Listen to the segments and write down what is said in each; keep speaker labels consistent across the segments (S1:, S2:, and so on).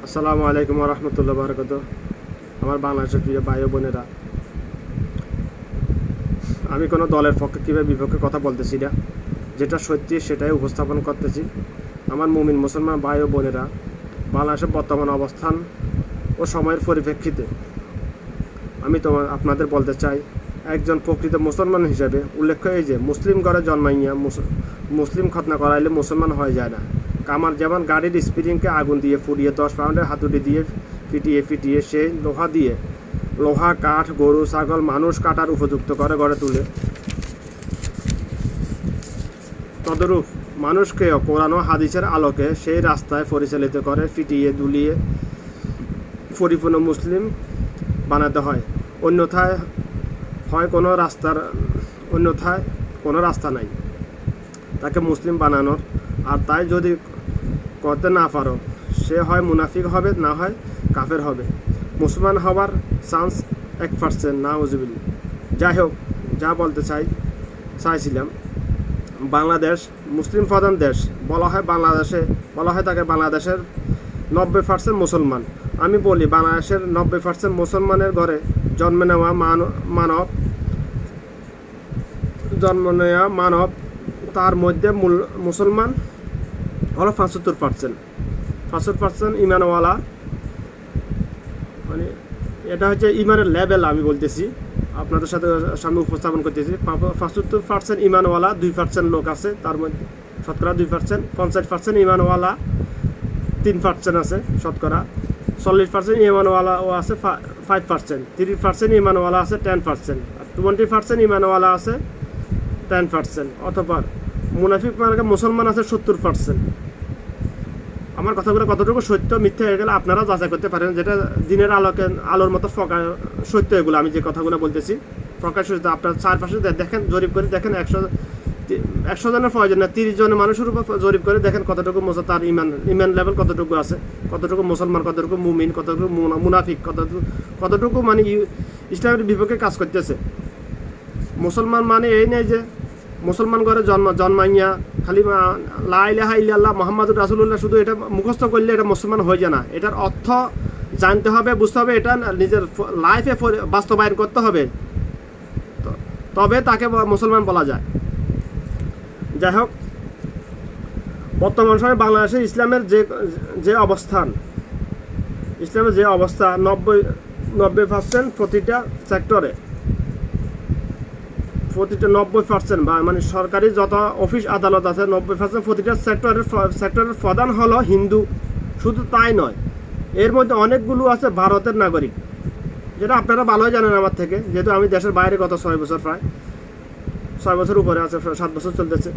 S1: আসসালামু আলাইকুম রহমতুল্লাহ বারকাত। আমার বাংলাদেশের প্রিয় ভাই ও বোনেরা, আমি কোনো দলের পক্ষে কিংবা বিপক্ষে কথা বলতেছি না, যেটা সত্যি সেটাই উপস্থাপন করতেছি। আমার মুমিন মুসলমান ভাই ও বোনেরা, বাংলাদেশের বর্তমান অবস্থান ও সময়ের পরিপ্রেক্ষিতে আমি আপনাদের বলতে চাই, একজন প্রকৃত মুসলমান হিসেবে উল্লেখ্য এই যে মুসলিম ঘরে জন্মাইয়া মুসলিম খতনা করাইলে মুসলমান হয়ে যায় না। কামার যেমন গাড়ির স্প্রিংকে আগুন দিয়ে ফুরিয়ে 10 পাউন্ডের হাতুড়ি দিয়ে ফিটিয়ে সেই লোহা কাঠ গরু ছাগল মানুষ কাটার উপযুক্ত করে গড়ে তুলে, তদরূপ মানুষকেও কোরআন ও হাদিসের আলোকে সেই রাস্তায় পরিচালিত করে ফিটিয়ে দুলিয়ে পরিপূর্ণ মুসলিম বানাতে হয়। অন্যথায় কোনো রাস্তা নাই তাকে মুসলিম বানানোর। আর তাই যদি করতে না পারো, সে হয় মুনাফিক হবে, না হয় কাফের হবে। মুসলমান হওয়ার চান্স 1%, না উজুবিল্লাহ। যাই হোক, যা বলতে চাইছিলাম, বাংলাদেশ মুসলিম প্রধান দেশ বলা হয় তাকে বাংলাদেশের 90% মুসলমান। আমি বলি, বাংলাদেশের 90% মুসলমানের ঘরে জন্ম নেওয়া মানব, তার মধ্যে মুসলমান হলো 75% ইমানওয়ালা। মানে এটা হচ্ছে ইমানের লেভেল, আমি বলতেছি আপনাদের সামনে উপস্থাপন করতেছি। 75% ইমানওয়ালা, 2% লোক আছে তার মধ্যে, শতকরা 2%। 50% ইমানওয়ালা, 3% আছে শতকরা। 40% ইমানওয়ালাও আছে 5%। 30% ইমানওয়ালা আছে 10%। আর 20% ইমানওয়ালা আছে 10%। অথবা মুনাফিক মানে মুসলমান আছে 70%। আমার কথাগুলো কতটুকু সত্য মিথ্যা হয়ে গেলে আপনারা যাচাই করতে পারেন, যেটা দিনের আলোর মতো সত্য এগুলো। আমি যে কথাগুলো বলতেছি প্রকাশ সত্য। আপনার চারপাশে দেখেন, জরিপ করে দেখেন, 100 জনের প্রয়োজন না, 30 জনের মানুষের উপর জরিপ করে দেখেন কতটুকু তার ইমান লেভেল কতটুকু আছে, কতটুকু মুসলমান, কতটুকু মুমিন, কতটুকু মুনাফিক, কতটুকু মানে ইসলামের বিপক্ষে কাজ করতেছে। মুসলমান মানে এই নেই যে মুসলমান ঘরে জন্মাইয়া খালি লা ইলাহা ইল্লাল্লাহ মুহাম্মাদুর রাসূলুল্লাহ শুধু এটা মুখস্থ করলে এটা মুসলমান হয়ে যায় না। এটার অর্থ জানতে হবে, বুঝতে হবে, এটা নিজের লাইফে বাস্তবায়ন করতে হবে, তবে তাকে মুসলমান বলা যায়। যাই হোক, বর্তমান সময়ে বাংলাদেশে ইসলামের যে অবস্থা 90% প্রতিটা সেক্টরে, 90% বা মানে সরকারি যত অফিস আদালত আছে 90% প্রতিটা সেক্টরের প্রধান হলো হিন্দু। শুধু তাই নয়, এর মধ্যে অনেকগুলো আছে ভারতের নাগরিক, যেটা আপনারা ভালোই জানেন আমার থেকে, যেহেতু আমি দেশের বাইরে গত 6 বছর, প্রায় 6 বছর উপরে আছে, 7 বছর চলতেছে।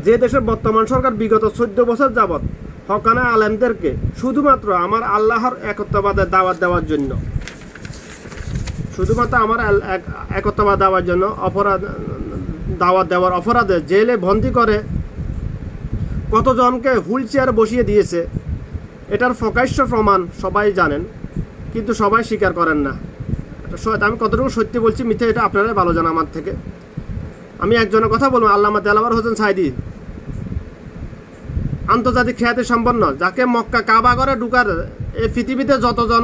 S1: যে দেশের বর্তমান সরকার বিগত 14 বছর যাবৎ হকানা আলেমদেরকে শুধুমাত্র আমার আল্লাহর একত্ববাদের দাওয়াত দেওয়ার জন্য, দাওয়াত দেওয়ার অপরাধে জেলে বন্দী করে কতজনকে হুইল চেয়ার বসিয়ে দিয়েছে, এটার প্রকাশ্য প্রমাণ সবাই জানেন, কিন্তু সবাই স্বীকার করেন না। আমি কতটুকু সত্যি বলছি মিথ্যে এটা আপনারা ভালো জানা আমার থেকে। আমি একজনের কথা বলবো, আল্লামা দেলাওয়ার হোসেন সাইদি, আন্তর্জাতিক খ্যাতি সম্পন্ন, যাকে মক্কা কাবাঘরে ঢুকার, এই পৃথিবীতে যতজন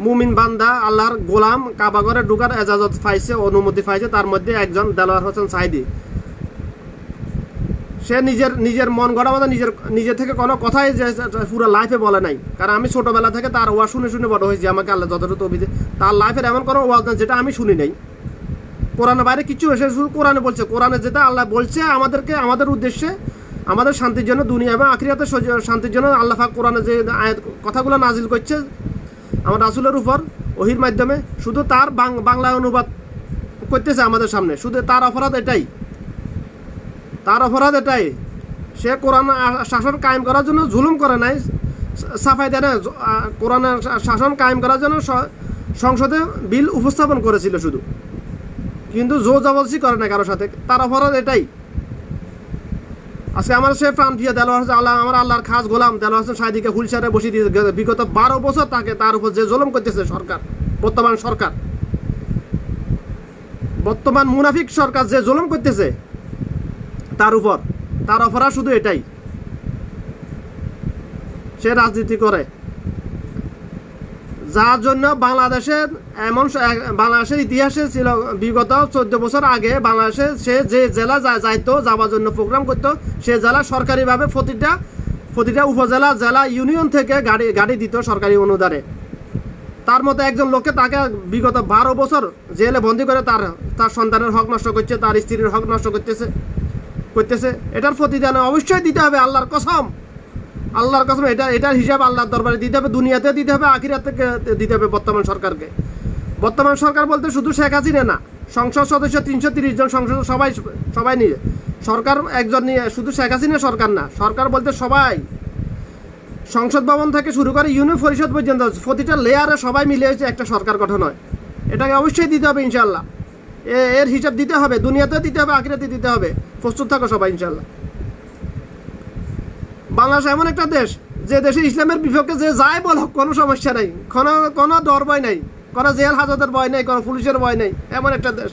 S1: মুমিন বান্দা আল্লাহর গোলাম কাবাঘরে ঢুকার এজাজত পাইছে, অনুমতি পাইছে, তার মধ্যে একজন দেলাওয়ার হোসেন সাইদি। সে নিজের মন গড়া মতো নিজের থেকে কোনো কথাই যে পুরো লাইফে বলে নাই। কারণ আমি ছোটবেলা থেকে তার ওয়াজ শুনে বড় হয়েছি। আমাকে আল্লাহ যতটুকু অভিযোগ, তার লাইফের এমন কোনো ওয়াজ না যেটা আমি শুনি নাই। কোরআনের বাইরে কিছু এসে শুধু কোরআনে বলছে, কোরআনে যেটা আল্লাহ বলছে আমাদেরকে, আমাদের উদ্দেশ্যে, আমাদের শান্তির জন্য, দুনিয়া এবং আখিরাতে শান্তির জন্য আল্লাহ পাক কোরআনে যে আয়াত কথাগুলো নাজিল করছে আমার রাসূলের উপর ওহির মাধ্যমে, শুধু তার বাংলায় অনুবাদ করতেছে আমাদের সামনে। শুধু তার অপরাধ এটাই, সে কোরআন শাসন কায়েম করার জন্য জুলুম করে নাই, সাফাই দেয় না, কোরআনের শাসন কায়েম করার জন্য সংসদে বিল উপস্থাপন করেছিল শুধু, কিন্তু জোর জবরদস্তি করে না কারোর সাথে। তার অপরাধ এটাই। আজকে আমার সে প্রাণ প্রিয় দেলোয়ার হোসেন, আমার আল্লাহর খাস গোলাম দেলোয়ার হোসেন সাইদিকে হুইলচেয়ারে বসিয়ে দিয়ে বিগত 12 বছর তার উপর যে জুলুম করতেছে বর্তমান মুনাফিক সরকার যে জুলুম করতেছে তার উপর, তার অপরাধ শুধু এটাই, সে রাজনীতি করে, যার জন্য বাংলাদেশের ইতিহাসে ছিল বিগত 14 বছর আগে বাংলাদেশে সে যে জেলা যাইতো যাওয়ার জন্য প্রোগ্রাম করতো সে জেলা সরকারিভাবে প্রতিটা উপজেলা জেলা ইউনিয়ন থেকে গাড়ি দিত সরকারি অনুদানে। তার মতো একজন লোককে তাকে বিগত 12 বছর জেলে বন্দি করে তার সন্তানের হক নষ্ট করছে, তার স্ত্রীর হক নষ্ট করতেছে। এটার প্রতিদান অবশ্যই দিতে হবে, আল্লাহর কসম। এটার হিসাব আল্লাহর দরবারে দিতে হবে, দুনিয়াতে দিতে হবে, আখিরাতে দিতে হবে বর্তমান সরকারকে। বর্তমান সরকার বলতে শুধু শেখ হাসিনা না, সংসদ সদস্য 330 জন সংসদ সবাই নিয়ে সরকার, একজন নিয়ে শুধু শেখ হাসিনা সরকার না, সরকার বলতে সবাই, সংসদ ভবন থেকে শুরু করে ইউনিয়ন পরিষদ পর্যন্ত প্রতিটা লেয়ারে সবাই মিলে হয়েছে একটা সরকার গঠন হয়। এটাকে অবশ্যই দিতে হবে ইনশাল্লাহ, এর হিসাব দিতে হবে, দুনিয়াতে দিতে হবে, আখিরাতে দিতে হবে। প্রস্তুত থাকো সবাই ইনশাল্লাহ। বাংলাদেশ এমন একটা দেশ যে দেশে ইসলামের বিপক্ষে যে যায় বলো কোনো সমস্যা নেই, কোনো ডর ভয় নেই, কোনো জেল হাজতের ভয় নেই, কোনো পুলিশের ভয় নেই, এমন একটা দেশ।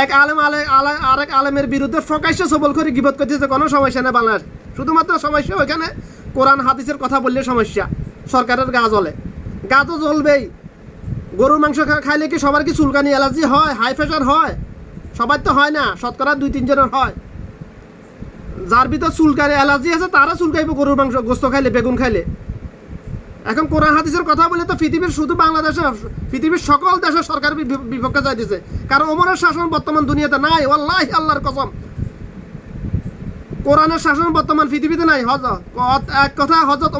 S1: এক আরেক আলেমের বিরুদ্ধে প্রকাশ্যে সবল করে গিবত করতেছে, কোনো সমস্যা নেই বাংলাদেশ। শুধুমাত্র সমস্যা ওইখানে কোরআন হাদিসের কথা বললে সমস্যা, সরকারের গা জ্বলে, গা তো জ্বলবেই। গরুর মাংস খাইলে কি সবার কি চুলকানি অ্যালার্জি হয়, হাই প্রেশার হয়? সবার তো হয় না, শতকরা 2-3 জনের হয়। যার ভিতর চুলকানি অ্যালার্জি আছে তারা চুলকাইব গরুর মাংস গোস্ত খাইলে, বেগুন খাইলে। এখন কোরআন হাদিসের কথা বলে তো পৃথিবীর শুধু বাংলাদেশে, পৃথিবীর সকল দেশের সরকার বিপক্ষে যাইতেছে, কারণ ওমরের শাসন বর্তমান দুনিয়াতে নাই। ওয়াল্লাহি আল্লাহর কসম, কোরআনের শাসন বর্তমান পৃথিবীতে নাই। এক কথা হযরত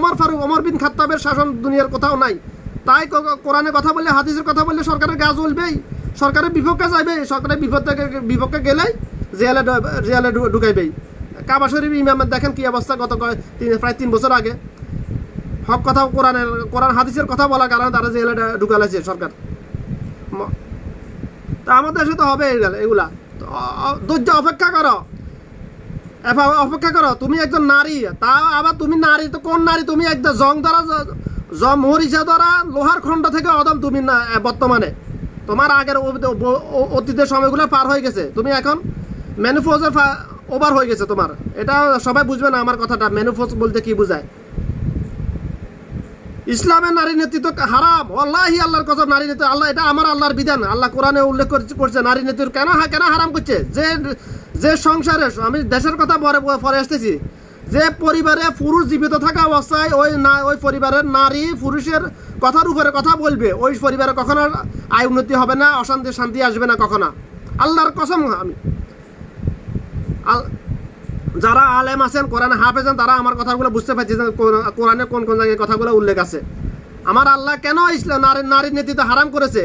S1: ওমর বিন খাত্তাবের শাসন দুনিয়ার কোথাও নাই। তাই কোরআনের কথা বললে, হাদিসের কথা বললে সরকারের গা জ্বলবেই, সরকারের বিপক্ষে যাইবে, সরকারের বিপক্ষে গেলেই জেলে ঢুকাইবেই। কাবা শরীফ ইমামের দেখেন কি অবস্থা, প্রায় 3 বছর আগে হক কথা কোরআন হাদিসের কথা বলার কারণে তারা জেলে ঢুকালেছে সরকার। তা আমাদের দেশে তো হবে এগুলা। ধৈর্য অপেক্ষা করো। তুমি একজন নারী, তা আবার তুমি নারী তো কোন নারী? তুমি একদম মরিচা দ্বারা লোহার খণ্ড থেকে অদম তুমি না। বর্তমানে তোমার আগের অতীতের সময়গুলো পার হয়ে গেছে, তুমি এখন ম্যানুফোজের ওভার হয়ে গেছে তোমার। এটা সবাই বুঝবে না আমার কথাটা, ম্যানুফোজ বলতে কি বোঝায়। ইসলামের নারী নেতৃত্ব হারাম, ওয়াল্লাহি আল্লাহর কথা। নারী নেতৃত্ব আল্লাহ, এটা আমার আল্লাহর বিধান, আল্লাহ কোরআনে উল্লেখ করছে নারী নেতৃত্ব কেন হারাম করছে। যে সংসারে, আমি দেশের কথা পরে আসতেছি, যে পরিবারে পুরুষ জীবিত থাকা অবস্থায় ওই পরিবারের নারী পুরুষের কথার উপরে কথা বলবে, ওই পরিবারে কখনো আয় উন্নতি হবে না, অশান্তি শান্তি আসবে না কখনো, আল্লাহর কসম। আমি যারা আলেম আছেন, কোরআনে হাফেজেন, তারা আমার কথাগুলো বুঝতে পারছি কোরআনে কোন কোন জায়গায় কথাগুলো উল্লেখ আছে। আমার আল্লাহ কেন ইসলাম নারীর নেতৃত্ব হারাম করেছে?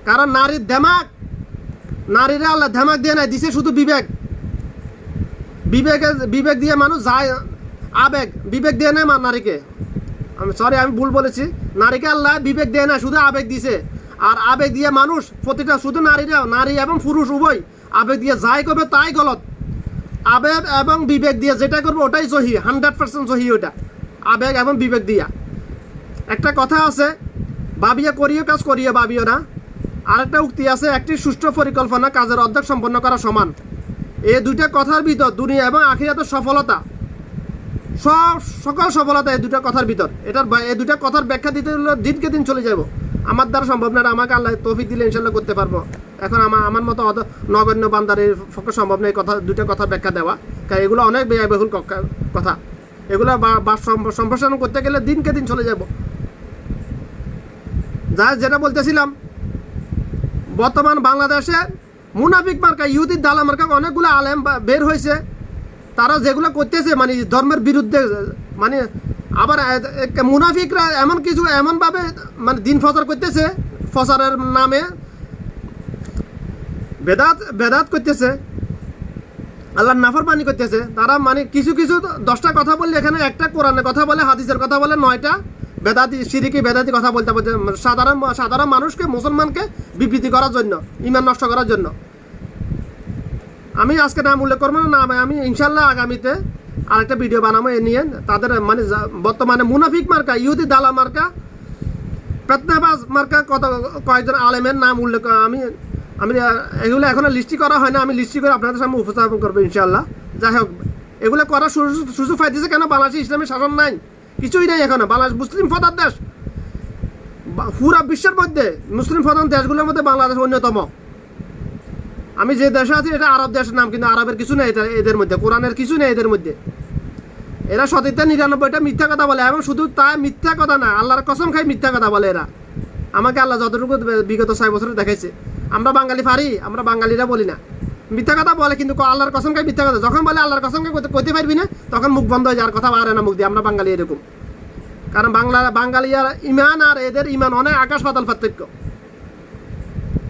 S1: কারণ নারীরা আল্লাহ ধেমাক দিয়ে নাই, দিছে শুধু বিবেক দিয়ে মানুষ যায়, বিবেক দিয়ে নেয় নারীকে। আমি ভুল বলেছি, নারীকে আল্লাহ বিবেক দিয়ে না, শুধু আবেগ দিছে। আর আবেগ দিয়ে মানুষ প্রতিটা, শুধু নারী এবং পুরুষ উভয় আবেগ দিয়ে যাই করবে তাই গলত। আবেগ এবং বিবেক দিয়ে যেটা করবে ওটাই সহি, 100% সহি ওটা, আবেগ এবং বিবেক দিয়া। একটা কথা আছে, ভাবিয়া করিও কাজ করিও ভাবিও না। আরেকটা উক্তি আছে, একটি সুষ্ঠু পরিকল্পনা কাজের অর্ধেক সম্পন্ন করা সমান। এই দুইটা কথার ভিতর দুনিয়া এবং আখিরাতের সফলতা, সকল সফলতা এই দুটা কথার ভিতর। এই দুটা কথার ব্যাখ্যা দিতে হলে দিনকে দিন চলে যাব, আমার দ্বারা সম্ভব না। আমাকে আল্লাহ তৌফিক দিলে ইনশাল্লাহ করতে পারবো। এখন আমার মতো নগণ্য বান্দারের পক্ষে সম্ভব নেই দুটা কথার ব্যাখ্যা দেওয়া, কারণ এগুলো অনেক ব্যয়বহুল কথা। এগুলো সম্প্রসারণ করতে গেলে দিনকে দিন চলে যাব। যেটা বলতেছিলাম, বর্তমান বাংলাদেশে মুনাফিক মার্কা, ইহুদির দালা মার্কা অনেকগুলো আলেম বের হয়েছে। তারা যেগুলো করতেছে মানে ধর্মের বিরুদ্ধে, মানে আবার মুনাফিকরা এমনভাবে মানে দিন প্রচার করতেছে, প্রচারের নামে বেদাত করতেছে, আল্লাহর নাফরমানি করতেছে। তারা মানে কিছু 10টা কথা বললে এখানে একটা কোরআনের কথা বলে, হাদিসের কথা বলে, 9টা শিরকি বেদাতি কথা বলতে সাধারণ মানুষকে, মুসলমানকে বিবৃতি করার জন্য, ঈমান নষ্ট করার জন্য। আমি আজকে নাম উল্লেখ করবো না, আমি ইনশাল্লাহ আগামীতে আরেকটা ভিডিও বানাবো এ নিয়ে। তাদের মানে বর্তমানে মুনাফিক মার্কা, ইহুদি দালা মার্কা, পেতনাবাজ মার্কা কয়েকজন আলেমের নাম উল্লেখ, আমি এগুলো এখনো লিস্টি করা হয় না, আমি লিস্টি করে আপনাদের সামনে উপস্থাপন করবো ইনশাল্লাহ। যাই হোক, এগুলো করার সুযোগ পাইতেছে কেন? বাংলাদেশে ইসলামের শাসন নাই, কিছুই নাই এখনো। বাংলাদেশ মুসলিম প্রধান দেশ, পুরা বিশ্বের মধ্যে মুসলিম প্রধান দেশগুলোর মধ্যে বাংলাদেশ অন্যতম। আমি যে দেশে আছি এটা আরব দেশের নাম, কিন্তু আরবের কিছু নেই এদের মধ্যে, কোরআনের কিছু নেই এদের মধ্যে। এরা সতীর্থে 99টা মিথ্যা কথা বলে, এবং শুধু তাই মিথ্যা কথা না, আল্লাহর কসম খাই মিথ্যা কথা বলে এরা। আমাকে আল্লাহ যতটুকু বিগত 6 বছরে দেখাইছে, আমরা বাঙালি পারি, আমরা বাঙালিরা বলি না, মিথ্যা কথা বলে, কিন্তু আল্লাহর কসম খাই মিথ্যা কথা। যখন বলে আল্লাহর কসম খাই কইতে পারবি না, তখন মুখ বন্ধ হয়ে যাওয়ার কথা বাড়ে না মুখ দিয়ে। আমরা বাঙালি এরকম, কারণ বাঙালিয়ার ইমান আর এদের ইমান অনেক আকাশ পাতাল পার্থক্য।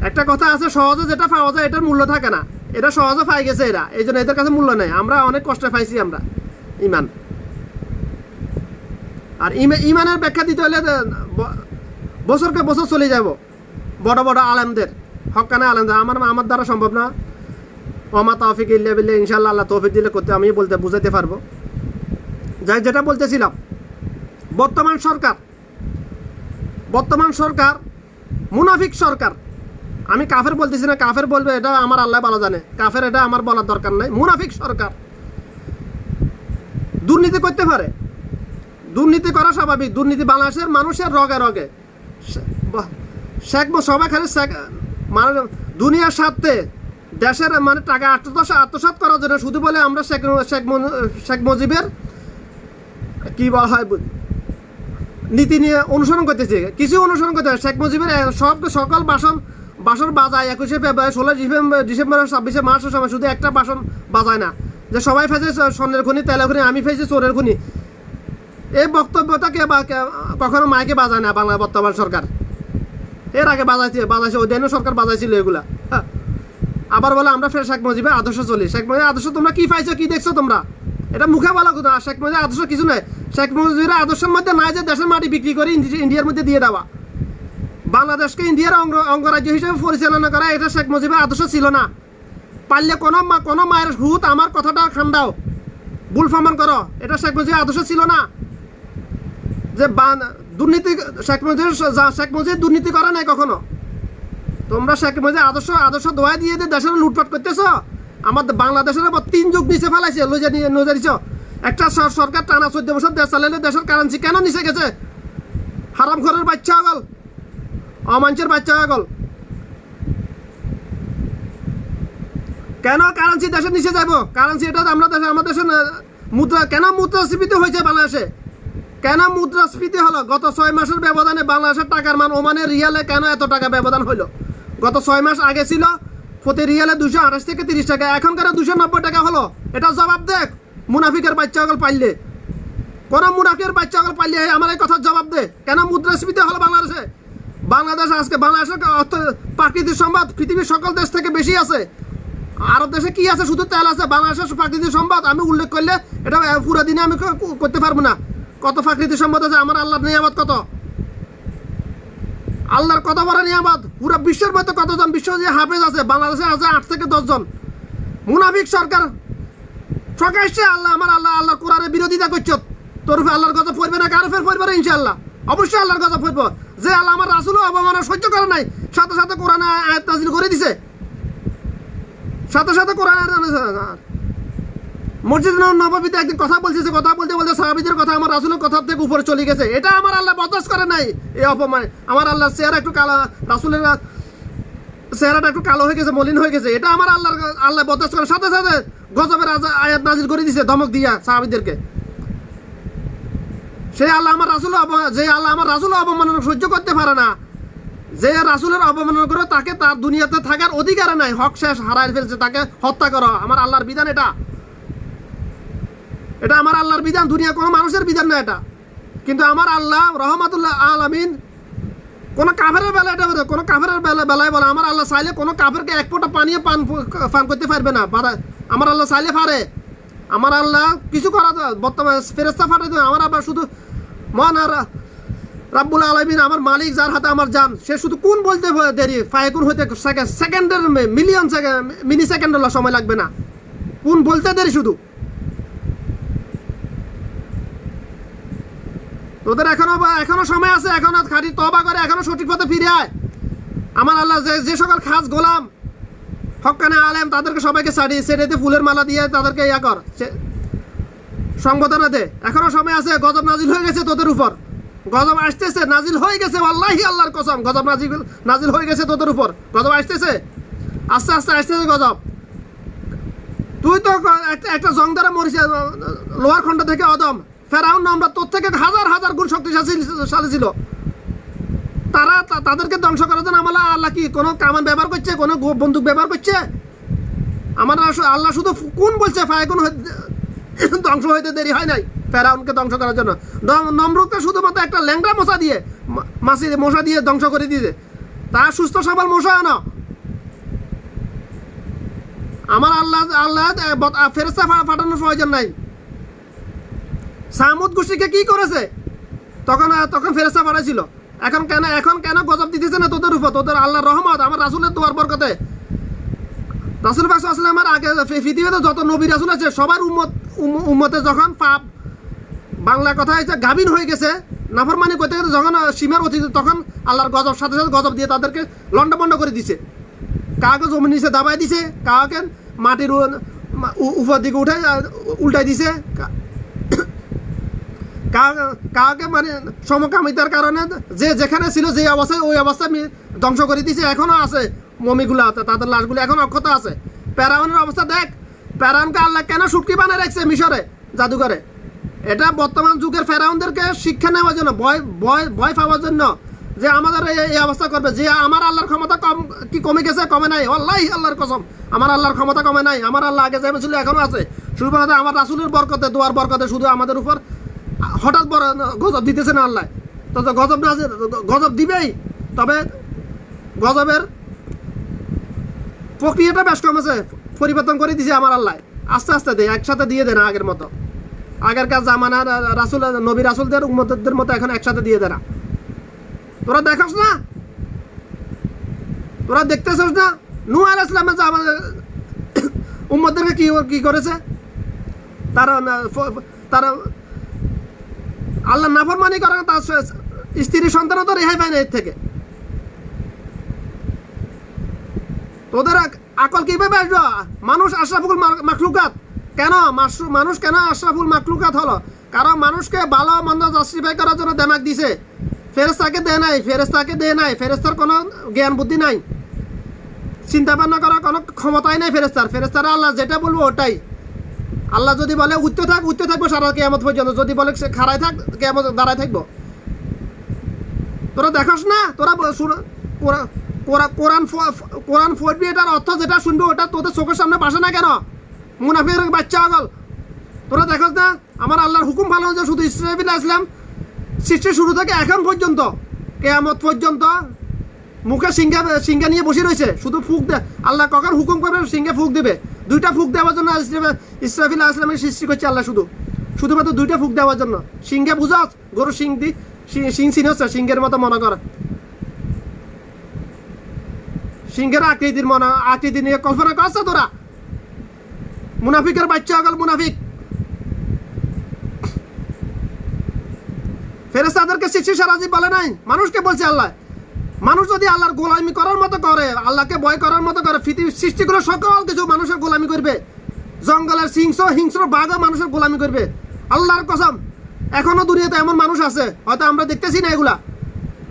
S1: একটা কথা আছে, সহজে যেটা পাওয়া যায় এটার মূল্য থাকে না, এটা সহজে পাই গেছে এরা, এই জন্য এদের কাছে মূল্য নেই। আমরা অনেক কষ্টে পাইছি আমরা ইমান। আর ইমানের ব্যাখ্যা দিতে হলে বছরকে বছর চলে যাব বড় বড় আলেমদের, হক্কানা আলেমদের। আমার দ্বারা সম্ভব না। ওমা তৌফিক ইল্লা বিল্লাহ, ইনশাআল্লাহ আল্লাহ তৌফিক দিলে করতে আমি বুঝাইতে পারবো। যাই, যেটা বলতেছিলাম, বর্তমান সরকার মুনাফিক সরকার। আমি কাফের বলতেছি না, কাফের বলবে এটা আমার আল্লাহ ভালো জানে, কাফের এটা আমার বলার দরকার নাই। মুনাফিক সরকার দুর্নীতি করতে পারে, দুর্নীতি করা স্বাভাবিক। দুর্নীতি বাংলাদেশের মানুষের রগে রগে। সবাই খালি দুনিয়ার স্বার্থে দেশের মানে টাকা আত্মসাৎ করার জন্য শুধু বলে আমরা শেখ মুজিবের কি বলা হয় নীতি নিয়ে অনুসরণ করতেছি, কিছু অনুসরণ করতে হয়। শেখ মুজিবের সকল বাসন বাজায় 21শে ফেব্রুয়ারি, 16 ডিসেম্বর, 26শে মার্চের সময় শুধু একটা বাসন বাজায় না, যে সবাই ফেজে স্বর্ণের খনি, তেলের খনি, আমি ফেজে চোরের খনি। এই বক্তব্যটাকে কখনো মাইকে বাজায় না বাংলা বর্তমান সরকার। এর আগে বাজাইছে ওই দিনও সরকার বাজাইছিল এগুলা। আবার বলে আমরা ফের শেখ মুজিবের আদর্শ চলি। শেখ মুজিবের আদর্শ তোমরা কি পাইছো, কি দেখছো তোমরা? এটা মুখে বলা কথা। শেখ মুজিবের আদর্শ কিছু নয়। শেখ মুজিবের আদর্শের মধ্যে নাই যে দেশের মাটি বিক্রি করে ইন্ডিয়ার মধ্যে দিয়ে দেওয়া, বাংলাদেশকে ইন্ডিয়ার অঙ্গরাজ্য হিসেবে পরিচালনা করা, এটা শেখ মুজিবের আদর্শ ছিল না। পারলে কোনো মায়ের হুত আমার কথাটা খান্দাও, ভুল প্রমাণ করো, এটা শেখ মুজিবের আদর্শ ছিল না। যে দুর্নীতি শেখ মুজিব দুর্নীতি করে নাই কখনো। তোমরা শেখ মুজিবের আদর্শ দোয়া দিয়ে দেশের লুটপাট করতেছ। আমাদের বাংলাদেশের 3 যুগ নিচে ফেলাইছে, লজে দিছ। একটা সরকার টানা 14 বছর দেশ চালাইলে দেশের কারেন্সি কেন নিচে গেছে? হারামখোরের বাচ্চা হগল, অমাঞ্চের বাচ্চা হগল, কেন কারেন্সি দেশের নিচে যাব? কারেন্সি এটা আমাদের দেশের মুদ্রা কেন মুদ্রাস্ফীতি হয়েছে বাংলাদেশে? কেন মুদ্রাস্ফীতি হলো? গত 6 মাসের ব্যবধানে বাংলাদেশের টাকার মান ওমানের রিয়ালে কেন এত টাকা ব্যবধান হলো? গত 6 মাস আগে ছিল প্রতি রিয়ালে 228 থেকে 30 টাকা, এখন কেন 290 টাকা হলো? এটা জবাব দেখ মুনাফিকের বাচ্চা হগল পাইলে। কোন মুনাফিকের বাচ্চা হগল পাইলে আমার এই কথার জবাব দে। কেন মুদ্রাস্ফীতি হলো বাংলাদেশে? বাংলাদেশে বাংলাদেশের প্রাকৃতিক সম্পদ পৃথিবীর সকল দেশ থেকে বেশি আছে। আরব দেশে কি আছে? শুধু তেল আছে। বাংলাদেশের প্রাকৃতিক সম্পদ আমি উল্লেখ করলে এটা পুরো দিনে আমি করতে পারবো না। কত প্রাকৃতিক সম্পদ আছে, আমার আল্লাহর নিয়ামত কত, আল্লাহর কত বড় নিয়ামত। পুরো বিশ্বের মধ্যে কতজন বিশ্ব যে হাফেজ আছে, বাংলাদেশে আছে 8 থেকে 10 জন। মুনাফিক সরকার প্রকাশ্যে আল্লাহর কোরআনের বিরোধিতা করছ। তোর আল্লাহর কথা পড়বে না, কারো ফের পড়বে না? ইনশাআল্লাহ অবশ্যই আল্লাহর কথা পড়ব। যে আল্লাহ আমার রাসূলও অবমাননা সহ্য করে নাই, সাথে সাথে কোরআনে আয়াত নাযিল করে দিছে, সাথে সাথে কোরআন। মসজিদ নববীতে একদিন কথা বলতে সাহাবীদের কথা আমার রাসূলের কথা থেকে উপরে চলে গেছে। এটা আমার আল্লাহ বরদাস্ত করে নাই। এই অপমান আমার আল্লাহর চেহারা একটু কালো, রাসূলের চেহারাটা একটু কালো হয়ে গেছে, মলিন হয়ে গেছে। এটা আমার আল্লাহ বরদাস্ত করে, সাথে সাথে গজবের আয়াত নাযিল করে দিছে ধমক দিয়া সাহাবীদেরকে। যে আল্লাহ আমার রাসূল অবমাননা সহ্য করতে পারে না, যে রাসূলের অবমাননা করে তাকে তার দুনিয়াতে থাকার অধিকার নাই, হক শেষ, হারায় ফেলছে, তাকে হত্যা করো। আমার আল্লাহর বিধান এটা আমার আল্লাহর বিধান, দুনিয়া কোনো মানুষের বিধান না এটা। কিন্তু আমার আল্লাহ রহমাতুল্লাহ আলামিন কোনো কাফেরের বেলায় এটা বলে, কোনো কাফেরের বেলায় বলে আমার আল্লাহ চাইলে কোনো কাফেরকে এক ফোঁটা পানিও পান করতে পারবে না। আমার আল্লাহ চাইলে পারে। আমার আল্লাহ কিছু করা বর্তমানে ফেরেশতা পাঠাই দেবে। আমার আবার শুধু মহান রাব্বুল আলামিন আমার মালিক, যার হাতে আমার জান, সে শুধু কোন বলতে দেরি, ফায়কুন হইতে সেকেন্ডের মিলিয়ন সেকেন্ড মিনি সেকেন্ড সময় লাগবে না, কোন বলতে দেরি শুধু। তোদের এখনো সময় আছে, এখনো খাঁটি তওবা করে এখনো সঠিক পথে ফিরে আয়। আমার আল্লাহ যে সকল খাস গোলাম হক্কানে আলেম তাদেরকে সবাইকে সেটাতে ফুলের মালা দিয়ে তাদেরকে কর, সংবর্ধনা দে। এখনো সময় আছে, গজব নাজিল হয়ে গেছে তোদের উপর। গজব আসতেছে, নাজিল হয়ে গেছে, আল্লাহি আল্লাহর কসম, গজব নাজিল হয়ে গেছে তোদের উপর, গজব আসতেছে, আস্তে আস্তে আসতেছে গজব। তুই তো একটা জং দ্বারা মরিস, লোহার খণ্ড থেকে অদম। ফেরাউন আমরা তোর থেকে হাজার হাজার গুণ শক্তিশালী ছিল। তাদেরকে ধ্বংস করার জন্য আমার আল্লাহ কি কোনো কামান ব্যবহার করছে, কোনো বন্দুক ব্যবহার করছে? আমার আল্লাহ শুধু কোন বলছে, ফায়কুন ধ্বংস হইতে দেরি হয় নাই ফেরাউনকে ধ্বংস করার জন্য। নমরুদকে শুধুমাত্র একটা ল্যাংড়া মশা দিয়ে ধ্বংস করে দিয়েছে, তার সুস্থ সবল মশা না। আমার আল্লাহ ফেরেশতা পাঠানোর প্রয়োজন নাই। সামুদ গোষ্ঠীকে কি করেছে? তখন ফেরেশতা পাঠাইছিল। এখন কেন গজব দিতেছে না তোদের উপর? তোদের আল্লাহর রহমত, আমার রাসূলের দোয়ার বরকতে। রাসূল পাক সাল্লাল্লাহু আলাইহি ওয়াসাল্লামের আগে পৃথিবীতে যত নবী রাসূল আছে সবার উম্মতে যখন পাপ, বাংলা কথা হচ্ছে গাবিন হয়ে গেছে, নাফরমানি করতে গেছে, যখন সীমার অতীত, তখন আল্লাহর গজব সাথে সাথে গজব দিয়ে তাদেরকে লন্ডভন্ড করে দিছে। কাউকে জমি নিচে দাবাই দিছে, কাউকে মাটির উপর দিকে উল্টাই দিছে, কাউকে মানে সমকামিতার কারণে যে যেখানে ছিল যে অবস্থায় ওই অবস্থায় ধ্বংস করে দিছে। এখনো আছে মমিগুলো, তাদের লাশগুলো এখন অক্ষত আছে। ফেরাউনের অবস্থা দেখ, ফেরাউনকে আল্লাহ কেন সুটকি বানিয়ে রাখছে মিশরে জাদুঘরে? এটা বর্তমান যুগের ফেরাউনদেরকে শিক্ষা নেওয়ার জন্য, ভয় পাওয়ার জন্য, যে আমাদের এই অবস্থা করবে। যে আমার আল্লাহর ক্ষমতা কমে গেছে? কমে নাই, আল্লাহি আল্লাহর কসম, আমার আল্লাহর ক্ষমতা কমে নাই। আমার আল্লাহ আগে যেমন ছিল এখনো আছে। শুধুমাত্র আমার রাসূলের বরকতে, দোয়ার বরকতে শুধু আমাদের উপর হঠাৎ বড় গজব দিতেছে না আল্লাহ। তো গজব দিবেই, তবে গজবের প্রক্রিয়াটা বেশ কম আছে, পরিবর্তন করে দিছে আমার আল্লাহ। আস্তে আস্তে দেয়, একসাথে দিয়ে দেয় না আগের মতো। আগেরকার জামানার নবী রাসূলদের উম্মতদের মতো এখন একসাথে দিয়ে দেয় না। তোরা দেখছ না, তোরা দেখতেছস না নূহ আলাইহিস সালামের আমাদের উম্মতদেরকে কি করেছে? তারা আল্লাহ নাফরমানি করে, তার স্ত্রী সন্তানও তো রেহাই পায় না এর থেকে। তোদের আকল কিভাবে আসবে? মানুষ আশরাফুল মাখলুকাত কেন? মানুষ কেন আশরাফুল মাখলুকাত হলো? কারণ মানুষকে ভালো মন্দ জাস্টিফাই করার জন্য দেমাগ দিছে। ফেরেশতাকে দেয় নাই, ফেরেশতার কোনো জ্ঞান বুদ্ধি নাই, চিন্তা ভাবনা করার কোনো ক্ষমতাই নাই ফেরেশতারা আল্লাহ যেটা বলবো ওটাই। আল্লাহ যদি বলে উঠতে থাকবো সারা কিয়ামত পর্যন্ত, যদি বলে সে খাড়ায় থাক, কিয়ামত দাঁড়ায় থাকবো। তোরা দেখস না, তোরা কোরআন পড়বি, এটার অর্থ যেটা শুনবি ওটা তোদের চোখের সামনে বাসে না কেন? মুনাফিকের বাচ্চা আগল, তোরা দেখস না আমার আল্লাহর হুকুম ভালো হচ্ছে। শুধু ইসরাঈল ইসলাম সৃষ্টি শুরু থেকে এখন পর্যন্ত কিয়ামত পর্যন্ত মুখে সিংহা নিয়ে বসে রয়েছে, শুধু ফুক দেয়। আল্লাহ কখন হুকুম করবে সিংহে ফুক দেবে, দুইটা ফুক দেওয়ার জন্য ইসরাফিল ইসলামের সৃষ্টি করছে আল্লাহ, শুধুমাত্র দুইটা ফুক দেওয়ার জন্য। সিংহে বুঝাস, গরু সিং চিনছে, সিংহের মতো মনে কর, সিংহের আকৃতি নিয়ে কল্পনা করছে তোরা। মুনাফিকের বাচ্চা আগল, মুনাফিক। ফেরেশতাদেরকে সৃষ্টি সারাজি বলে নাই, মানুষকে বলছে আল্লাহ। মানুষ যদি আল্লাহর গোলামি করার মতো করে, আল্লাহকে ভয় করার মতো করে, পৃথিবীর সৃষ্টিগুলো সকল কিছু মানুষের গোলামি করবে। জঙ্গলের হিংস্র বাঘও মানুষের গোলামি করবে, আল্লাহর কসম। এখনো দুনিয়াতে এমন মানুষ আছে, হয়তো আমরা দেখতেছি না এগুলা,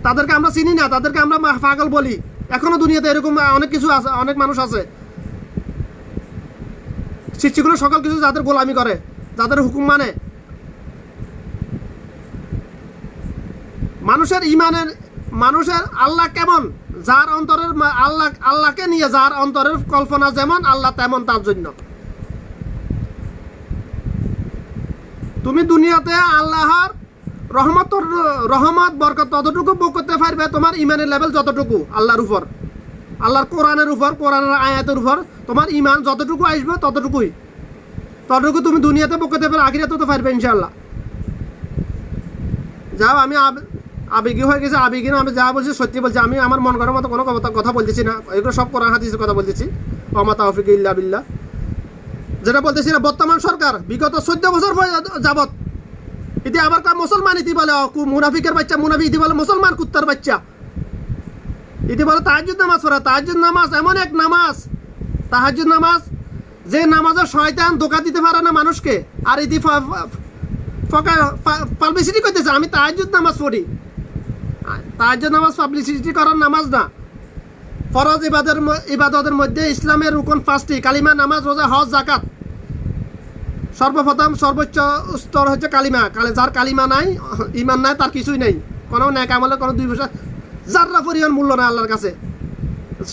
S1: তাদেরকে আমরা চিনি না, তাদেরকে আমরা পাগল বলি। এখনো দুনিয়াতে এরকম অনেক কিছু আছে, অনেক মানুষ আছে সৃষ্টিগুলো সকল কিছু যাদের গোলামি করে, যাদের হুকুম মানে। মানুষের আল্লাহ কেমন? যার অন্তরের আল্লাহকে নিয়ে যার অন্তরের কল্পনা যেমন, আল্লাহ তেমন তার জন্য। তুমি দুনিয়াতে আল্লাহর রহমত বরকত ততটুকু ভোগ করতে পারবে তোমার ইমানের লেভেল যতটুকু, আল্লাহর উপর, আল্লাহর কোরআনের উপর, কোরআনের আয়াতের উপর তোমার ইমান যতটুকু আসবে ততটুকু তুমি দুনিয়াতে ভোগ করতে পারবে, আখিরাতে তো পারবে ইনশাআল্লাহ। যাও, আমি আবেগী হয়ে গেছে, আবেগী না, আমি যা বলছি সত্যি বলছি। আমি আমার মন করার মতো কোনো কথা বলতেছি না, এগুলো সব কোরআন হাদিসের কথা বলতেছি। ওয়া মা তাওফীক ইল্লা বিল্লাহ। যেটা বলতেছি না, বর্তমান সরকার বিগত 14 বছর যাবত ইতি আবার মুসলমান ইতি বলে মুনাফিকের বাচ্চা, মুনাফিক ইতি বলে মুসলমান কুত্তার বাচ্চা, ইতি বলে তাহাজ্জুদ নামাজ পড়া। তাহাজ্জুদ নামাজ এমন এক নামাজ, তাহাজ্জুদ নামাজ যে নামাজে শয়তান ধোঁকা দিতে পারে না মানুষকে। আর ইতি পাবলিসিটি করতেছে। আমি তাহাজ্জুদ নামাজ পড়ি, তাহাজ্জুদ নামাজ পাবলিসিটি করার নামাজ না। ফরজ ইবাদতের মধ্যে ইসলামের রুকন 5টি: কালিমা, নামাজ, রোজা, হজ, জাকাত। সর্বপ্রথম সর্বোচ্চ স্তর হচ্ছে কালিমা। যার কালিমা নাই, ইমান নাই, তার কিছুই নেই। কোনো নেক আমলের কোনো 2 পয়সা যাররা পরিমাণ মূল্য নাই আল্লাহর কাছে,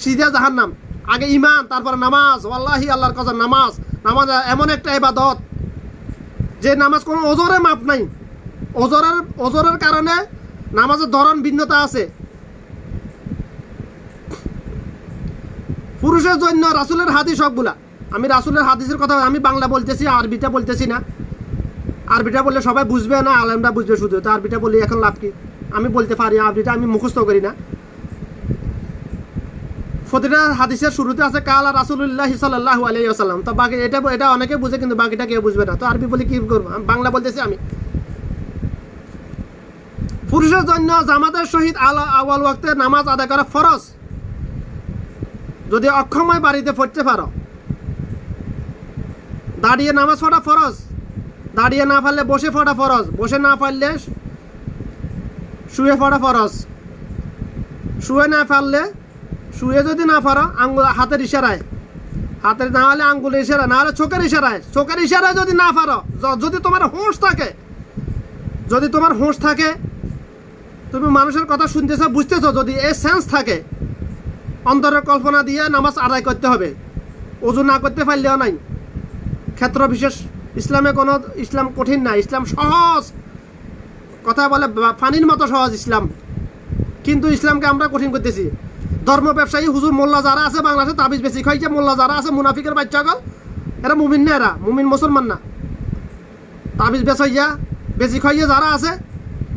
S1: সিধা জাহান্নাম। আগে ইমান, তারপর নামাজ। ওয়াল্লাহি আল্লাহর কাছে নামাজ এমন একটা ইবাদত যে নামাজ কোনো ওজরে মাপ নাই। ওজরের কারণে নামাজের ধরন ভিন্নতা আছে। পুরুষের জন্য রাসূলের হাদিস সবগুলা। আমি রাসূলের হাদিসের কথা আমি বাংলা বলতেছি, আরবিটা বলতেছি না। আরবিটা বললে সবাই বুঝবে না, আলেমরা বুঝবে শুধু। তো আরবিটা বলি এখন লাভ কি? আমি বলতে পারি, আরবিটা আমি মুখস্থ করি না। প্রতিটা হাদিসের শুরুতে আছে কালা রাসূলুল্লাহ সাল্লাল্লাহু আলাইহি ওয়াসাল্লাম। তো বাকি এটা অনেকে বুঝে, কিন্তু বাকিটা কেউ বুঝবে না। তো আরবি বলি কি করবো, বাংলা বলতেছি আমি। পুরুষের জন্য জামাতের সহিত আওয়াল ওয়াক্তে নামাজ আদায় করা ফরজ। যদি অক্ষময় বাড়িতে পড়তে পারো। দাঁড়িয়ে নামাজ পড়া ফরজ। দাঁড়িয়ে না পারলে বসে পড়া ফরজ। বসে না পারলে শুয়ে পড়া ফরজ। শুয়ে না পারলে, শুয়ে যদি না পারো, হাতের ইশারায়, হাতের না হলে আঙ্গুলের ইশারা, না হলে চোখের ইশারায়। চোখের ইশারায় যদি না পারো, যদি তোমার হুঁশ থাকে, তুমি মানুষের কথা শুনতেছো, বুঝতেছো, যদি এই সেন্স থাকে, অন্তরের কল্পনা দিয়ে নামাজ আদায় করতে হবে। ওযু না করতে পারলেও নাই, ক্ষেত্র বিশেষ। ইসলাম কঠিন না, ইসলাম সহজ। কথা বলে পানির মতো সহজ ইসলাম, কিন্তু ইসলামকে আমরা কঠিন করতেছি। ধর্ম ব্যবসায়ী হুজুর মোল্লা যারা আছে বাংলাদেশে, তাবিজ বেশি খাইছে মোল্লা যারা আছে, মুনাফিকের বাচ্চাগল, এরা মুমিন না, এরা মুমিন মুসলমান না। তাবিজ বেশি খাইয়ে যারা আছে,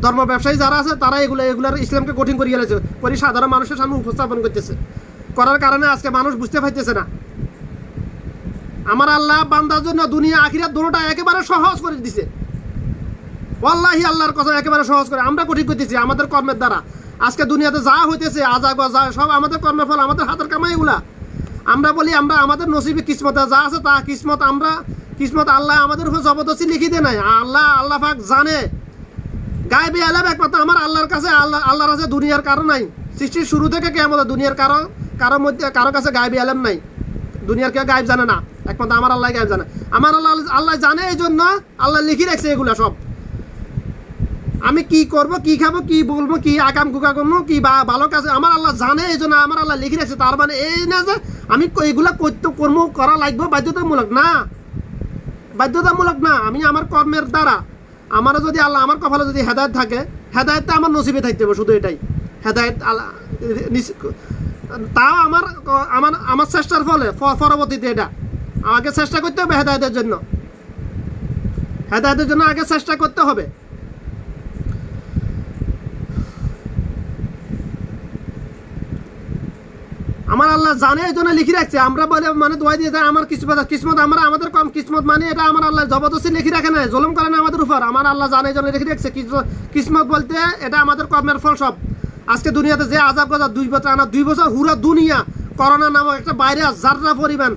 S1: ধর্ম ব্যবসায়ী যারা আছে, তারা এগুলার ইসলামকে কঠিন করিয়ে গেছে, সাধারণ মানুষের সামনে উপস্থাপন করতেছে। করার কারণে আজকে মানুষ বুঝতে পারতেছে না। আমার আল্লাহ বান্দার জন্য দুনিয়া আখিরাত দুটোটা একেবারে সহজ করে দিছে। ওয়াল্লাহি আল্লাহর কথা একেবারে সহজ করে আমরা কঠিন করতেছি আমাদের কর্মের দ্বারা। আজকে দুনিয়াতে যা হইতেছে, আজাব সব আমাদের কর্মের ফল, আমাদের হাতের কামাই এগুলা। আমরা বলি আমরা আমাদের নসিবে কিসমতে যা আছে তা কিসমত আল্লাহ আমাদের উপর জবরদস্তি লিখে দেয় নাই। আল্লাহ পাক জানে। গায়বী আলেম একমাত্র আমার আল্লাহর কাছে। আল্লাহর কাছে দুনিয়ার কারো নাই। সৃষ্টির শুরু থেকে কিয়ামত দুনিয়ার কারো কাছে গায়বী আলেম নাই। দুনিয়ার কেউ গায়েব জানে না, একমাত্র আমার আল্লাহ গায়েব জানে। আমার আল্লাহ জানে, এই জন্য আল্লাহ লিখে রাখছে এগুলা সব। আমি কি করব, কি খাবো, কি বলবো, কি আকাম কুকা করবো, কি ভালো কাজ, আমার আল্লাহ জানে, এই জন্য আমার আল্লাহ লিখে রাখছে। তার মানে এই না যে আমি এগুলা করা লাগবে, বাধ্যতামূলক না। আমি আমার কর্মের দ্বারা, আমারও যদি আল্লাহ আমার কপালে যদি হেদায়েত থাকে, হেদায়েতটা আমার নসিবে থাকতে হবে, শুধু এটাই। হেদায়েত তাও আমার চেষ্টার ফলে পরবর্তীতে এটা আমাকে চেষ্টা করতে হবে। হেদায়েতের জন্য আগে চেষ্টা করতে হবে। আমার আল্লাহ জানে, এই জন্য লিখে রাখছে। আমরা বলে মানে দোয়া দিয়ে যায় আমার কিসমত আমাদের কম কিসমত, মানে এটা আমার আল্লাহ জবরদস্তি লিখে রাখে না, জুলুম করে না আমাদের উপর। আমার আল্লাহ জানে, এই জন্য লিখে রাখছে। কিসমত বলতে এটা আমাদের কর্মের ফল সব। আজকে দুনিয়াতে যে আজাব গজা 2 বছর আনা, 2 বছর হুরা দুনিয়া করোনা নামক একটা ভাইরাস, যাররা পরিমাণ,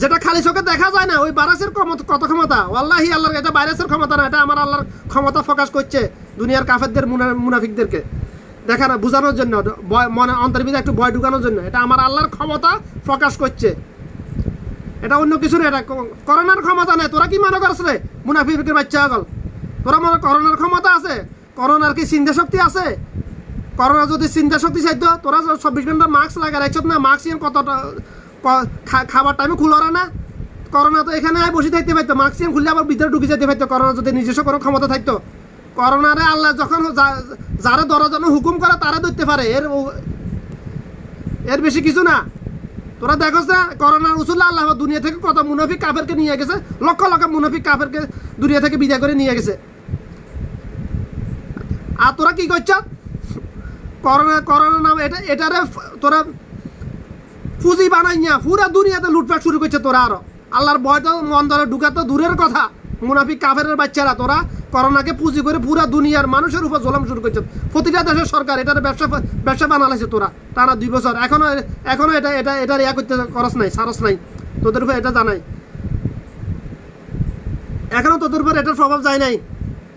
S1: যেটা খালি চোখে দেখা যায় না, ওই ভাইরাসের কত ক্ষমতা। ওয়াল্লাহি আল্লাহর, এটা ভাইরাসের ক্ষমতা না, এটা আমার আল্লাহর ক্ষমতা প্রকাশ করছে দুনিয়ার কাফেরদের, মুনাফিকদেরকে দেখানো, বোঝানোর জন্য, মনে অন্তর্ভিতরে একটু ভয় ঢুকানোর জন্য। এটা আমার আল্লাহর ক্ষমতা প্রকাশ করছে, এটা অন্য কিছু না। এটা করোনার ক্ষমতা নেই। তোরা কি মনে করছ রে মুনাফিকের বাচ্চা হল? তোরা মনে করোনার ক্ষমতা আছে? করোনার কি চিন্তা শক্তি আছে? করোনা যদি চিন্তা শক্তি চাইতো, তোরা 24 ঘন্টা মাস্ক লাগাই রাখছ না? মাস্ক কতটা খাবার টাইমে খুলরা না? করোনা তো এখানে বসে থাকতে পারতো, মাস্ক খুললে আবার ভিতরে ঢুকে যেতে পারতো। করোনা যদি নিজস্ব কোনো ক্ষমতা থাকতো। করোনারে আল্লাহ যখন যারা দরজানো হুকুম করে তারা ধরতে পারে, এর বেশি কিছু না। তোরা দেখোস না করোনার উসুল্লা আল্লাহ দুনিয়া থেকে কত মুনাফিক কাফেরকে নিয়ে গেছে, লক্ষ লক্ষ মুনাফিক কাফেরকে দুনিয়া থেকে বিদায় করে নিয়ে গেছে। আর তোরা কি করছ? করোনা নাম এটারে তোরা পুঁজি বানাইয়া পুরা দুনিয়াতে লুটপাট শুরু করছে। তোরা আরো আল্লাহর ভয় তো মন্দরে ঢুকা তো দূরের কথা, মুনাফিক কাফেরের বাচ্চারা তোরা করোনাকে পুঁজি করে পুরা দুনিয়ার মানুষের উপর জুলুম শুরু করছে। প্রতিটা দেশের সরকার এটার ব্যবসা বানালাইছে তোরা টানা 2 বছর। এখনো এটা ইয়া করতে খরচ নাই, সারস নাই তোদের উপর, এটা জানাই। এখনো তোদের উপর এটার প্রভাব যায় নাই।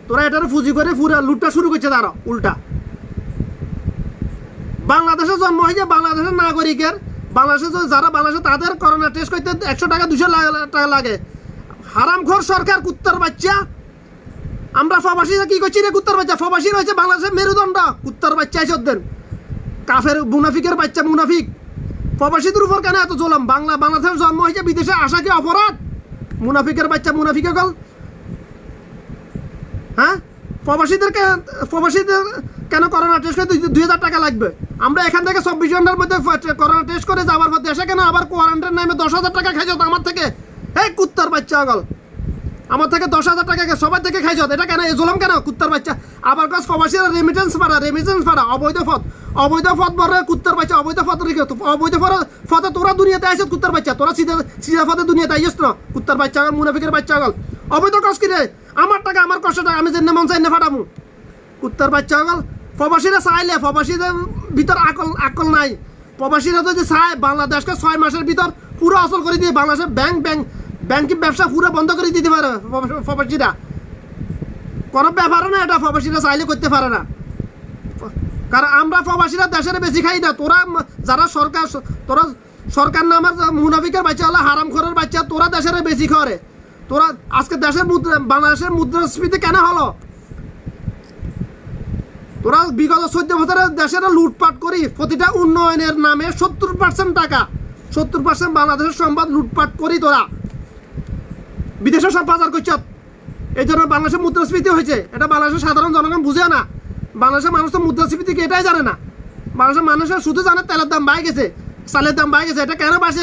S1: তোরা এটার পুঁজি করে পুরো লুটটা শুরু করছে তারা উল্টা। বাংলাদেশে জন্ম হয়েছে বাংলাদেশের নাগরিকের, বাংলাদেশে যারা বাংলাদেশে তাদের করোনা টেস্ট করতে 100 টাকা 200 টাকা লাগে। হারামখোর সরকার, কুত্তার বাচ্চা। আমরা প্রবাসীরা কি করছি রে কুত্তার বাচ্চা? প্রবাসী রয়েছে বাংলাদেশের মেরুদণ্ড, কুত্তার বাচ্চা এসে কাফের মুনাফিকের বাচ্চা মুনাফিক। প্রবাসীদের উপর কেন এত জুলুম? বাংলাদেশের জন্ম হয়েছে বিদেশে আসা কি অপরাধ? মুনাফিকের বাচ্চা মুনাফিকে গল। হ্যাঁ, প্রবাসীদের কেন করোনা টেস্ট করে 2000 টাকা লাগবে? আমরা এখান থেকে 24 ঘন্টার মধ্যে করোনা টেস্ট করে যাওয়ার পর দেশে কেন আবার কোয়ারেন্টাইন নামে 10,000 টাকা খাইছ আমার থেকে? এই কুত্তার বাচ্চা গল, আমার থেকে 10,000 টাকা সবার থেকে খাইছ। এটা কেন এই জুলুম কেন কুত্তার বাচ্চা? আবার কাজ প্রবাসীরা রেমিটেন্স পাড়া অবৈধ পথ বড় কুত্তার বাচ্চা। অবৈধ পথ রেখে অবৈধ পথে তোরা দুনিয়াতে আইস কুত্তার বাচ্চা। তোরা সিধা পথে দুনিয়াতে আইস না কুত্তার বাচ্চা গল, মুনাফিকের বাচ্চা গল। অবৈধ কাজ কি রে? আমার টাকা আমার কষ্ট টাকা আমি যেন মন চাই না ফাটামু কুত্তার বাচ্চা গল। প্রবাসীরা চাইলে, প্রবাসীদের ভিতর আকল নাই। প্রবাসীরা যদি চায় বাংলাদেশকে 6 মাসের ভিতর পুরো অচল করে দিয়ে বাংলাদেশের ব্যাংকিং ব্যবসা পুরো বন্ধ করে দিতে পারে প্রবাসীরা। কোনো ব্যাপার না, এটা প্রবাসীরা চাইলে করতে পারে না। কারণ আমরা প্রবাসীরা দেশের বেশি খাই না। তোরা যারা সরকার নামের মুনাফিকের বাচ্চা হলো, হারামখোরের বাচ্চা, তোরা দেশের বেশি করে। তোরা আজকে বাংলাদেশের মুদ্রাস্ফীতি কেন হলো? তোরা বিগত 14 বছরে দেশের লুটপাট করি প্রতিটা উন্নয়নের নামে 70% টাকা, 70% বাংলাদেশের সম্পদ লুটপাট করি তোরা বিদেশে সব বাজার করছ। এই জন্য বাংলাদেশের মুদ্রাস্ফীতি হয়েছে। এটা বাংলাদেশের সাধারণ জনগণ বুঝে না। বাংলাদেশের মানুষ তো মুদ্রাস্ফীতি কি এটাই জানে না। বাংলাদেশের মানুষের শুধু জানে তেলের দাম বাড়ে গেছে, চালের দাম বাড়ে গেছে। এটা কেন বাড়ছে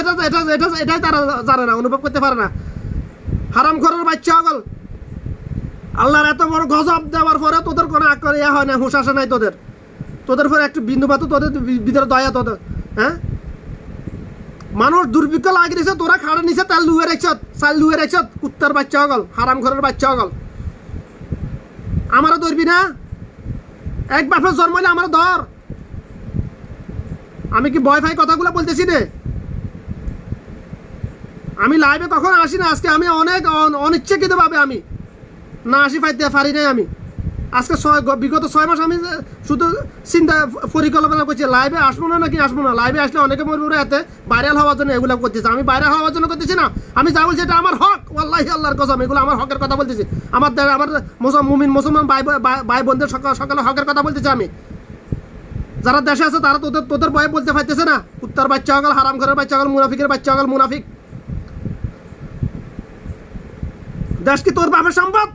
S1: এটাই তারা জানে না, অনুভব করতে পারে না। হারামখোরের বাচ্চা হল। আল্লাহর এত বড় গজব দেওয়ার পরে তোদের কোনো ইয়া হয় না, হুঁশ আসে নাই তোদের পরে একটু বিন্দুপাত তোদের ভিতরে দয়া তোদের। হ্যাঁ, মানুষ দুর্ভিক্ষ লাগি দিয়েছে, তোরা খাড়ে নিছে তেল লুয়ে রাখছ, চাল লুয়ে রাখছ। কুত্তার বাচ্চা হগল, হারামখোরের বাচ্চা হগল। আমারও ধরবি না? এক বাপের জন্ম হলে আমার ধর। আমি কি ভয় ভাই কথাগুলো বলতেছি রে? আমি লাইভে কখন আসি না, আজকে আমি অনেক অনিচ্ছাকৃতভাবে আমি না আসি পাইতে পারি নাই। আমি আজকে বিগত 6 মাস আমি শুধু চিন্তা পরিকল্পনা করছি লাইভে আসবো না নাকি আসবো না। লাইভে আসলে অনেকে মরবে এতে ভাইরাল হওয়ার জন্য এগুলো করতেছে। আমি ভাইরাল হওয়ার জন্য করতেছি না, আমি যা বলছি এটা আমার হক। আল্লাহি আল্লাহর কসম, এগুলো আমার হকের কথা বলতেছি। আমার মুমিন মুসলমান ভাই বোনদের সকালে হকের কথা বলতেছি আমি। যারা দেশে আছে তারা তোদের ভয়ে বলতে পারতেছে না। কুত্তার বাচ্চা হগল, হারামখোরের বাচ্চা হগল, মুনাফিকের বাচ্চা হগল, মুনাফিক। দেশ কি তোর বাপের সম্পদ?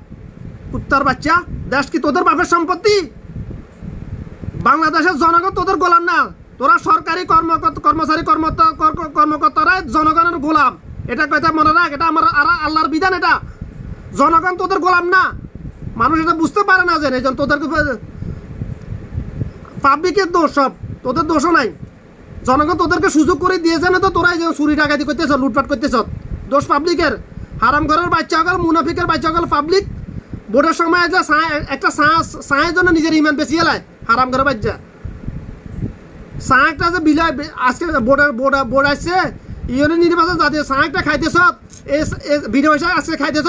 S1: কুত্তার বাচ্চা, দেশ কি তোদের বাপের সম্পত্তি? বাংলাদেশের জনগণ তোদের গোলাম না। তোরা সরকারি কর্মচারী কর্মকর্তারা জনগণের গোলাম। এটা কথা মনে রাখ, এটা আমার আল্লাহর বিধান। এটা জনগণ তোদের গোলাম না। মানুষ এটা বুঝতে পারে না যে তোদেরকে পাবলিকের দোষ, সব তোদের দোষও নাই। জনগণ তোদেরকে সুযোগ করে দিয়েছে না, তো তোরাই চুরি ডাকাতি করতেছ, লুটপাট করতেছ। দোষ পাবলিকের। হারামখোরের বাচ্চা হগল, মুনাফিকের বাচ্চা হগল পাবলিক। ভোটের সময় একটা ছায়ের জন্য নিজের ইমান বেশি এলায়। হারামখোরের বাচ্চা ছাঁকটা যে বিলাই আজকে বোর্ড আসছে ইউনিয়ন নির্বাচন জাতীয় ছাঁকটা খাইতেছ, ভিডিও আজকে খাইতেছ।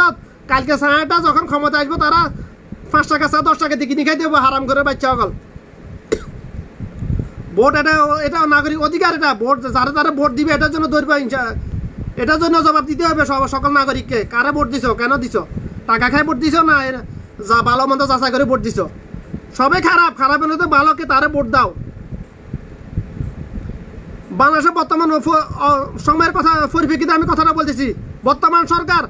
S1: কালকে ছাঁকটা যখন ক্ষমতা আসবে তারা 5 টাকা 10 টাকা দিয়ে কিনে খাই দেবো। হারামখোরের বাচ্চা হগল। ভোট এটা নাগরিক অধিকার। এটা ভোট যারা ভোট দিবে এটার জন্য ধরবে, এটার জন্য জবাব দিতে হবে সকল নাগরিককে। কারা ভোট দিছ, কেন দিছ? টাকা খাই ভোট দিছ না যা ভালো মন্দ যাচাই করে ভোট দিছ? সবাই খারাপ হলে তো ভালোকে তারা ভোট দাও। বাংলাদেশের বর্তমান সময়ের কথা পরিপ্রেক্ষিতে আমি কথাটা বলতেছি। বর্তমান সরকার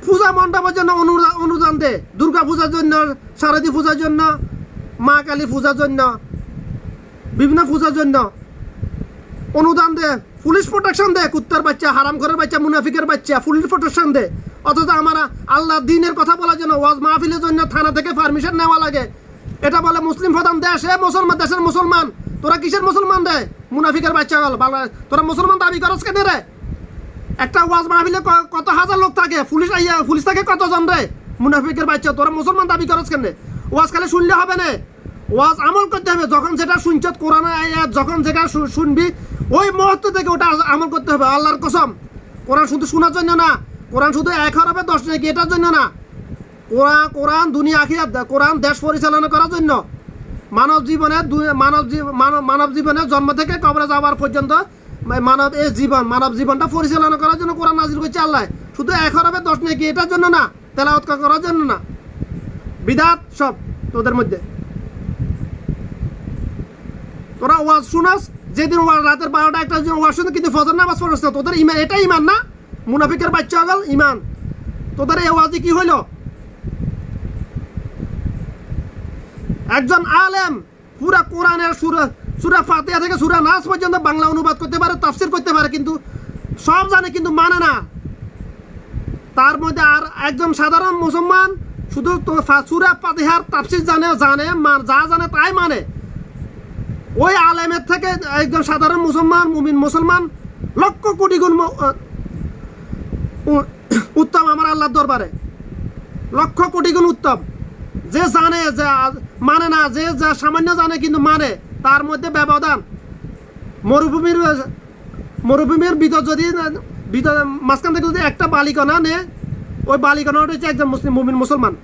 S1: পূজা মণ্ডপের জন্য অনুদান দেয়, দুর্গা পূজার জন্য, শারদী পূজার জন্য, মা কালী পূজার জন্য, বিভিন্ন পূজার জন্য অনুদান দেয়, পুলিশ প্রোটেকশন দেয়। কুত্তার বাচ্চা, হারামখোরের বাচ্চা, মুনাফিকের বাচ্চা পুলিশ প্রোটেকশন দেয়। অথচ আমরা আল্লাহ দিনের কথা বলার জন্য, ওয়াজ মাহফিলের জন্য থানা থেকে পারমিশন নেওয়া লাগে। এটা বলে মুসলিম প্রধান দেশ, মুসলমান দেশের মুসলমান। তোরা কিসের মুসলমান রে? মুনাফিকের বাচ্চা গেল। তোরা মুসলমান দাবি করস কেন রে? একটা ওয়াজ মাহফিলে কত হাজার লোক থাকে, পুলিশ থাকে কতজন রে? মুনাফিকের বাচ্চা, তোরা মুসলমান দাবি করস কেন? ওয়াজ খালি শুনলে হবে না, ওয়াজ আমল করতে হবে। যখন যেটা শুনছ কোরআন আয়াত, যখন যেটা শুনবি ওই মুহূর্ত থেকে ওটা আমল করতে হবে। আল্লাহর কসম, কোরআন শুধু শোনার জন্য না, কোরআন শুধু 1 হরফে 10 নাকি এটার জন্য না। কোরআন দুনিয়া আখিরাত, কোরআন দেশ পরিচালনা করার জন্য, মানব জীবনে জন্ম থেকে কবরে যাওয়ার পর্যন্ত মানব জীবনটা পরিচালনা করার জন্য কোরআন নাজিল করছে আল্লাহ। শুধু 1 হরফে 10 নেকি, এটার জন্য না, তেলাওয়াত করার জন্য না। বিদাত সব তোদের মধ্যে। তোরা ওয়াজ শুনাস, যেদিন রাতের 12টা 1টা ওয়াজ শুনে কিন্তু ফজর নামাজ পড়ছ না, তোদের ইমান, এটা ইমান না? মুনাফিকের বাচ্চা গেল ইমান। তোদের এই ওয়াজে কি হইল? একজন আলেম পুরা কোরআনের সূরা ফাতিহা থেকে সূরা নাস পর্যন্ত বাংলা অনুবাদ করতে পারে, তাফসীর করতে পারে, কিন্তু সব জানে কিন্তু মানে না। তার মধ্যে আর একজন সাধারণ মুসলমান শুধু সূরা ফাতিহার তাফসীর জানে, যা জানে তাই মানে। ওই আলেমের থেকে একজন সাধারণ মুসলমান, মুমিন মুসলমান লক্ষ কোটি গুণ উত্তম আমার আল্লাহর দরবারে, লক্ষ কোটি গুণ উত্তম। যে জানে, যে মানে না, যে যা সামান্য জানে কিন্তু মানে, তার মধ্যে ব্যবধান। মরুভূমির ভিতর যদি মাঝখান থেকে যদি একটা বালিকণা নে, ওই বালিকণা হচ্ছে একজন মুমিন মুসলমান,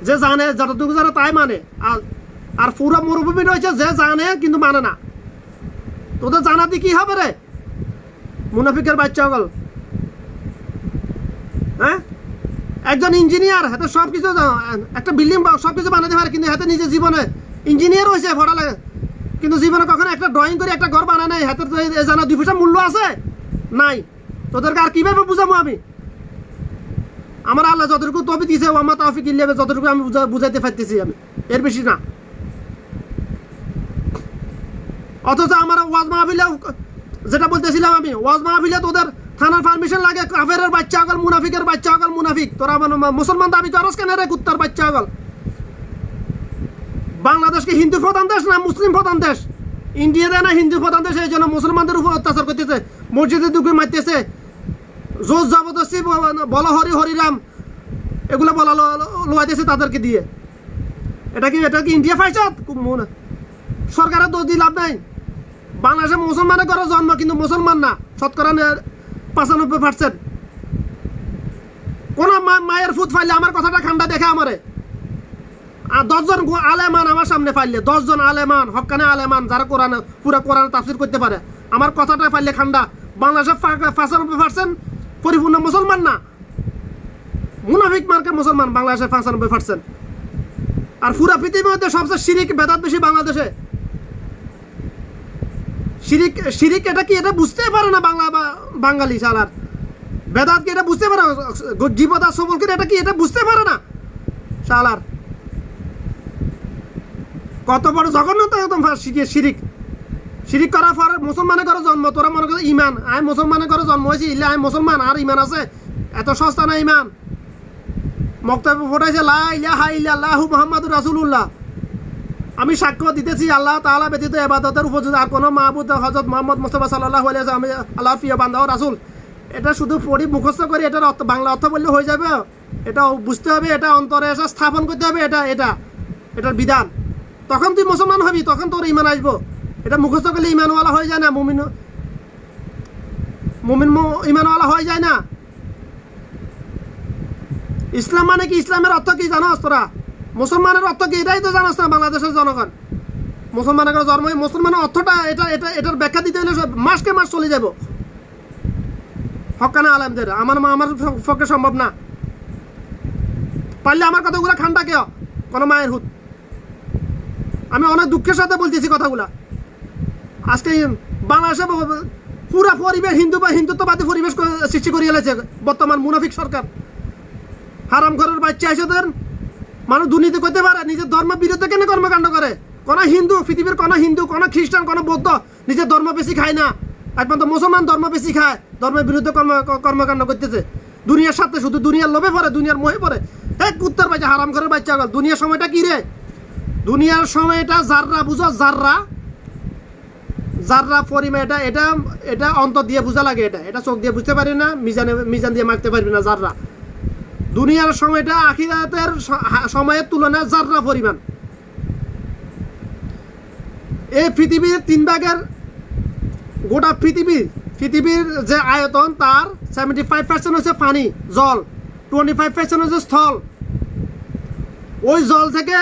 S1: যে জানে, যতটুকু জানে তাই মানে। আর পুরো মরুভূমি রয়েছে যে জানে কিন্তু মানে না। তোদের জানাতে কি হবে রে মুনাফিকের বাচ্চা হল? হ্যাঁ, একজন ইঞ্জিনিয়ার হাতে সব কিছু, একটা বিল্ডিং সব কিছু বানাতে পারে, কিন্তু হাতে নিজের জীবনে ইঞ্জিনিয়ার হয়েছে ভরা লাগে, কিন্তু জীবনে কখনো একটা ড্রয়িং করে একটা ঘর বানায় নাই। হাতের জানা 2 পয়সা মূল্য আছে নাই। তোদেরকে আর কিভাবে বুঝাবো আমি? আমার আল্লাহ যতটুকু তবে দিয়েছে, আমার তৌফিক ইল্লা বিল্লাহ, যতটুকু আমি বুঝাইতে পারতেছি আমি, এর বেশি না। অথচ আমার ওয়াজ মাহফিলে, যেটা বলতেছিলাম আমি, ওয়াজ মাহফিলে তোদের থানার পারমিশন লাগে। কাফেরের বাচ্চা হগল, মুনাফিকের বাচ্চা হগল, মুনাফিক তোরা মুসলমান দাবি করস কেন রে কুত্তার বাচ্চা হগল? বাংলাদেশকে হিন্দু প্রধান দেশ না মুসলিম প্রধান দেশ? ইন্ডিয়া দেয় না হিন্দু প্রধান দেশ, এই জন্য মুসলমানদের উপর অত্যাচার করতেছে, মসজিদে ঢুকে মারতেছে, জোর জবরদস্তি বলো হরি হরিরাম এগুলো বলা লোয়াইতেছে তাদেরকে দিয়ে। এটা কি ইন্ডিয়া ফাইসাদ? সরকারের দোষ দিয়ে লাভ নাই। বাংলাদেশে মুসলমানের ঘরে জন্ম, কিন্তু মুসলমান না, শতকরা 95%। কোন মায়ের ফুট ফাইলে আমার কথাটা খান্ডা দেখে আমারে, আর 10 জন আলেমান আমার সামনে ফাইলে, 10 জন আলেমান, হক্কানে আলেমান, যারা পুরা কোরআন তাফসীর করতে পারে, আমার কথাটা ফাইলে খান্ডা। বাংলাদেশে 95% পরিপূর্ণ মুসলমান না, মুনাফিক মার্কে মুসলমান বাংলাদেশে 95%। আর পুরা পৃথিবীর মধ্যে সবচেয়ে শিরিক বেদাত বেশি বাংলাদেশে। শিরিক এটা কি, এটা বুঝতে পারে না বাঙালি শালার। বেদাত কি এটা বুঝতে পারে? জীবদা সবল কি এটা কি, এটা বুঝতে পারে না শালার। কত বড় জঘন্যতা একদম শিরিক করার পর মুসলমানের ঘরে জন্ম। তোরা মনে করো ইমান, আমি মুসলমানের ঘরে জন্ম হয়েছি, ইল্লা আমি মুসলমান, আর ইমান আছে? এত সস্তা না ইমান। মক্তব্য ফোটাইছে লা ইলাহা ইল্লাল্লাহু মুহাম্মাদুর রাসূলুল্লাহ। আমি সাক্ষ্য দিতেছি আল্লাহ তাআলা ব্যতীত ইবাদতের উপযোগী আর কোনো মাবুদ হযরত মুহাম্মদ মুস্তাফা সাল্লাল্লাহু আলাইহি ওয়াসাল্লাম আল্লাহর প্রিয় বান্দা ও রাসূল। এটা শুধু পড়ি মুখস্থ করে এটার বাংলা অর্থ বললে হয়ে যাবে? এটা বুঝতে হবে, এটা অন্তরে এসে স্থাপন করতে হবে, এটার বিধান। তখন তুই মুসলমান হবি, তখন তোর ইমান আসবো। এটা মুখস্থ করলে ইমানওয়ালা হয়ে যায় না, মুমিন ইমানওয়ালা হয়ে যায় না। ইসলাম মানে কি, ইসলামের অর্থ কি জানোস তোরা? মুসলমানের অর্থ কি এটাই তো জানোস না বাংলাদেশের জনগণ। মুসলমানের জন্ম, মুসলমানের অর্থটা এটার ব্যাখ্যা দিতে হলে মাসকে মাস চলে যাব হক্কানা আলেমদের। আমার পক্ষে সম্ভব না। পারলে আমার কথাগুলো খান্ডা কেউ কোনো মায়ের হুত। আমি অনেক দুঃখের সাথে বলতেছি কথাগুলা। আজকে বাংলাদেশে পুরা পরিবেশ হিন্দুত্ববাদী পরিবেশ সৃষ্টি করে এলেছে বর্তমান মুনাফিক সরকার। হারাম ঘরের বাচ্চা এসেদের মানুষ দুর্নীতি করতে পারে, নিজের ধর্মের বিরুদ্ধে কেন কর্মকাণ্ড করে? কোনো হিন্দু, পৃথিবীর কোনো হিন্দু, কোনো খ্রিস্টান, কোনো বৌদ্ধ নিজের ধর্ম বেশি খায় না। একমাত্র মুসলমান ধর্ম বেশি খায়, ধর্মের বিরুদ্ধে কর্মকাণ্ড করতেছে। দুনিয়ার সাথে শুধু দুনিয়ার লোভে পড়ে, দুনিয়ার মোহে পড়ে। এক কুত্তার বাচ্চা, হারাম ঘরের বাচ্চা। দুনিয়ার সময়টা কি রে? দুনিয়ার সময়টা জাররা বুঝো, জাররা পরিমাণ। এটা অন্তর দিয়ে বোঝা লাগে, এটা চোখ দিয়ে বুঝতে পারি না, মিজান দিয়ে মারতে পারবি না। জাররা দুনিয়ার সময়টা আখিরাতের সময়ের তুলনায় জাররা পরিমাণ। এই পৃথিবীর 3 ভাগের গোটা পৃথিবীর যে আয়তন, তার 75% হচ্ছে পানি, জল, 25% হচ্ছে স্থল, ওই জল থেকে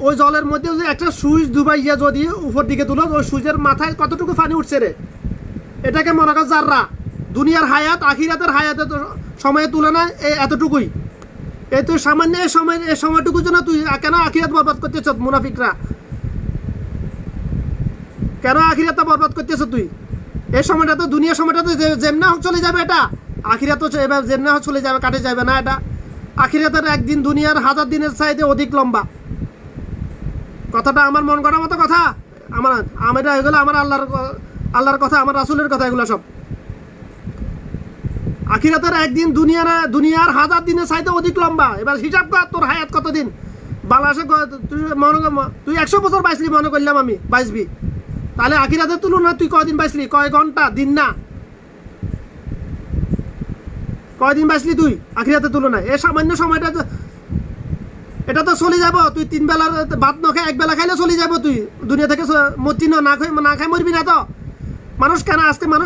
S1: ওই জলের মধ্যে যদি একটা সুইচ ডুবাইয়া যদি উপর দিকে তুলো, ওই সুইচের মাথায় কতটুকু পানি উঠছে রে? এটাকে মনে কর যাররা দুনিয়ার হায়াত আখিরাতের হায়াতের সময়ের তুলনায় এতটুকুই। এই তুই সামান্য এই সময়টুকুর জন্য তুই কেন আখিরাত বরবাদ করতেছ? মুনাফিকরা কেন আখিরাতটা বরবাদ করতেছ তুই? এই সময়টা তো দুনিয়ার সময়টা তো যেমনি হোক চলে যাবে, এটা আখিরাত তো এবার যেমনি হোক চলে যাবে, কাটে যাবে না। এটা আখিরাতের একদিন দুনিয়ার 1000 দিনের চাইতে অধিক লম্বা। কথাটা আমার মন করার মতো কথা। আমার এগুলো আমার আল্লাহর কথা, আমার রাসূলের কথা, এগুলো সব। আখিরাতের একদিন দুনিয়ার 1000 দিনের চাইতে অধিক লম্বা। এবার হিসাব কর তোর হায়াত কতদিন। বাংলাদেশে তুই 100 বছর বাইসলি মনে করলাম আমি, বাইসবি, তাহলে আখিরাতের তুলনায় তুই কয়দিন বাইসলি? কয় ঘন্টা? দিন না, কয়দিন বাঁচলি তুই আখিরাতের তুলনায়? এই সামান্য সময়টা এটা তো চলে যাব। তুই 3 বেলার ভাত না খাই 1 বেলা খাইলে চলে যাব। তুই দুনিয়া থেকে মরছি না, না খাই মরবি না তো। মানুষ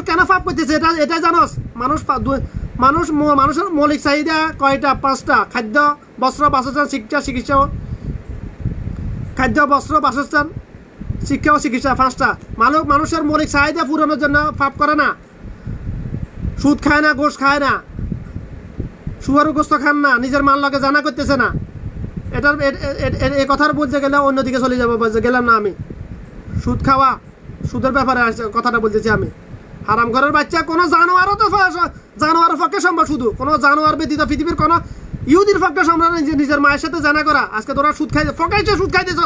S1: কেন পাপ করতেছে এটা জানোস? মানুষের মৌলিক চাহিদা কয়টা? 5টা। খাদ্য, বস্ত্র, বাসস্থান, শিক্ষা, চিকিৎসা। খাদ্য, বস্ত্র, বাসস্থান, শিক্ষা ও চিকিৎসা, 5টা। মানুষের মৌলিক চাহিদা পূরণের জন্য পাপ করে না। সুদ খায় না, গোশ খায় না, শুয়ারও গোস্ত খান না, নিজের মান লগে জানা করতেছে না। এই কথার বলতে গেলে অন্যদিকে চলে যাবো, গেলাম না আমি। সুদ খাওয়া, সুদের ব্যাপারে কথাটা বলতেছি আমি। হারাম ঘরের বাচ্চা কোনো জানোয়ারও তো জানোয়ারের পক্ষে সম্ভব, শুধু কোনো জানোয়ার ব্যতীত পৃথিবীর কোনো ইহুদির পক্ষে সম্ভব নিজের মায়ের সাথে জানা করা। আজকে তোরা সুদ খাইতে ফকাইছে, সুদ খাইতেছ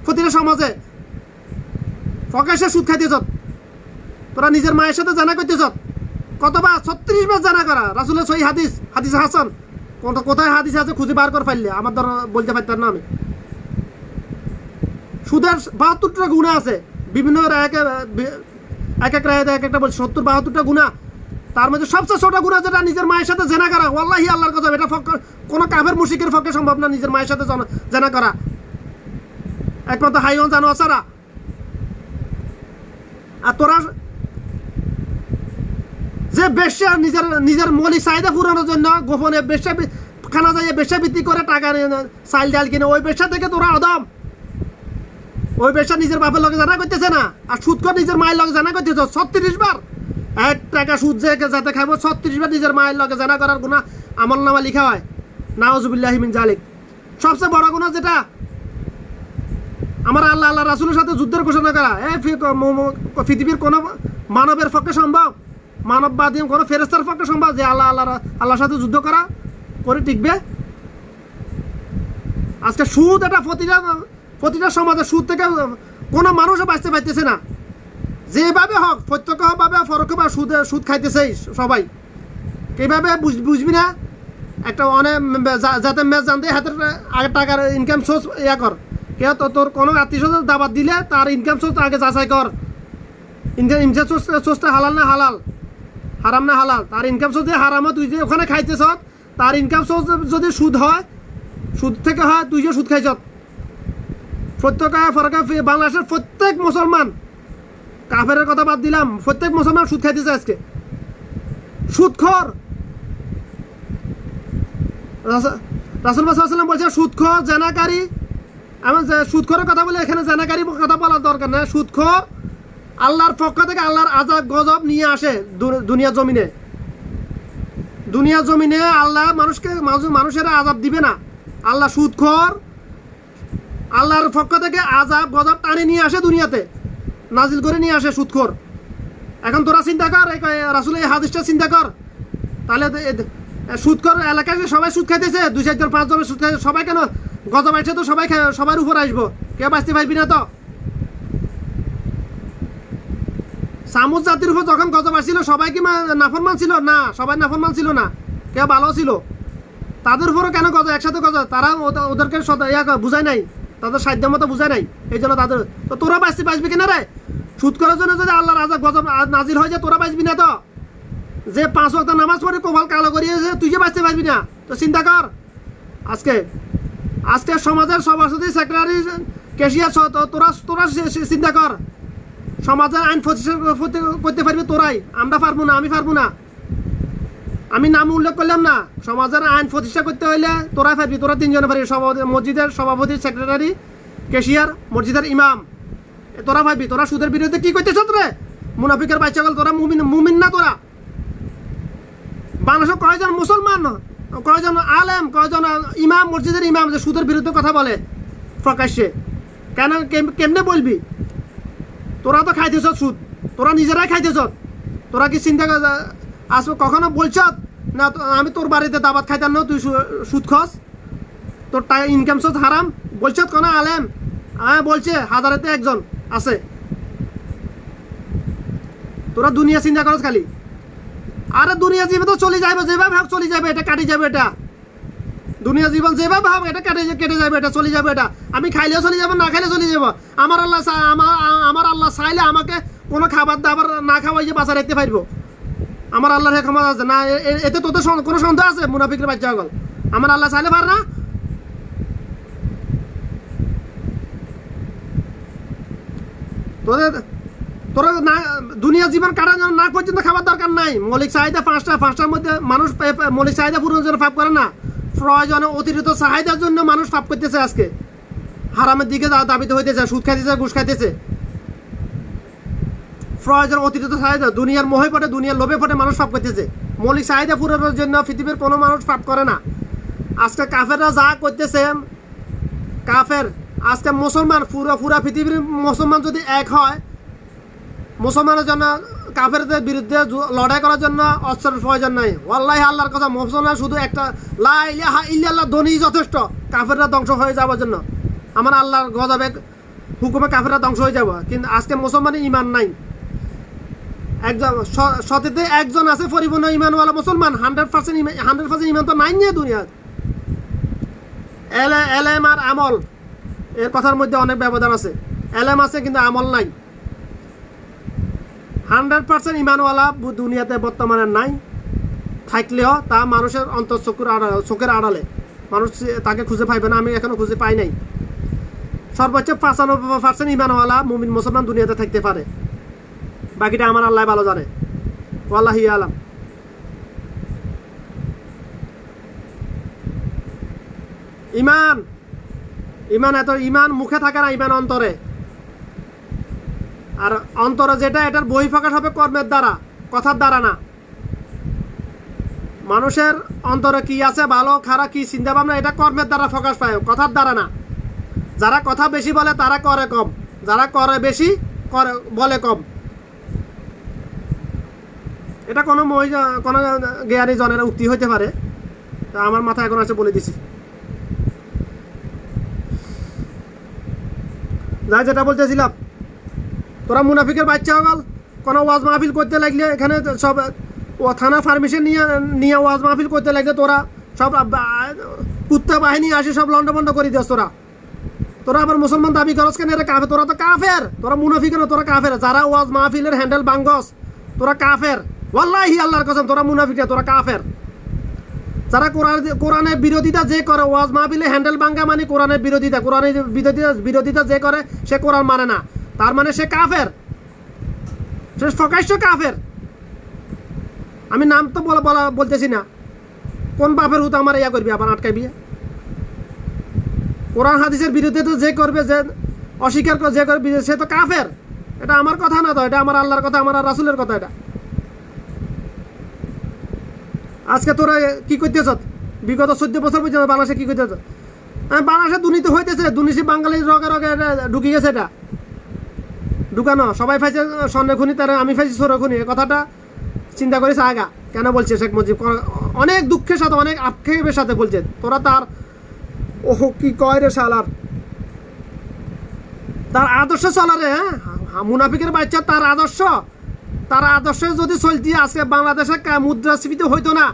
S1: প্রতিটা সমাজে, ফকাইছে সুদ খাইতেছ। তোরা নিজের মায়ের সাথে জানা করতেছ কতবার? 36 বার জানা করা। রাসূলের সহি হাদিস হাসান। কোথায় হাদিস আছে খুঁজে বার করে ফেললে আমার ধর বলতে পারতাম না আমি। সুদের 72টা গুণা আছে, বিভিন্ন এক রায়ে এক একটা বলছে 70-72টা গুণা। তার মধ্যে সবচেয়ে ছোট গুণা যেটা নিজের মায়ের সাথে জানা করা। ওয়াল্লাহি আল্লাহর কথা, এটা কোনো কাফের মুশরিকের পক্ষে সম্ভব না নিজের মায়ের সাথে জানা করা, একমাত্র হাইওয়ান জানোয়ার ছাড়া। আর তোরা যে বেশ্যা নিজের মৌলিক চাহিদা পূরণের জন্য গোপনে বেশ্যা খানা যায়, বেশ্যা বিক্রি করে টাকা চাল ডাল কিনে, ওই বেশ্যা থেকে তোরা অদম। ওই বেশ্যা নিজের বাপের লগে জানা করতেছে না, আর সুদ করে নিজের মায়ের লগে জানা করতেছ 36 বার। 1 টাকা সুদ যাতে খাবো 36 বার নিজের মায়ের লগে জানা করার গুনাহ আমলনামা লিখা হয়। নাউজুবিল্লাহি মিন জালিক। সবচেয়ে বড় গুনাহ যেটা আমার আল্লাহ রাসূলের সাথে যুদ্ধের ঘোষণা করা। পৃথিবীর কোনো মানবের পক্ষে সম্ভব, মানববাদী কোনো ফেরেস্তার পক্ষে সম্ভব যে আল্লাহর সাথে যুদ্ধ করে টিকবে? আজকে সুদ এটা প্রতিটা সমাজে সুদ থেকে কোনো মানুষও বাঁচতে পারতেছে না। যেভাবে হোক প্রত্যক্ষভাবে পরোক্ষভাবে সুদ খাইতেছে সবাই। কীভাবে বুঝবি না? একটা অনেক যাতে ম্যাচ জানতে হাতের আগে টাকার ইনকাম সোর্স কর। কেউ তোর কোনো আত্মীয় দাবাত দিলে তার ইনকাম সোর্স আগে যাচাই কর। ইনকাম সোর্সটা হালাল না হালাল, হারাম না হালাল। তার ইনকাম সোর্স দিয়ে হারামও, তুই যে ওখানে খাইতেছ তার ইনকাম সোর্স যদি সুদ হয়, সুদ থেকে হয়, তুই যে সুদ খাইছ। বাংলাদেশের প্রত্যেক মুসলমান, কাফেরের কথা বাদ দিলাম, প্রত্যেক মুসলমান সুদ খাইতেছে আজকে। সুদখোর। রাসূল সাল্লাল্লাহু আলাইহি ওয়াসাল্লাম বলছে সুদখোর, জানাকারী। এমন সুদখোরের কথা বলে এখানে জানাকারী কথা বলার দরকার নেই। সুদখোর আল্লাহর পক্ষ থেকে আল্লাহর আযাব গজব নিয়ে আসে দুনিয়া জমিনে। আল্লাহ মানুষের আযাব দিবে না। আল্লাহ সুদখোর আল্লাহর পক্ষ থেকে আযাব গজব টানে নিয়ে আসে, দুনিয়াতে নাজিল করে নিয়ে আসে সুদখোর। এখন তোরা চিন্তা কর, রাসূলের এই হাদিসটা চিন্তা কর। তাহলে সুদখোর এলাকায় সবাই সুদ খাইতেছে, 2-4 জন 5 জন সুদ খাইছে, সবাই কেন গজব আসছে? তো সবার উপর আসবো, কেউ বাঁচতে পারবি না তো। সামুদ জাতির উপর যখন গজব আসছিল সবাই কি নাফরমান ছিল? না, সবাই নাফরমান ছিল না, কেউ ভালো ছিল। তাদের উপরও কেন গজব একসাথে গজব? তারা ওদেরকে বুঝায় নাই, তাদের সাধ্য মতো বুঝায় নাই, এই জন্য তাদের। তো তোরা বাঁচবি কিনা রে? সুদ করার জন্য যদি আল্লাহর আযাব গজব নাজিল হয়ে যায়, তোরা বাঁচবি না তো? যে 5 ওয়াক্ত নামাজ পড়ে কপাল কালো করিয়েছে, তুই যে বাঁচতে পারবি না? তো চিন্তা কর। আজকে সমাজের সভাপতি, সেক্রেটারি, ক্যাশিয়ার, তোরা চিন্তা কর। সমাজের আইন প্রতিষ্ঠা করতে পারবি তোরাই, আমরা পারবো না, আমি পারবো না। আমি নাম উল্লেখ করলাম না, সমাজের আইন প্রতিষ্ঠা করতে হইলে তোরা পারবি, তোরা তিনজনে পারবি, মসজিদের সভাপতি, সেক্রেটারি, ক্যাশিয়ার, মসজিদের ইমাম, তোরা ভাবি। তোরা সুদের বিরুদ্ধে কি করতেছ রে মুনাফিকের বাচ্চা গেল? তোরা মুমিন না? তোরা বাংলাদেশে কয়জন মুসলমান, কয়জন আলেম, কয়জন ইমাম, মসজিদের ইমাম যে সুদের বিরুদ্ধে কথা বলে প্রকাশ্যে? কেন কেমনে বলবি? তোরা তো খাইতেছ সুদ, তোরা নিজেরাই খাইতেছ। তোরা কি চিন্তা আসবো কখনো বলছ না আমি তোর বাড়িতে দাবাত খাইতাম না, তুই সুদ খস, তোর ইনকাম সোর্স হারাম বলছ কোন আলেম? হ্যাঁ বলছে, হাজারেতে একজন আছে। তোরা দুনিয়া চিন্তা করছ খালি। আরে দুনিয়া জীবন তো চলে যাবে, যেভাবে হোক চলে যাবে, এটা কাটি যাবে। এটা দুনিয়া জীবন যেভাবে হোক এটা কেটে যাবে, এটা চলে যাবে। এটা আমি খাইলেও চলে যাবো, না খাইলে চলে যাবো। আমার আল্লাহ চাইলে আমাকে কোনো খাবার দাবার না খাওয়াইয়ে বাঁচা রাখতে পারবো। আমার আল্লাহর ক্ষমতা আছে না? এতে তোদের কোনো সন্দেহ আছে? মুনাফিকের বাচ্চা হল, আমার আল্লাহ চাইলে পার না? তোরা না দুনিয়া জীবন কাটার জন্য না পর্যন্ত খাবার দরকার নাই। মৌলিক চাহিদা পাঁচটার মধ্যে মানুষ মৌলিক চাহিদা পূরণের জন্য পাপ করে না, প্রয়োজনে অতিরিক্ত চাহিদার জন্য মানুষ পাপ করতেছে। আজকে হারামের দিকে দাবিতে হইতেছে, সুদ খাইতেছে, ঘুষ খাইতেছে। প্রয়োজন অতিরিক্ত চাহিদা, দুনিয়ার মোহে পড়ে, দুনিয়ার লোভে পড়ে মানুষ পাপ করতেছে। মৌলিক চাহিদা পূরণের জন্য পৃথিবীর কোনো মানুষ পাপ করে না। আজকে কাফেররা যা করতেছে, কাফের আজকে মুসলমান, পুরা পৃথিবীর মুসলমান যদি এক হয়, মুসলমানের জন্য কাফেরদের বিরুদ্ধে লড়াই করার জন্য অস্ত্রের প্রয়োজন নাই। ওয়াল্লাহি আল্লাহর কথা, মুসলমান শুধু একটা লা ইলাহা ইল্লাল্লাহ ধ্বনি যথেষ্ট কাফেররা ধ্বংস হয়ে যাওয়ার জন্য। আমার আল্লাহর গজবে হুকুমে কাফেররা ধ্বংস হয়ে যাব। কিন্তু আজকে মুসলমানের ইমান নাই। একজন সতীতে একজন আছে পরিপূর্ণ ইমানওয়ালা মুসলমান, 100% ইমান তো নাই নিয়ে দুনিয়া। এলেম আর আমল এর কথার মধ্যে অনেক ব্যবধান আছে। এলেম আছে কিন্তু আমল নাই। 100% ইমানওয়ালা দুনিয়াতে বর্তমানে নাই, থাকলেও তা মানুষের চোখের আড়ালে, মানুষ তাকে খুঁজে পাইবে না। আমি এখনো খুঁজে পাই নাই। সর্বোচ্চ 95% ইমানওয়ালা মুমিন মুসলমান দুনিয়াতে থাকতে পারে, বাকিটা আমার আল্লাহ ভালো জানে। ওয়াল্লাহি আলাম। ইমান এত ইমান মুখে থাকে না, ইমান অন্তরে। আর অন্তরে যেটা, এটার বহিঃপ্রকাশ হবে কর্মের দ্বারা, কথার দ্বারা না। মানুষের অন্তরে কি আছে, ভালো খারাপ কি চিন্তা ভাবনা, এটা কর্মের দ্বারা প্রকাশ পায়, কথার দ্বারা না। যারা কথা বেশি বলে তারা করে কম, যারা করে বেশি বলে কম। এটা কোনো জ্ঞানী জনের উক্তি হইতে পারে, তা আমার মাথায় এখন আছে বলে দিছি। যাই যেটা বলতেছিলাম, তোরা মুনাফিকের বাচ্চা হল, কোনো ওয়াজ মাহফিল করতে লাগলে এখানে সব থানা পারমিশন নিয়ে ওয়াজ মাহফিল করতে লাগলে তোরা সব কুত্তা বাহিনী আসে, সব লন্ডভন্ড করে দিস। তোরা আবার মুসলমান দাবি করস কেন? এরা কাফের, তোরা তো কাফের। তোরা মুনাফিক না, তোরা কাফের। যারা ওয়াজ মাহফিলের হ্যান্ডেল ভাঙ্গস, তোরা কাফের। ওয়াল্লাহি আল্লাহর কসম, তোরা মুনাফিক না, তোরা কাফের। যারা কোরআনের বিরোধিতা যে করে, ওয়াজ মাহফিলে হ্যান্ডেল ভাঙ্গা মানে কোরআনের বিরোধিতা। কোরআনের বিরোধিতা যে করে সে কোরআন মানে না, তার মানে সে কাফের, সে প্রকাশ্য কাফের। আমি নাম তো বলতেছি না, কোন বাপের হুত আমার ইয়া করবি, আবার আটকাবি। কোরআন হাদিসের বিরুদ্ধে তো যে করবে, যে অস্বীকার যে করবে, সে তো কাফের। এটা আমার কথা না তো, এটা আমার আল্লাহর কথা, আমার রাসূলের কথা। এটা আজকে তোরা কি করতেছ? বিগত 14 বছর পর্যন্ত বাংলাদেশে কি করতেছ? বাংলাদেশে দুর্নীতি হইতেছে, দুর্নীতি বাঙালির রগে রগে ঢুকে গেছে। এটা ঢুকানো, সবাই ফাইছে স্বর্ণের খনি, তারা আমি ফাইছি সোরের খনি। কথাটা চিন্তা করেছে আগা কেন বলছে শেখ মুজিব? অনেক দুঃখের সাথে, অনেক আক্ষেপের সাথে বলছে। তোরা তার ওহ কি কয় রে শালার, তার আদর্শ চলারে। হ্যাঁ, মুনাফিকের বাচ্চা তার আদর্শ যদি চলতি, আজকে বাংলাদেশে মুদ্রাস্ফীতি হইতো না।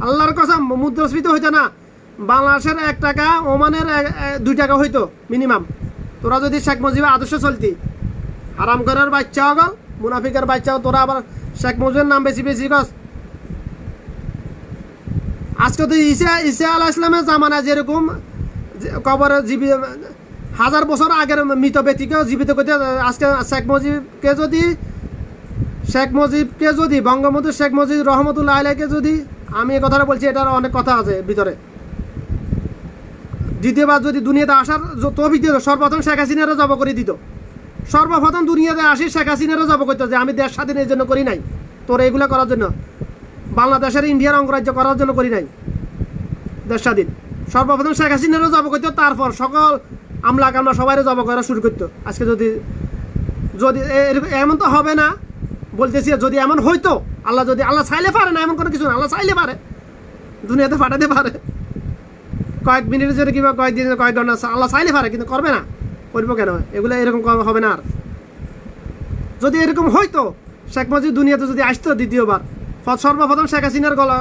S1: আল্লাহর কসম, মুদ্রাস্ফীতি হইতো না। বাংলাদেশের 1 টাকা ওমানের 2 টাকা হইতো মিনিমাম। তোরা যদি শেখ মুজিবের আদর্শ চলতি। হারাম করার বাচ্চা হগল, মুনাফিকের বাচ্চাও। তোরা আবার শেখ মুজিবের নাম বেশি কস। আজকে তো ঈসা আলাইহিস সালামের জামানা যেরকম কবরে 1000 বছর আগের মৃত ব্যক্তিকেও জীবিত করতে, আজকে শেখ মুজিবকে যদি বঙ্গবন্ধু শেখ মুজিব রহমতুল্লাহ আলাইহিকে যদি আমি এই কথাটা বলছি, এটার অনেক কথা আছে ভিতরে। দ্বিতীয়বার যদি দুনিয়াতে আসার তৌফিক দিত, সর্বপ্রথম শেখ হাসিনারও জব করে দিত। সর্বপ্রথম দুনিয়াতে আসি শেখ হাসিনারও জব করতো যে আমি দেশ স্বাধীন এই জন্য করি নাই, তোর এইগুলো করার জন্য, বাংলাদেশের ইন্ডিয়ার অঙ্গরাজ্য করার জন্য করি নাই দেশ স্বাধীন। সর্বপ্রথম শেখ হাসিনারও জব করতো, তারপর সকল আমলা কামলা সবাই জব করা শুরু করতো। আজকে যদি যদি এমন তো হবে না বলতেছি, যদি এমন হইতো, আল্লাহ যদি আল্লাহ চাইলে পারে না, এমন কোনো কিছু না, আল্লাহ চাইলে পারে দুনিয়াতে পাঠাতে পারে, কয়েক মিনিটের জন্য কিংবা কয়েকদিন কয়েক ঘন্টা আল্লাহ চাইলে পারে, কিন্তু করবে না। করবো কেন? এগুলো এরকম হবে না। আর যদি এরকম হইতো, শেখ মুজিব দুনিয়াতে যদি আসতো দ্বিতীয়বার, সর্বপ্রথম শেখ হাসিনার গলা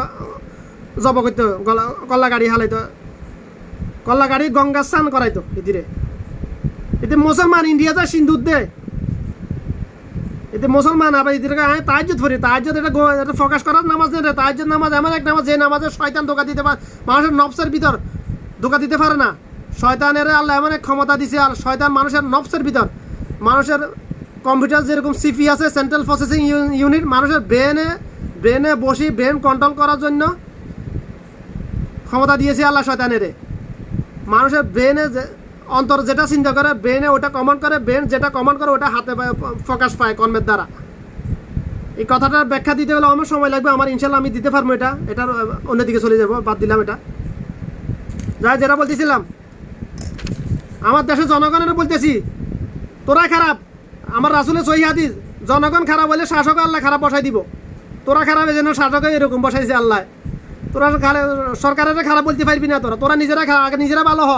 S1: জব করতো, কল্লা গাড়ি হালাইতো, কল্লা গাড়ি গঙ্গা স্নান করাইতো এদিরে। এতে মুসলমান ইন্ডিয়া যা সিন্দুর দে, এতে মুসলমান আবার এদিকে তাহাজ্জুদ পড়ি, তাহাজ্জুদ এটা ফোকাস করার নামাজ নেই। তাহাজ্জুদ নামাজ এমন এক নামাজ, যে নামাজে শয়তান ধোকা দিতে পারে, মানুষের নফসের ভিতর ধোকা দিতে পারে না। শয়তানের আল্লাহ এমন এক ক্ষমতা দিছে, আর শয়তান মানুষের নফসের ভিতর, মানুষের কম্পিউটার যেরকম সিপি আছে, সেন্ট্রাল প্রসেসিং ইউনিট, মানুষের ব্রেনে বসি ব্রেন কন্ট্রোল করার জন্য ক্ষমতা দিয়েছে আল্লাহ শয়তানের। মানুষের ব্রেনে অন্তর যেটা চিন্তা করে, ব্রেনে ওটা কমান্ড করে, ব্রেন যেটা কমান্ড করে ওটা হাতে প্রকাশ পায় কর্মের দ্বারা। এই কথাটার ব্যাখ্যা দিতে হলে আমার সময় লাগবে, আমার ইনশাল্লাহ আমি দিতে পারবো। এটার অন্যদিকে চলে যাবো, বাদ দিলাম এটা। যাই যেটা বলতেছিলাম, আমার দেশের জনগণের বলতেছি, তোরা খারাপ, আমার রাসূলের সহিহ হাদিস, জনগণ খারাপ হলে শাসক আল্লাহ খারাপ বসাই দিব। তোরা খারাপ এই জন্য শাসক এরকম বসাইছে আল্লাহ। তোরা সরকারের খারাপ বলতে পারবি না, তোরা নিজেরা আগে নিজেরা ভালো হ।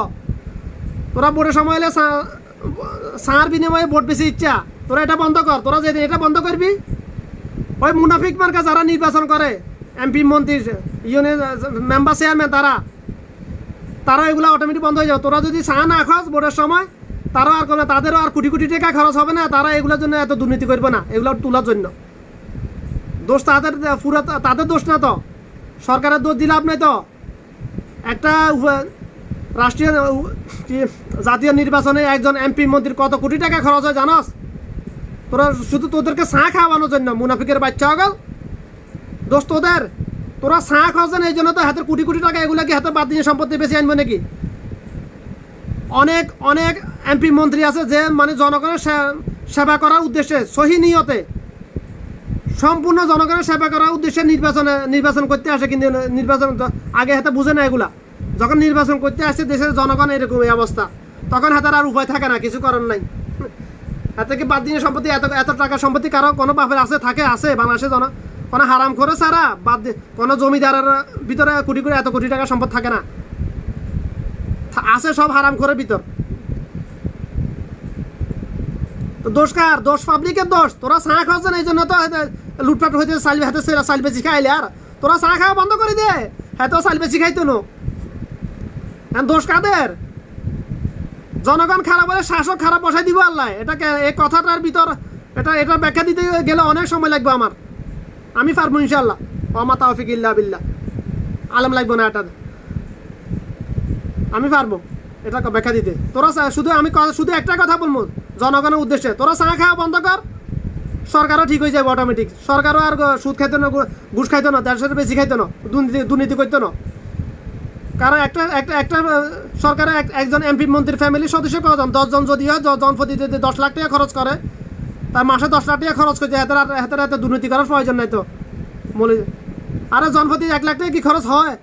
S1: তোরা ভোটের সময় হলে সার বিনিময়ে ভোট বেশি ইচ্ছা, তোরা এটা বন্ধ কর। তোরা যেদিন এটা বন্ধ করবি, ওই মুনাফিক মার্কা যারা নির্বাচন করে, এমপি মন্ত্রী ইউনিয়ন মেম্বার চেয়ারম্যান, তারা এগুলো অটোমেটিক বন্ধ হয়ে যাবে। তোরা যদি চা না খাস ভোটের সময়, তারা আর করবে, তাদেরও আর কোটি কোটি টাকা খরচ হবে না, তারা এগুলোর জন্য এত দুর্নীতি করবে না, এগুলো তোলার জন্য। দোষ তাদের, পুরো তাদের দোষ না তো, সরকারের দোষ দিলে আপনি তো। একটা রাষ্ট্রীয় জাতীয় নির্বাচনে একজন এমপি মন্ত্রীর কত কোটি টাকা খরচ হয় জানাস? তোরা শুধু তোদেরকে চা খাওয়ানোর জন্য, মুনাফিকের বাচ্চা হগল, দোষ তোদের। তোরা চা খাওয়াছেন এই জন্য তো হাতের কোটি কোটি টাকা এগুলো কি হাতের বাদ দিয়ে সম্পত্তি বেশি আনবে নাকি? অনেক অনেক এমপি মন্ত্রী আছে যে মানে জনগণের সেবা করার উদ্দেশ্যে, সহি নিয়তে, সম্পূর্ণ জনগণের সেবা করার উদ্দেশ্যে নির্বাচন করতে আসে, কিন্তু নির্বাচন আগে হাতে বুঝে না এগুলা। যখন নির্বাচন করতে আসছে দেশের জনগণ এরকম এই অবস্থা, তখন হাতের আর উপায় থাকে না, কিছু করার নাই। হাতে কি বাদ দিয়ে সম্পত্তি, এত টাকা সম্পত্তি কারো কোনো বাপের আছে? থাকে, আছে বাংলাদেশে কোনো হারাম করে ছাড়া বাদ দিয়ে কোনো জমিদারের ভিতরে কোটি কোটি এত কোটি টাকা সম্পদ থাকে না, আছে সব হারাম করে ভিতর। তো দোষ কার? দোষ পাবলিকের দোষ। তোরা চা খাওয়াচ্ছেন এই জন্য তো লুটপাট হইতে হাতে চাল বেশি খাইলে, আর তোরা চা খাওয়া বন্ধ করে দে, হ্যাঁ তো চাল বেশি খাইতো না। দোষ কাদের? জনগণ খারাপ হলে শাসক খারাপ বসাই দিব আল্লাহ। এটাকে এই কথাটার ভিতর এটা ব্যাখ্যা দিতে গেলে অনেক সময় লাগবে আমার। আমি পারবো ইনশাল্লাহ, ওমা তাওফিক ইল্লা বিল্লাহ, আলম লাগবে না এটা, আমি পারবো এটা ব্যাখ্যা দিতে। তোরা শুধু আমি শুধু একটা কথা বলবো জনগণের উদ্দেশ্যে, তোরা চা খাওয়া বন্ধ কর, সরকারও ঠিক হয়ে যাবে অটোমেটিক। সরকারও আর সুদ খাইতো না, ঘুষ খাইতো না, দেড়শোর বেশি খাইতো না, দুর্নীতি করতো না। কারণ একটা সরকারের একজন এমপি মন্ত্রীর ফ্যামিলির সদস্য কজন? 10 জন যদি হয়, জনপ্রতি যদি 10 লাখ টাকা খরচ করে, তার মাসে 10 লাখ টাকা খরচ করছে, হাতে দুর্নীতি করার প্রয়োজন নাই তো। আরে জনপ্রতি 1 লাখ টাকা কি খরচ হয়?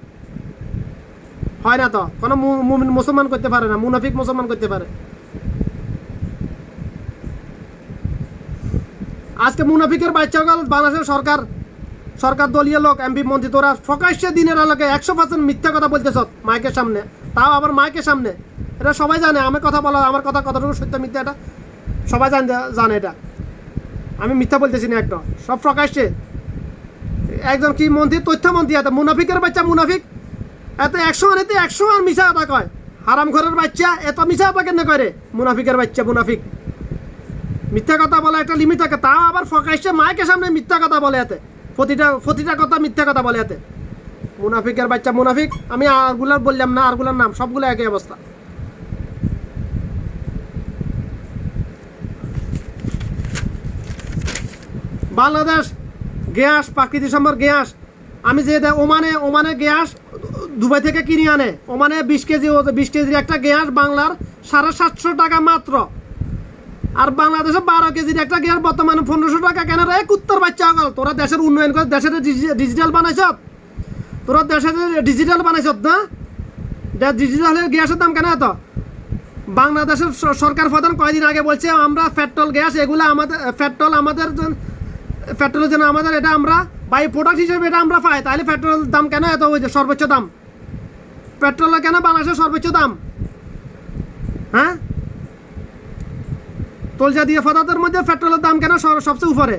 S1: হয় না তো। কোনো মুসলমান করতে পারে না, মুনাফিক মুসলমান করতে পারে। আজকে মুনাফিকের বাচ্চাগুলো বাংলাদেশের সরকার দলীয় লোক, এমপি মন্ত্রী, তোরা প্রকাশ্যে দিনের আলোকে 100% মিথ্যা কথা বলতেছ মাইকের সামনে, তাও আবার মাইকের সামনে। এটা সবাই জানে, আমার কথা বলা, আমার কথা কতটুকু সত্য মিথ্যা এটা সবাই জানে। এটা আমি মিথ্যা বলতেছি না একটা, সব প্রকাশ্যে। একজন কি মন্ত্রী, তথ্যমন্ত্রী, এত মুনাফিকের বাচ্চা, মুনাফিক এত 100 আর মিশা কথা কয়। হারাম ঘরের বাচ্চা এত মিশা কথা কেন করে? মুনাফিকের বাচ্চা, মুনাফিক। মিথ্যা কথা বলা একটা লিমিট থাকে, তাও আবার প্রকাশ্যে মাইকের সামনে মিথ্যা কথা বলে এতে, প্রতিটা কথা মিথ্যা কথা বলে এতে। মুনাফিকের বাচ্চা, মুনাফিক। আমি আরগুলার বললাম না, আরগুলার নাম সবগুলো একই অবস্থা। বাংলাদেশ গ্যাস, প্রাকৃতিক সম্পদ গ্যাস,
S2: আমি যে ওমানে গ্যাস দুবাই থেকে কিনে আনে, ওমানে 20 কেজির একটা গ্যাস বাংলার 750 টাকা মাত্র, আর বাংলাদেশে 12 কেজির একটা গ্যাস বর্তমানে 1500 টাকা। কেন রে কুত্তর বাচ্চা হল, তোরা দেশের উন্নয়ন করে দেশের ডিজিটাল বানাইছ, তোরা দেশের ডিজিটাল বানাইছ না? ডিজিটালের গ্যাসের দাম কেন এত? বাংলাদেশের সরকার প্রধান কয়েকদিন আগে বলছে আমরা পেট্রোল গ্যাস এগুলো আমাদের পেট্রোলের জন্য আমাদের এটা আমরা বাই প্রোডাক্ট হিসেবে এটা আমরা পাই, তাহলে পেট্রোল দাম কেন এত হয়েছে সর্বোচ্চ দাম? পেট্রোলের কেন বাংলাদেশের সর্বোচ্চ দাম? হ্যাঁ, তৈলজাতীয় পদার্থের মধ্যে পেট্রোলের দাম কেন সবচেয়ে উপরে?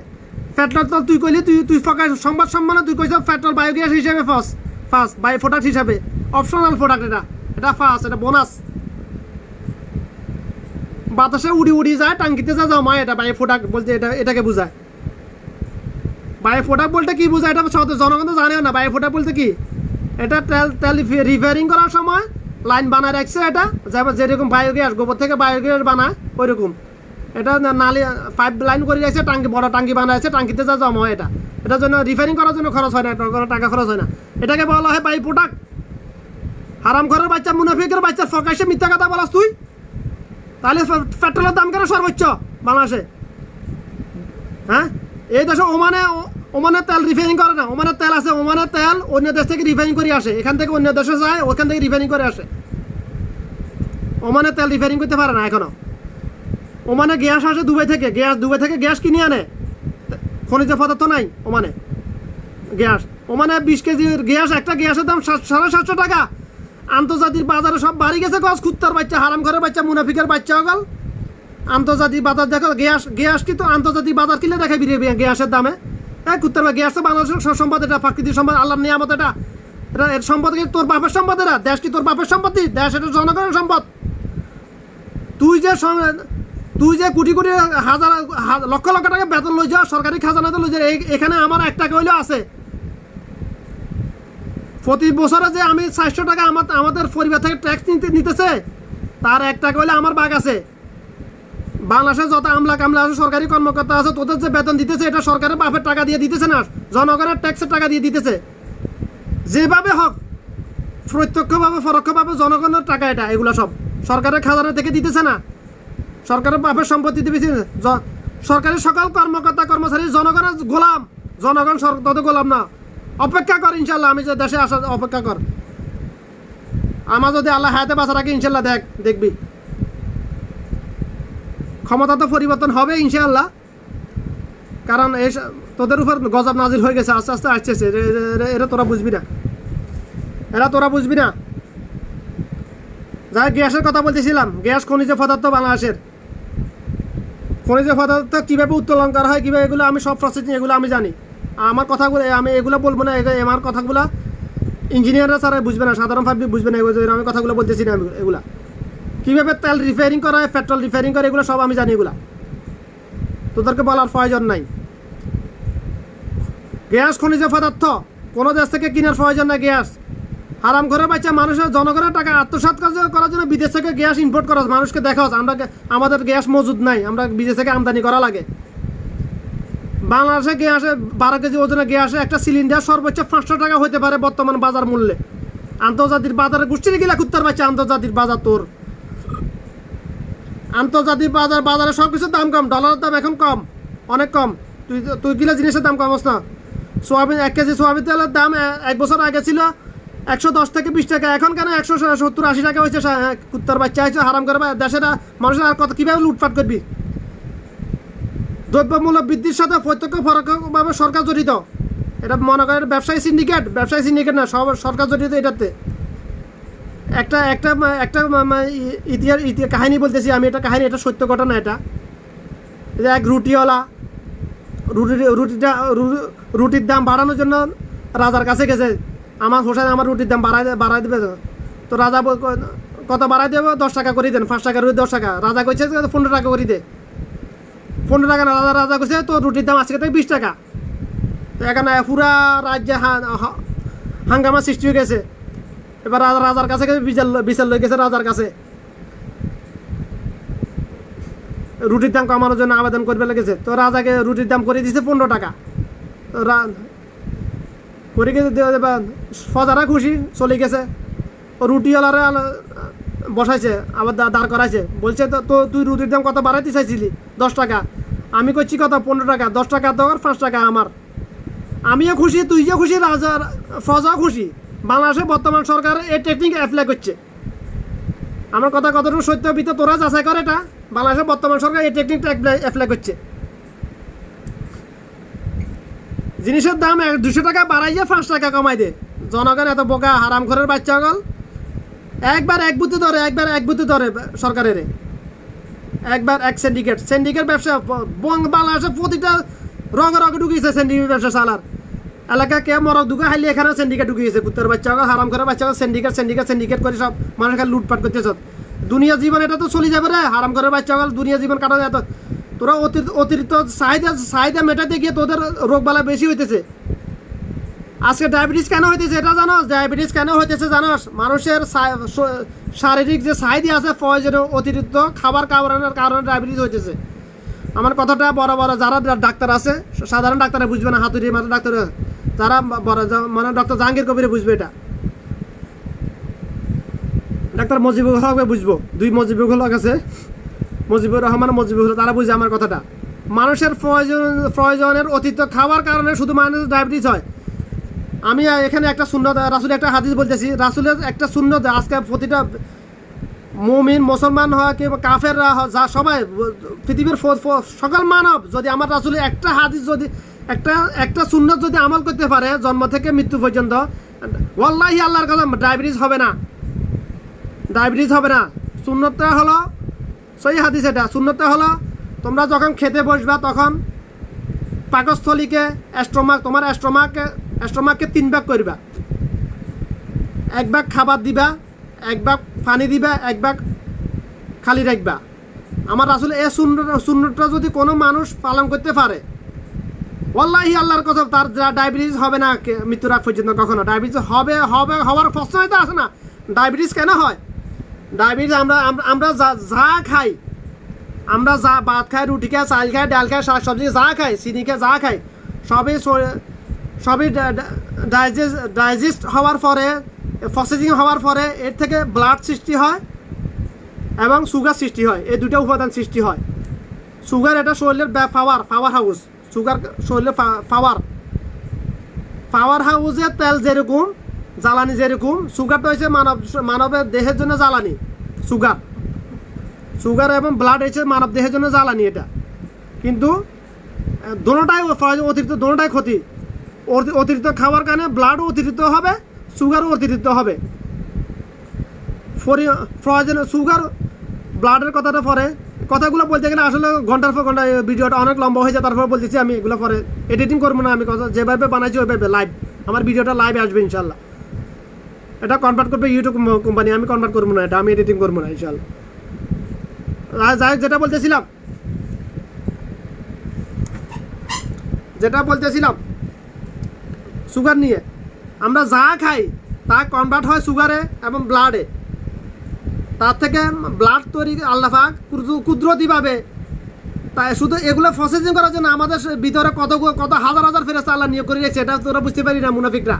S2: পেট্রোল তো তুই কইলি, তুই ফকাস সংবাদ সম্মানে তুই কইছ পেট্রোল বায়োগ্যাস হিসেবে ফার্স্ট বাই প্রোডাক্ট হিসাবে, অপশনাল প্রোডাক্ট, এটা ফার্স্ট, এটা বোনাস। বাতাসে উড়ি যায়, টাঙ্কিতে যা জমা, এটা বাই প্রোডাক্ট বলতে এটাকে বোঝায়। বাই প্রোডাক্ট বলতে কি বোঝায় এটা জনগণ তো জানেও না। বাই প্রোডাক্ট বলতে কি? এটা তেল রিপেয়ারিং করার সময় লাইন বানায় রাখছে, এটা যেরকম বায়োগ্যাস গোবর থেকে বায়োগ্যাস বানায় ওই রকম এটা নালি পাইপ লাইন করে রাখছে, টাঙ্কি বড় টাঙ্কি বানাইছে, টাঙ্কিতে যা জমা হয় এটার জন্য রিপেয়ারিং করার জন্য খরচ হয় না, কোনো টাকা খরচ হয় না। এটাকে বলা হয় বাই প্রোডাক্ট। হারাম ঘরের বাচ্চা, মুনাফিকের বাচ্চা, ফকাশে মিথ্যা কথা বলাস তুই। তাহলে পেট্রোলের দাম কেন সর্বোচ্চ বাংলাদেশে? হ্যাঁ, এই দেশে ওমানে তেল রিফাইনিং করে না, ওমানের তেল আছে, ওমানের তেল অন্য দেশ থেকে রিফাইনিং করে আসে, এখান থেকে অন্য দেশে যায়, ওখান থেকে রিফাইনিং করে আসে। ওমানের তেল রিফাইনিং করতে পারে না এখনো। ওমানে গ্যাস আসে দুবাই থেকে গ্যাস কিনে আনে, খনিজ পদার্থ নাই ওমানে গ্যাস। ওমানে 20 কেজির গ্যাস, একটা গ্যাসের দাম 750 টাকা। আন্তর্জাতিক বাজারে সব বাড়ি গেছে গছ, কুত্তার বাচ্চা, হারাম ঘরের বাচ্চা, মুনাফিকের বাচ্চা গল। আন্তর্জাতিক বাজার দেখো, গ্যাস কিন্তু আন্তর্জাতিক বাজার কিনলে দেখাই গ্যাসের দামে। হ্যাঁ, কুত্তার গ্যাস তো বাংলাদেশের সম্পদ, এটা প্রাকৃতিক সম্পদ, আল্লাহর নিয়ামত। এটা এর সম্পদ কি তোর বাপের সম্পদ? এটা দেশ কি তোর বাপের সম্পত্তি? দেশ এটা জনগণের সম্পদ। তুই যে কোটি কোটি হাজার লক্ষ লক্ষ টাকা বেতন লই যাও, সরকারি খাজানাতে লই যাও, এখানে আমার 1 টাকা হইলেও আছে। প্রতি বছরে যে আমি 400 টাকা আমাদের পরিবার থেকে ট্যাক্স নিতেছে, তার 1 টাকা হইলে আমার ভাগ আছে। বাংলাদেশে যত আমলা কামলা আছে, সরকারি কর্মকর্তা আছে, তোদের যে বেতন দিতেছে এটা সরকারের বাপের টাকা দিয়ে দিতেছে না, জনগণের ট্যাক্সের টাকা দিয়ে দিতেছে। যেভাবে হোক, প্রত্যক্ষভাবে পরোক্ষভাবে জনগণের টাকা, এগুলো সব সরকারের খাজানা থেকে দিতেছে না, সরকারের বাপের সম্পত্তি দিতেছে। সরকারি সকল কর্মকর্তা কর্মচারী জনগণের গোলাম, জনগণ তোদের গোলাম না। অপেক্ষা কর, ইনশাল্লাহ আমি যে দেশে আসা, অপেক্ষা কর। আমার যদি আল্লাহ হায়াতে বাঁচা রাখি, ইনশাল্লাহ দেখবি ক্ষমতা তো পরিবর্তন হবে ইনশাআল্লাহ। কারণ তোদের উপর গজব নাজিল হয়ে গেছে, আস্তে আস্তে আসছে। এরা তোরা বুঝবি না। যাই গ্যাসের কথা বলতেছিলাম, গ্যাস খনিজ পদার্থ বাংলাদেশের খনিজ পদার্থ কীভাবে উত্তোলন করা হয়, কীভাবে, এগুলো আমি সব প্রসেসিং এগুলো আমি জানি। আমার কথাগুলো আমি এগুলো বলবো না, আমার কথাগুলো ইঞ্জিনিয়াররা ছাড়া বুঝবে না, সাধারণ পাবলিক বুঝবে না। আমি কথাগুলো বলতেছি না, এগুলা কীভাবে তেল রিফাইনিং করা হয়, পেট্রোল রিফাইনিং করে, এগুলো সব আমি জানি। এগুলা তোদেরকে বলার প্রয়োজন নাই। গ্যাস খনিজ পদার্থ কোনো দেশ থেকে কেনার প্রয়োজন নাই। গ্যাস হারাম ঘরে বাচ্চা, মানুষের জনগণের টাকা আত্মসাৎ করার জন্য বিদেশ থেকে গ্যাস ইম্পোর্ট করা, মানুষকে দেখাও আমাদের গ্যাস মজুদ নাই, আমরা বিদেশ থেকে আমদানি করা লাগে। বাংলাদেশে গ্যাসে 12 কেজি ওজনের গ্যাসে একটা সিলিন্ডার সর্বোচ্চ 500 টাকা হতে পারে বর্তমান বাজার মূল্যে। আন্তর্জাতিক বাজারে গোষ্ঠীর গিলা কুত্তার বাচ্চা, আন্তর্জাতিক বাজার তোর আন্তর্জাতিক বাজারে সব কিছুর দাম কম, ডলারের দাম এখন কম, অনেক কম। তুই কিলা জিনিসের দাম কমস না। সোয়াবিন 1 কেজি সোয়াবিন তেলের দাম 1 বছর আগে ছিল 110 থেকে 20 টাকা, এখন কেন 170-80 টাকা হয়েছে? কুত্তার বাচ্চা হয়েছে, হারাম করে দেশের মানুষের আর কত কীভাবে লুটপাট করবি? দ্রব্যমূল্য বৃদ্ধির সাথে প্রত্যক্ষ পরোক্ষভাবে সরকার জড়িত। এটা মনে করেন ব্যবসায়ী সিন্ডিকেট না, সব সরকার জড়িত এটাতে। একটা ইতিহাস কাহিনী বলতেছি আমি, এটা কাহিনী, এটা সত্য ঘটনা। এটা এক রুটিওয়ালা রুটির দাম বাড়ানোর জন্য রাজার কাছে গেছে। আমার হোসেন আমার রুটির দাম বাড়াই দেবে। তো রাজা কত বাড়াই দেবে? 10 টাকা করে দেন, 5 টাকা রুটি 10 টাকা। রাজা কইছে 15 টাকা করে দে। 15 টাকা না, রাজা কইছে তো রুটির দাম আজকে থেকে 20 টাকা। তো এখানে পুরা রাজ্যে হাঙ্গামা সৃষ্টি হয়ে গেছে। এবার রাজার কাছে বিচার লয়ে গেছে, রাজার কাছে রুটির দাম কমানোর জন্য আবেদন করবে লেগেছে। তো রাজাকে রুটির দাম করে দিয়েছে 15 টাকা। তো করে গেছে ফজারা খুশি চলে গেছে রুটিওয়ালারে বসাইছে আবার দাঁড় করাইছে বলছে তো তুই রুটির দাম কত বাড়াইতে চাইছিলি 10 টাকা আমি করছি কত 15 টাকা 10 টাকা তোর 5 টাকা আমার আমিও খুশি তুইও খুশি রাজার ফজাও খুশি বাংলাদেশে বর্তমান সরকার এই টেকনিক অ্যাপ্লাই করছে আমার কথা কতটুকু সত্য ভিতরে তোরা যাচাই করে এটা বাংলাদেশের বর্তমান সরকার এই টেকনিকটা অ্যাপ্লাই করছে জিনিসের দাম 200 টাকা বাড়াইয়ে 5 টাকা কমাই দে জনগণ এত বোকা হারাম ঘরের বাচ্চা গল একবার এক বুদ্ধি ধরে সরকারের একবার এক সিন্ডিকেট ব্যবসা বাংলাদেশে প্রতিটা রঙে ঢুকিয়েছে সিন্ডিকেট ব্যবসা চালার এলাকা কে মরক ঢুকে হাইলে এখানে সিন্ডিকেট ঢুকিয়েছে কুত্তর বাচ্চা হারাম ঘরের বাচ্চা সিন্ডিকেট করে সব মানুষকে লুটপাট করতেছ দুনিয়া জীবন এটা তো চলে যাবে রে হারাম ঘরের বাচ্চা দুনিয়া জীবন কাটা এত তোরা অতিরিক্ত চাহিদা মেটাতে গিয়ে তোদের রোগবালা বেশি হইতেছে আজকে ডায়াবেটিস কেন হইতেছে এটা জানোস ডায়াবেটিস কেন হইতেছে জানোস মানুষের শারীরিক যে চাহিদা আছে প্রয়োজনীয় অতিরিক্ত খাবার খাওয়ানোর কারণে ডায়াবেটিস হইতেছে আমার কথাটা বড় যারা ডাক্তার আছে সাধারণ ডাক্তারে বুঝবে না হাতুড়ি মাথা ডাক্তার যারা বড় মানে ডক্টর জাহাঙ্গীর কবিরে বুঝবে এটা ডাক্তার মজিবুল হক বুঝবো 2 মজিবুল হক আছে মুজিবুর রহমান মজিবুল তারা বুঝে আমার কথাটা মানুষের প্রয়োজনের অতিরিক্ত খাওয়ার কারণে শুধু মানুষের ডায়াবেটিস হয় আমি এখানে একটা সুন্নত রাসূলের একটা হাদিস বলতেছি রাসূলের একটা সুন্নত আজকে প্রতিটা মুমিন মুসলমান হয় কিংবা কাফেররা যা সবাই পৃথিবীর সকল মানব যদি আমার রাসূলের একটা হাদিস যদি একটা সুন্নত যদি আমল করতে পারে জন্ম থেকে মৃত্যু পর্যন্ত ওয়াল্লাহি আল্লাহর কসম ডায়াবেটিস হবে না সুন্নতটা হলো সহি হাদিস এটা সুন্নতটা হলো তোমরা যখন খেতে বসবা তখন পাকস্থলীকে তোমার স্টমাককে 3 ভাগ করবা 1 ভাগ খাবার দিবা 1 ভাগ পানি দিবা 1 ভাগ খালি রাখবা আমার আসলে এই সুন্নতটা যদি কোনো মানুষ পালন করতে পারে ওয়াল্লাহি আল্লাহর কসম তার ডায়াবেটিস হবে না মৃত্যুর আগ পর্যন্ত কখনো ডায়াবেটিস হওয়ার প্রশ্নই তো আসে না ডায়াবেটিস কেন হয় ডায়াবেটিস আমরা যা খাই আমরা যা ভাত খাই রুটি খাই চাল খাই ডাল খাই শাক সবজি যা খাই চিনি খাই যা খাই সবই ডাইজেস্ট হওয়ার পরে প্রসেসিং হওয়ার পরে এর থেকে ব্লাড সৃষ্টি হয় এবং সুগার সৃষ্টি হয় এই দুটো উপাদান সৃষ্টি হয় সুগার এটা শরীরের পাওয়ার হাউস সুগার শরীরের পাওয়ার হাউসের তেল যেরকম জ্বালানি যেরকম সুগারটা হচ্ছে মানবের দেহের জন্য জ্বালানি সুগার এবং ব্লাড হচ্ছে মানব দেহের জন্য জ্বালানি এটা কিন্তু দোনোটাই দোনোটাই ক্ষতি অতিরিক্ত খাওয়ার কারণে ব্লাডও অতিরিক্ত হবে সুগারও অতিরিক্ত হবে প্রয়োজন সুগার ব্লাডের কথাগুলো বলতে গেলে আসলে ঘন্টার পর ঘন্টা ভিডিওটা অনেক লম্বা হয়ে যায় তারপর বলতেছি আমি এগুলো পরে এডিটিং করবো না আমি কথা যেভাবে বানাইছি ওইভাবে লাইভ আমার ভিডিওটা লাইভে আসবে ইনশাল্লাহ এটা কনভার্ট করবে ইউটিউব কোম্পানি আমি কনভার্ট করবো না এটা আমি এডিটিং করবো না ইনশাল্লাহ যাই যেটা বলতেছিলাম সুগার নিয়ে আমরা যা খাই তা কনভার্ট হয় সুগারে এবং ব্লাডে তার থেকে ব্লাড তৈরি আল্লাহ পাক কুদরতিভাবে তাই শুধু এগুলো প্রসেসিং করার জন্য আমাদের ভিতরে কত হাজার ফেরেশতা আল্লাহ নিয়োগ করে রেখেছে এটা তোরা বুঝতে পারি না মুনাফিকরা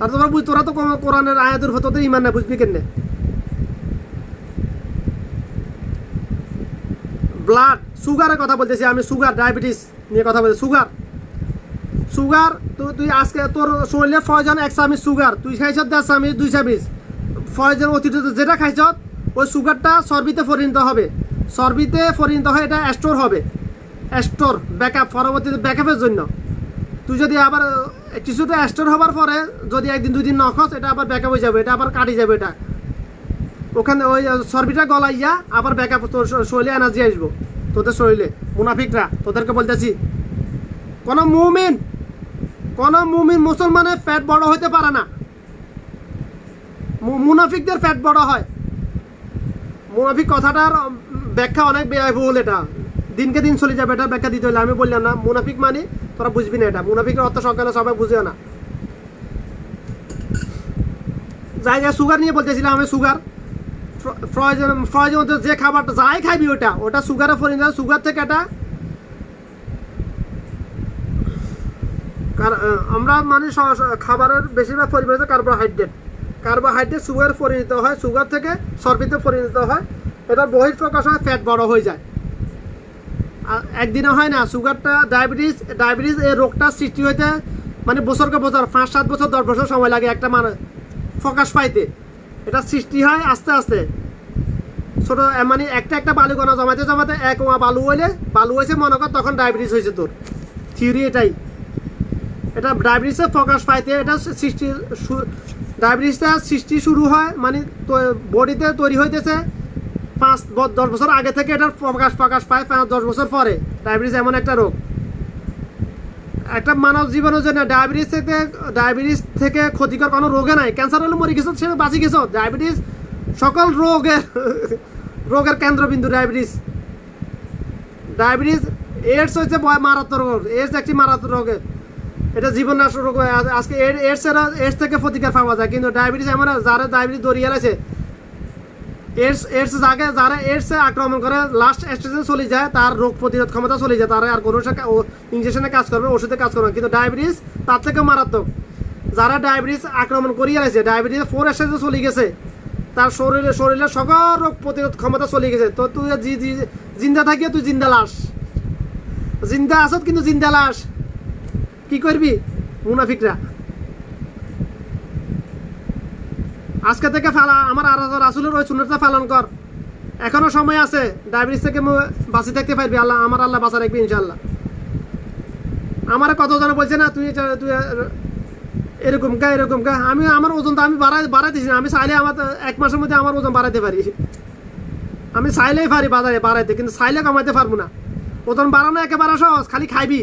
S2: আর তোরা তো কোরআনের আয়াতের হতে ইমান না বুঝবি কেন ব্লাড সুগারের কথা বলতেছি আমি সুগার ডায়াবেটিস নিয়ে কথা বলছি সুগার তুই আজকে তোর শরীরে প্রয়োজন 1 চামচ সুগার তুই খাইছ 10 চামচ 2 চামচ প্রয়োজন অতিরিক্ত যেটা খাইছ ওই সুগারটা চর্বিতে পরিণত হয় এটা স্টোর ব্যাকআপ পরবর্তীতে ব্যাকআপের জন্য তুই যদি আবার কিছুটা স্টোর হবার পরে যদি 1 দিন 2 দিন না খাস এটা আবার ব্যাকআপ হয়ে যাবে এটা আবার কাটি যাবে এটা ওখানে ওই চর্বিটা গলাইয়া আবার ব্যাকআপ তোর শরীরে এনার্জি আসবো তোদের শরীরে মুনাফিকরা তোদেরকে বলতেছি কোন মুমিন মুসলমানের ফ্যাট বড় হইতে পারে না মুনাফিকদের ফ্যাট বড় হয় মুনাফিক কথাটার ব্যাখ্যা অনেক ব্যয়বহুল এটা দিনকে দিন চলে যাবে এটা ব্যাখ্যা দিতে হলে আমি বললাম না মুনাফিক মানে তোরা বুঝবি না এটা মুনাফিকের অর্থ সকালে সবাই বুঝেও না জায়গায় সুগার নিয়ে বলতেছিলাম আমি সুগার প্রয়োজন যে খাবারটা যাই খাবি ওটা সুগারে পরিণত সুগার থেকে এটা আমরা মানে খাবারের বেশিরভাগ পরিমাণ হচ্ছে কার্বোহাইড্রেট। কার্বোহাইড্রেট সুগার পরিণত হয়, সুগার থেকে চর্বিতে পরিণত হয়, এটা বহিঃপ্রকাশ হয়, ফ্যাট বড় হয়ে যায়। একদিনে হয় না সুগারটা। ডায়াবেটিস এই রোগটা সৃষ্টি হইতে মানে বছরকে বছর 5-7 বছর 10 বছর সময় লাগে একটা মানে প্রকাশ পাইতে। এটা সৃষ্টি হয় আস্তে আস্তে, ছোট মানে একটা বালুকণা জমাতে জমাতে এক বালু হয়েছে মনে কর, তখন ডায়াবেটিস হয়েছে তোর। থিওরি এটাই। এটা ডায়াবেটিসের প্রকাশ পাইতে এটা ডায়াবেটিসটা সৃষ্টি শুরু হয় মানে বডিতে তৈরি হইতেছে 5-10 বছর আগে থেকে এটার প্রকাশ পায় 5-10 বছর পরে। ডায়াবেটিস এমন একটা রোগ, একটা মানব জীবনের জন্য ডায়াবেটিস থেকে ক্ষতিকর কোনো রোগে নাই। ক্যান্সার হলে মরে গেছো, সে বাঁচি গেছো। ডায়াবেটিস সকল রোগের কেন্দ্রবিন্দু। ডায়াবেটিস এইডস হচ্ছে মারাত্মক রোগ। এইডস একটি মারাত্মক রোগ, এটা জীবননাশক রোগ। আজকে এইডস থেকে প্রতিকার পাওয়া যায়, কিন্তু ডায়াবেটিস এমন যারা ডায়াবেটিস দরিয়ে আছে, যারা এইডসে আক্রমণ করে লাস্ট স্টেজে চলে যায়, তার রোগ প্রতিরোধ ক্ষমতা চলে যায়, তারা আর কোনো ইঞ্জেকশনে কাজ করবে, ওষুধে কাজ করবে। কিন্তু ডায়াবেটিস তার থেকে মারাত্মক। যারা ডায়াবেটিস আক্রমণ করিয়ে আছে, ডায়াবেটিস 4 স্টেজে চলে গেছে, তার শরীরে সকল রোগ প্রতিরোধ ক্ষমতা চলে গেছে। তো তুই জিন্দা থাকিও তুই জিন্দা লাশ, জিন্দা আসত কিন্তু জিন্দা লাশ। কি করবি মুনাফিকরা? আজকে থেকে আমার রাসূলের ওই সুন্নতটা পালন কর, এখনো সময় আছে। ডায়াবেটিস থেকে বাঁচি থাকতে পারবি, আল্লাহ বাঁচা রাখবি ইনশাআল্লাহ। আমার কতজন বলছে না তুই এরকম কা। আমি আমার ওজনটা আমি বাড়াইতেছি না। আমি চাইলে আমার 1 মাসের মধ্যে আমার ওজন বাড়াইতে পারি। আমি চাইলেই পারি বাড়াইতে, কিন্তু চাইলে কমাইতে পারবো না। ওজন বাড়ানো একেবারে সহজ, খালি খাইবি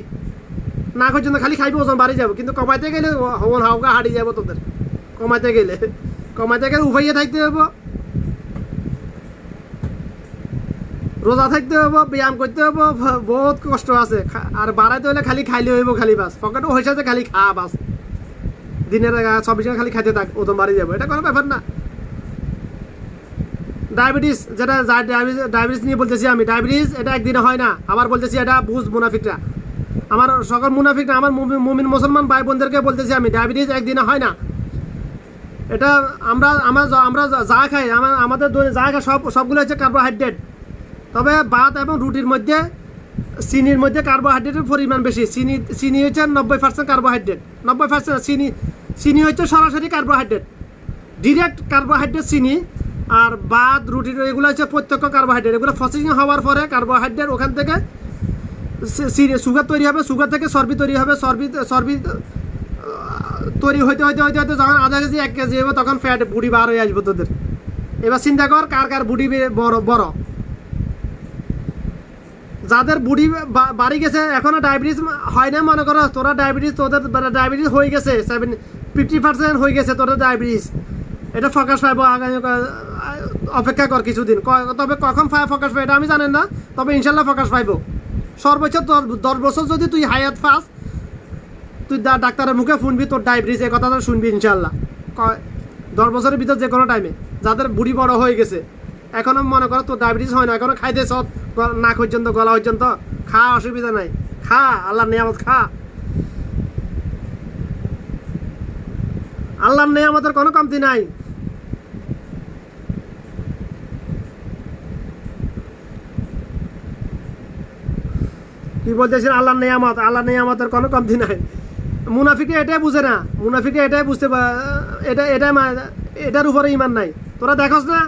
S2: না পর্যন্ত, খালি খাইবি ওজন বাড়ি যাবো। কিন্তু কমাইতে গেলে হাওকা হারিয়ে যাবো তোদের। কমাইতে গেলে উপাইয়ে থাকতে হবে, রোজা থাকতে হবে, ব্যায়াম করতে হবে, বহুত কষ্ট আছে। আর বাড়াইতে হলে খালি খাইলে হইব, খালি বাস পকেটও হয়েছে যে খালি খা বাস। দিনের 24 ঘন্টা খালি খাইতে থাক, ওজন বাড়ি যাবো, এটা কোনো ব্যাপার না। ডায়াবেটিস ডায়াবেটিস নিয়ে বলতেছি আমি, ডায়াবেটিস এটা একদিনে হয় না। আবার বলতেছি এটা বুঝ মুনাফিকরা, আমার সকল মুনাফিকরা, আমার মুমিন মুসলমান ভাই বোনদেরকে বলতেছি আমি, ডায়াবেটিস একদিনে হয় না। এটা আমরা যা খাই, আমাদের যা খাই সবগুলো হচ্ছে কার্বোহাইড্রেট। তবে ভাত এবং রুটির মধ্যে চিনির মধ্যে কার্বোহাইড্রেটের পরিমাণ বেশি। চিনি হচ্ছে 90% কার্বোহাইড্রেট। 90% চিনি হচ্ছে সরাসরি কার্বোহাইড্রেট, ডিরেক্ট কার্বোহাইড্রেট চিনি। আর ভাত রুটির এগুলো হচ্ছে প্রত্যক্ষ কার্বোহাইড্রেট। এগুলো প্রসেসিং হওয়ার পরে কার্বোহাইড্রেট ওখান থেকে সুগার তৈরি হবে, সুগার থেকে চর্বি তৈরি হবে, চর্বি তৈরি হইতে যখন আধা কেজি 1 কেজি হবে, তখন ফ্যাট বুড়ি বার হয়ে আসবে তোদের। এবার চিন্তা কর কার বুড়ি বড়। যাদের বুড়ি বাড়ি গেছে, এখনো ডায়াবেটিস হয় না মনে করো, তোদের ডায়াবেটিস হয়ে গেছে 50% হয়ে গেছে তোদের ডায়াবেটিস। এটা ফোকাস পাইব, অপেক্ষা কর কিছুদিন। তবে কখন ফোকাস পাই এটা আমি জানেন না, তবে ইনশাল্লাহ ফোকাস পাইব। সর্বোচ্চ 10 বছর যদি তুই হায়াত পাস, তুই ডাক্তারের মুখে শুনবি তোর ডায়াবেটিস, এই কথাটা শুনবি ইনশাল্লাহ 10 বছরের ভিতর যে কোনো টাইমে। যাদের বুড়ি বড় হয়ে গেছে, এখনো মনে করো তোর ডায়াবেটিস হয় না, এখনো খাইতে সব নাক পর্যন্ত, গলা পর্যন্ত খা, অসুবিধা নাই, খা, আল্লাহর নিয়ামত খা। আল্লাহর নিয়ামতের কোনো কমতি নাই। কি বলতেছেন? আল্লাহর নিয়ামতের কোনো কমতি নাই। মুনাফিকে এটাই বুঝে না, মুনাফিকে এটাই বুঝতে এটার উপরে ইমান নাই। তোরা দেখোস না,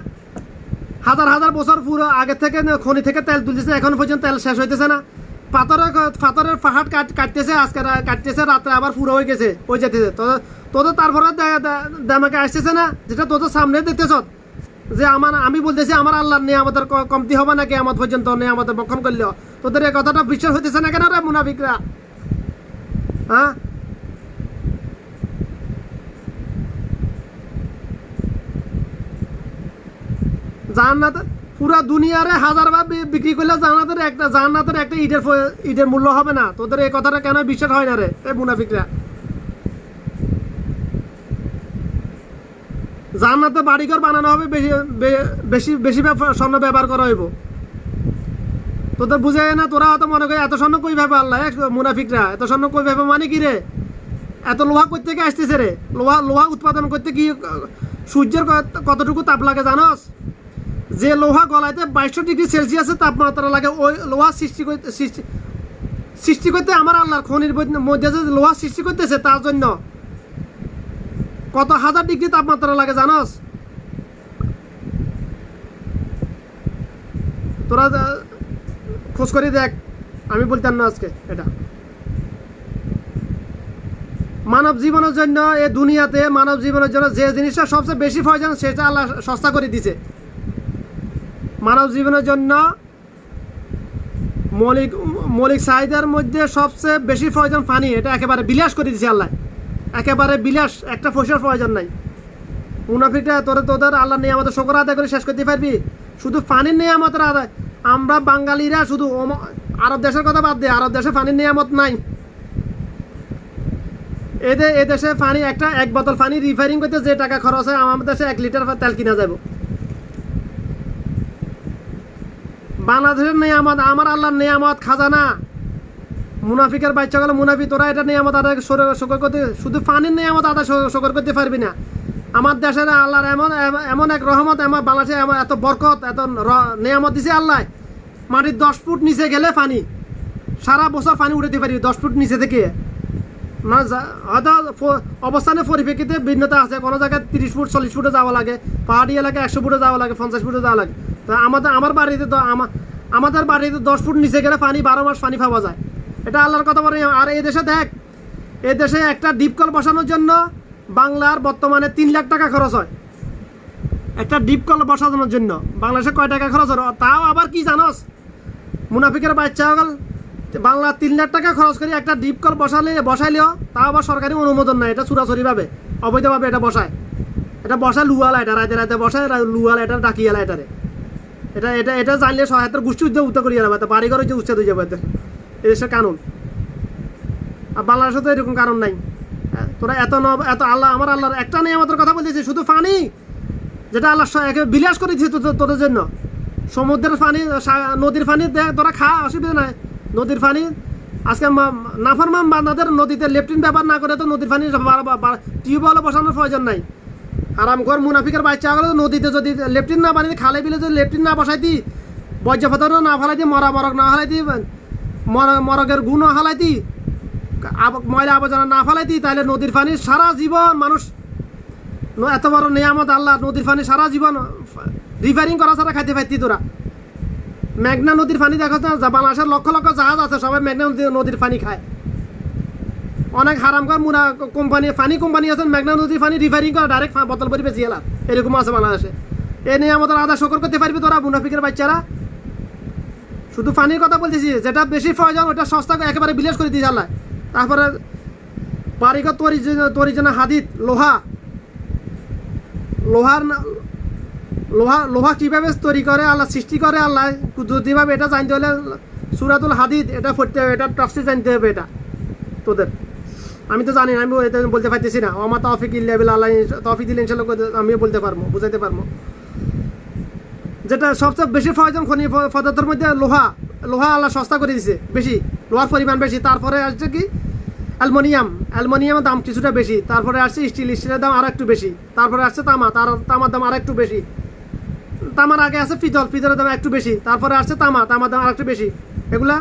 S2: হাজার বছর পুরো আগে থেকে খনি থেকে তেল তুলতেছে, এখন পর্যন্ত তেল শেষ হইতেছে না। পাথরের পাহাড় কাটতেছে, আজকে কাটতেছে, রাত্রে আবার পুরো হয়ে গেছে, ওই যেতেছে। তোদের তারপরে দামাকে আসতেছে না, যেটা তোদের সামনে দেখতেছ যে আমি বলতেছি আমার আল্লাহর নিয়ামতের কমতি হবে না কিয়ামত পর্যন্ত নিয়ামতের বক্ষণ করলেও। তোদের এই কথাটা বিশ্বাস হইতেছে না কেন রে মুনাফিকরা? হ্যাঁ, জান্নাত পুরা দুনিয়ারে 1000 বার বিক্রি করলে জান্নাতের একটা ইটের মূল্য হবে না। তোদের এই কথাটা কেন বিশ্বাস হয় না রে এই মুনাফিকরা? জান্নাতে বাড়িঘর বানানো হবে, বেশি স্বর্ণ ব্যবহার করা হইব। তোদের বুঝে না, তোরা হয়তো মনে করি এত স্বর্ণ কই ভাবে আল্লাহ, মুনাফিকরা এত স্বর্ণ কই ভাবে মানে কি রে? এত লোহা করতে থেকে আসতেছে রে? লোহা উৎপাদন করতে কি সূর্যের কতটুকু তাপ লাগে জানোস? যে লোহা গলাইতে 2200 তাপমাত্রা লাগে, ওই লোহা সৃষ্টি করতে আমার আল্লাহর খনির মধ্যে যে লোহা সৃষ্টি করতেছে তার জন্য কত হাজার ডিগ্রি তাপমাত্রা লাগে জানোস? তোরা খোঁজ করে দেখ, আমি বলতাম না আজকে। এটা মানব জীবনের জন্য, এই দুনিয়াতে মানব জীবনের জন্য যে জিনিসটা সবচেয়ে বেশি প্রয়োজন সেটা আল্লাহ সস্তা করে দিছে। মানব জীবনের জন্য মৌলিক চাহিদার মধ্যে সবচেয়ে বেশি প্রয়োজন পানি। এটা একেবারে বিলাস করে দিছে আল্লাহ, একেবারে বিলাস, একটা পয়সার প্রয়োজন নাই। মুনাফিকরা তোদের আল্লাহ নিয়ামতের শুকর আদায় করে শেষ করতে পারবি? শুধু পানির নিয়ামতের আদায়। আমরা বাঙালিরা শুধু আরব দেশের কথা বাদ দিয়ে, আরব দেশে পানির নিয়ামত নাই। এ দেশে পানি এক বোতল পানি রিফাইরিং করতে যে টাকা খরচ হয়, আমার দেশে 1 লিটার তেল কিনা যাব। বাংলাদেশের নিয়ামত, আমার আল্লাহর নিয়ামত খাজানা। মুনাফিকের বাচ্চা গেল মুনাফি, তোরা এটা নিয়ামত আদায় শুকর করতে, শুধু পানির নিয়ামত আদায় শুকর করতে পারবি না। আমার দেশের আল্লাহর এমন এক রহমত, আমার বাংলাদেশে এত বরকত, এত নিয়ামত দিছে আল্লাহ। মাটির 10 ফুট নিচে গেলে পানি, সারা বছর পানি উঠাতে পারবি 10 ফুট নিচে থেকে। না হয়তো অবস্থানের পরিপ্রেক্ষিতে ভিন্নতা আছে, কোনো জায়গায় 30 ফুট 40 ফুটে যাওয়া লাগে, পাহাড়ি এলাকায় 100 ফুটে যাওয়া লাগে, 50 ফুটে যাওয়া লাগে। তো আমাদের বাড়িতে 10 ফুট নিচে গেলে পানি 12 মাস পানি পাওয়া যায়। এটা আল্লাহর কথা বলে। আর এই দেশে দেখ, এই দেশে একটা ডিপকল বসানোর জন্য বাংলার বর্তমানে 3 লাখ টাকা খরচ হয়। একটা ডিপকল বসানোর জন্য বাংলাদেশে কয় টাকা খরচ হয়? তাও আবার কি জানোস? মুনাফিকের বাচ্চা হল বাংলা 3 লাখ টাকা খরচ করে একটা ডিপকল বসাইলেও তাও আবার সরকারি অনুমোদন নাই। এটা চুরাচুরিভাবে, অবৈধভাবে এটা বসায় লুয়া লাইটা, রাতে বসায় লুয়া লাইটার ডাকিয়া লাইটারে। এটা জানলে সহায়তার গোষ্ঠী উদ্যোগ করিয়া যাবে, বাড়িঘর হচ্ছে উচ্ছেদ হয়ে যাবে। এদেশের কানুন। আর বাংলাদেশে তো এরকম কারণ নাই। তোরা এত আল্লাহ, আমার আল্লাহর একটা নিয়ামতের কথা বলতেছি, শুধু পানি, যেটা আল্লাহ বিলাস করে দিয়েছে তোদের জন্য। সমুদ্রের পানি, নদীর পানি তোরা খা, অসুবিধা নাই। নদীর পানি আজকে নাফরমান বান্দাদের নদীতে লেফটিন ব্যবহার না করে তো নদীর পানি টিউবওয়েল বসানোর প্রয়োজন নাই। আরামঘর মুনাফিকের বাচ্চা গেলে নদীতে যদি লেফটিন না বানিয়ে, খালে বিলে যদি লেফটিন না বসাই দিই, বর্জ্যপদার্থ না ফেলাই দিই, মরক না ফেলাই দিই, মরকের গুণ হালাই দিই, ময়লা আবর্জনা না ফেলাই দিই, তাহলে নদীর পানি সারা জীবন মানুষ, এত বড় নিয়ামত আল্লাহ, নদীর পানি সারা জীবন রিফারিং করা ছাড়া খাইতে পারতি তোরা। মেঘনা নদীর পানি দেখো না, বাংলাদেশের লক্ষ লক্ষ জাহাজ আছে, সবাই মেঘনা নদীর পানি খায়। অনেক হারামকার পানি কোম্পানি আছে, মেঘনা নদীর পানি রিফারিং করে ডাইরেক্ট বোতল ভরে বেশি এলার, এরকম আছে বাংলাদেশে। এ নিয়ে আমাদের আদা শকর করতে পারবি তোরা মুনাফিকের বাচ্চারা? শুধু পানির কথা বলতেছি, যেটা বেশি প্রয়োজন ওটা সস্তা একেবারে বিলাস করে দিয়েছে আল্লাহ। তারপরে বাড়িঘর তৈরির জন্য হাদিদ, লোহা কীভাবে তৈরি করে আল্লাহ, সৃষ্টি করে আল্লাহ কুদরতিভাবে, এটা জানতে হলে সূরাতুল হাদিদ এটা পড়তে হবে, এটা তফসির জানতে হবে। এটা তোদের, আমি তো জানি না, আমি বলতে পারতেছি না। আমার তৌফিক ইল্লা বিল্লাহ, আল্লাহ তৌফিক দিলে ইনশাআল্লাহ আমিও বলতে পারবো, বুঝাইতে পারবো। যেটা সবচেয়ে বেশি প্রয়োজন খনিজ পদার্থের মধ্যে লোহা আল্লাহ সস্তা করে দিছে, বেশি লোহার পরিমাণ বেশি। তারপরে আসছে কি অ্যালুমিনিয়ামের দাম কিছুটা বেশি। তারপরে আসছে স্টিলের দাম আর একটু বেশি। তারপরে আসছে তামার দাম আর একটু বেশি। তামার আগে আছে পিতলের দাম একটু বেশি। তারপরে আসছে তামার দাম আর একটু বেশি। এগুলা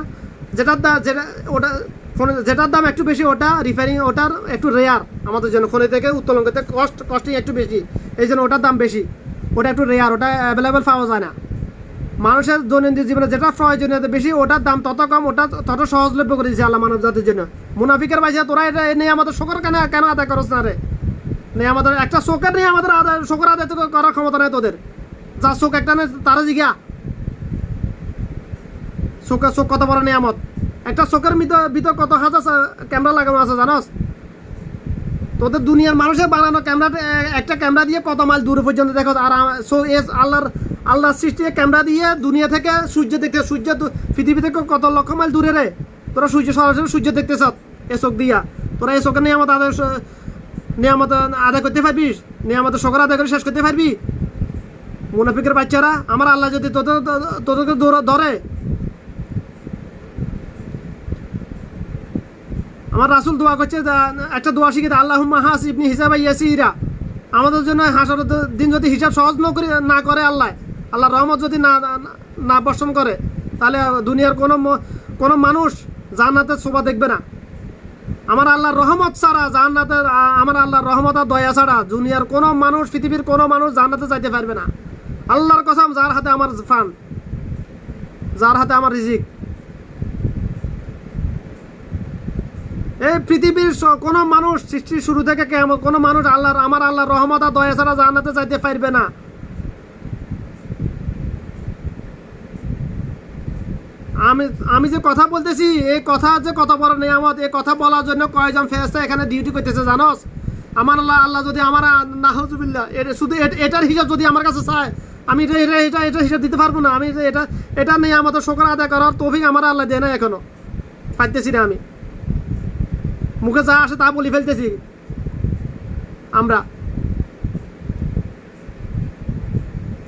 S2: যেটার দাম একটু বেশি ওটা রিফাইনিং, ওটার একটু রেয়ার আমাদের জন্য, খনি থেকে উত্তোলন করতে কস্টিং একটু বেশি, এই জন্য ওটার দাম বেশি। ওটা একটু রেয়ার, ওটা অ্যাভেলেবেল পাওয়া যায় না। মানুষের দৈনন্দিন জীবনে যেটা প্রয়োজনীয়তা বেশি, ওটার দাম তত কম, ওটা তত সহজলভ্য করে দিয়েছে আল্লাহ মানব জাতির জন্য। মুনাফিকের বাইসা তোরা এটা নেই আমাদের শকর কেন আদায় করছ না রে? নেই আমাদের একটা শোকের নেই, আমাদের শকর আদায় করার ক্ষমতা নেই তোদের। যা শোক একটা নেই তারা জিগা, শোক কত বড় নিয়ামত। একটা শোকের ভিতর কত হাজার ক্যামেরা লাগানো আছে জানোস? তোদের দুনিয়ার মানুষের বানানো ক্যামেরাটা, একটা ক্যামেরা দিয়ে কত মাইল দূরে পর্যন্ত দেখো। আর আল্লাহর সৃষ্টি ক্যামেরা দিয়ে দুনিয়া থেকে সূর্য দেখতে, সূর্য পৃথিবী থেকে কত লক্ষ মাইল দূরে রে। তোরা সরাসরি সূর্য দেখতেছ এ চোখ দিয়া। তোরা এই চোখের নিয়ামত আদায় করতে পারবিস? নিয়ামতের শকর আদায় করে শেষ করতে পারবি? মুনাফিকের বাচ্চারা, আমার আল্লাহ যদি তোদেরকে ধরে, আমার রাসূল দোয়া করছে, একটা দোয়া শিখে দেয়, আল্লাহুম্মা হাসিবনি হিসাবা ইয়াসিরা। আমাদের জন্য হাসরের দিন যদি হিসাব সহজ না করে আল্লাহ রহমত যদি না বর্ষণ করে, তাহলে দুনিয়ার কোনো মানুষ জান্নাতের শোভা দেখবে না। আমার আল্লাহর রহমত ছাড়া জান্নাতের, আমার আল্লাহর রহমত আর দয়া ছাড়া দুনিয়ার কোনো মানুষ, পৃথিবীর কোনো মানুষ জান্নাতে যাইতে পারবে না। আল্লাহর কসম, যার হাতে আমার ফান, যার হাতে আমার রিজিক। এই পৃথিবীর কোনো মানুষ সৃষ্টির শুরু থেকে কেমন কোনো মানুষ আমার আল্লাহর রহমত আর দয়া ছাড়া জান্নাতে যাইতে পারবে না। আমি যে কথা বলতেছি, এই কথা যে কত বড় নিয়ামত, এই কথা বলার জন্য কয়জন ফেরেশতা এখানে ডিউটি করতেছে জানোস? আমার আল্লাহ যদি আমার নাউজুবিল্লাহ শুধু এটার হিসাব যদি আমার কাছে চায়, আমি এটা হিসাব দিতে পারবো না। আমি এটা নিয়ামতের শুকর আদায় করার তৌফিক আমার আল্লাহ দেয় না, এখনো পাইতেছি না। আমি মুখে যা আসে তা বলি ফেলতেছি। আমরা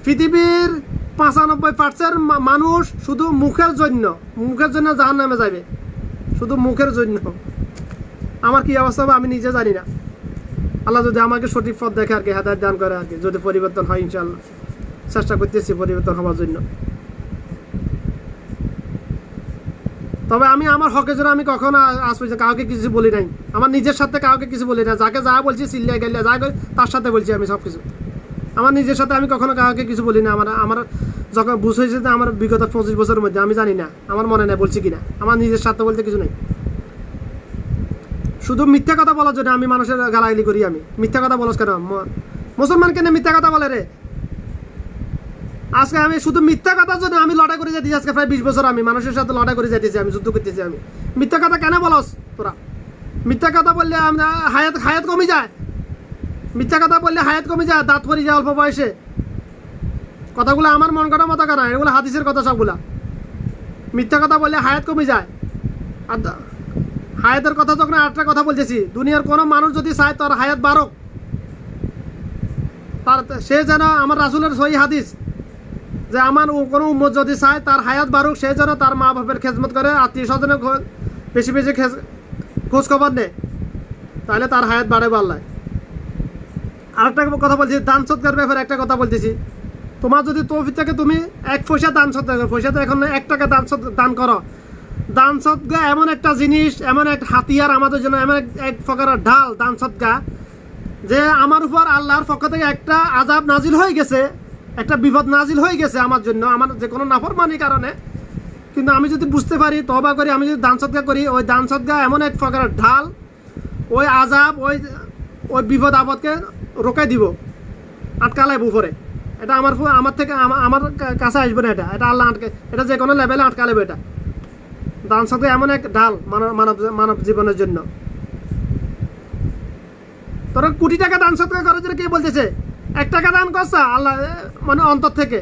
S2: পৃথিবীর 95% মানুষ শুধু মুখের জন্য জাহান্নামে যাবে, শুধু মুখের জন্য। আমার কি অবস্থা হবে আমি নিজে জানি না। আল্লাহ যদি আমাকে সঠিক পথ দেখে আর কি, হেদায়েত দান করে আর কি, যদি পরিবর্তন হয় ইনশাআল্লাহ চেষ্টা করতেছি পরিবর্তন হওয়ার জন্য। তবে আমি আমার হকের জন্য আমি কখনো আজ পর্যন্ত কাউকে কিছু বলি নাই। আমার নিজের সাথে কাউকে কিছু বলি না। যাকে যা বলছি চিল্লিয়া গেলে যা করি তার সাথে বলছি আমি সব কিছু। আমার নিজের সাথে আমি কখনো কাউকে কিছু বলি না। আমার যখন বুঝ হয়েছে যে আমার বিগত 25 বছরের মধ্যে, আমি জানি না আমার মনে নেই বলছি কিনা। আমার নিজের সাথে বলতে কিছু নেই। শুধু মিথ্যা কথা বলার জন্য আমি মানুষের গালাগালি করি। আমি মিথ্যা কথা বলছ কেন? মুসলমান কেন মিথ্যা কথা বলে রে? আজকে আমি শুধু মিথ্যা কথার জন্য আমি লড়াই করে যেতেছি। আজকে প্রায় 20 বছর আমি মানুষের সাথে লড়াই করে যেতেছি, আমি যুদ্ধ করতেছি। আমি মিথ্যা কথা কেন বলস তোরা? মিথ্যা কথা বললে আমরা হায়াত কমে যায়। মিথ্যা কথা বললে হায়াত কমে যায়, দাঁত পড়ে যায় অল্প বয়সে। কথাগুলো আমার মন করার মতো কেন? এগুলো হাদিসের কথা সবগুলা। মিথ্যা কথা বললে হায়াত কমে যায়। আর হায়াতের কথা যখন আরেকটা কথা বলতেছি, দুনিয়ার কোনো মানুষ যদি চায় তার হায়াত বাড়ক, তার সে যেন আমার রাসূলের সহিহ হাদিস যে আমার কোনো উম্মত যদি চায় তার হায়াত বাড়ুক, সে যেন তার মা বাপের খেদমত করে, আত্মীয় স্বজনের বেশি বেশি খোঁজ খবর নেয়, তাহলে তার হায়াত বাড়ে আল্লাহ। আরেকটা কথা বলছি, দান সৎকার ব্যাপারে একটা কথা বলতেছি। তোমার যদি তৌফিক থাকে তুমি 1 পয়সা দান সৎকার করো। পয়সা তো এখন 1 টাকা দান করো। দান সৎকা এমন একটা জিনিস, এমন এক হাতিয়ার আমাদের জন্য, এমন এক প্রকারের ঢাল দান সৎকা, যে আমার উপর আল্লাহর পক্ষ থেকে একটা আযাব নাজিল হয়ে গেছে, একটা বিপদ নাজিল হয়ে গেছে আমার জন্য, আমার যে কোনো নাফরমানির কারণে। কিন্তু আমি যদি বুঝতে পারি, তওবা করি, আমি যদি দান সৎকা করি, ওই দান সৎকা এমন এক প্রকারের ঢাল, ওই আযাব, ওই বিপদ আপদকে রোকাই দিব, আটকালাইব উপরে। এটা আমার থেকে আমার কাছে আসবে না। এটা আল্লাহ এটা যে কোনো লেভেলে আটকালাইব। এটা দান সৎকা এমন এক ঢাল মানব জীবনের জন্য। তোরা কোটি টাকা দান সৎকা করার জন্য কে বলতেছে? 1 টাকা দান করছা আল্লাহ, মানে অন্তর থেকে,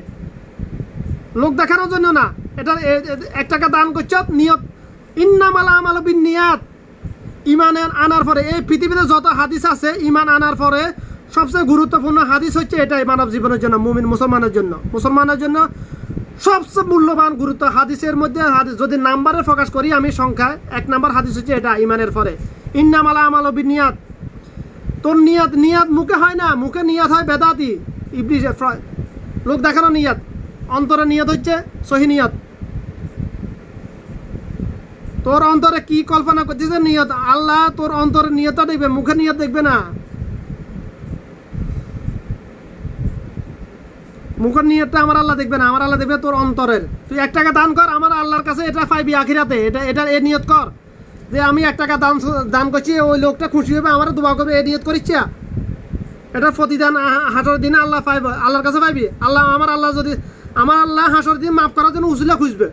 S2: লোক দেখানোর জন্য না। এটা 1 টাকা দান করছ নিয়ত। ইন্নামাল আমালু বিন্নিয়াত। ঈমান আনার পরে, এই পৃথিবীতে যত হাদিস আছে, ঈমান আনার পরে সবচেয়ে গুরুত্বপূর্ণ হাদিস হচ্ছে এটাই মানব জীবনের জন্য, মুমিন মুসলমানের জন্য সবচেয়ে মূল্যবান গুরুত্ব হাদিসের মধ্যে। হাদিস যদি নাম্বারে ফোকাস করি আমি, সংখ্যায় 1 নাম্বার হাদিস হচ্ছে এটা, ঈমানের পরে। ইন্নামাল আমালু বিন্নিয়াত। তোর নিয়াত মুখে হয় না, মুখে নিয়াত হয় বেদাতি, ইবলিস, লোক দেখানো নিয়াত। অন্তরে নিয়াত হচ্ছে সহি নিয়াত। তোর অন্তরে কি কল্পনা করতেছে নিয়ত, আল্লাহ তোর অন্তরে নিয়তটা দেখবে, মুখে নিয়ত দেখবে না। মুখের নিয়তটা আমার আল্লাহ দেখবে না, আমার আল্লাহ দেখবে তোর অন্তরের। তুই 1 টাকা দান কর, আমার আল্লাহর কাছে এটা পাইবি আখিরাতে। এটা এ নিয়ত কর যে আমি 1 টাকা দান করছি, ওই লোকটা খুশি হবে, আমার দোয়া করবে, এ নিয়ত করিস। এটা প্রতিদান হাসর দিনে আল্লাহ পাইব, আল্লাহর কাছে পাইবি। আমার আল্লাহ হাসর দিন মাফ করার জন্য উসিলা খুঁজবে।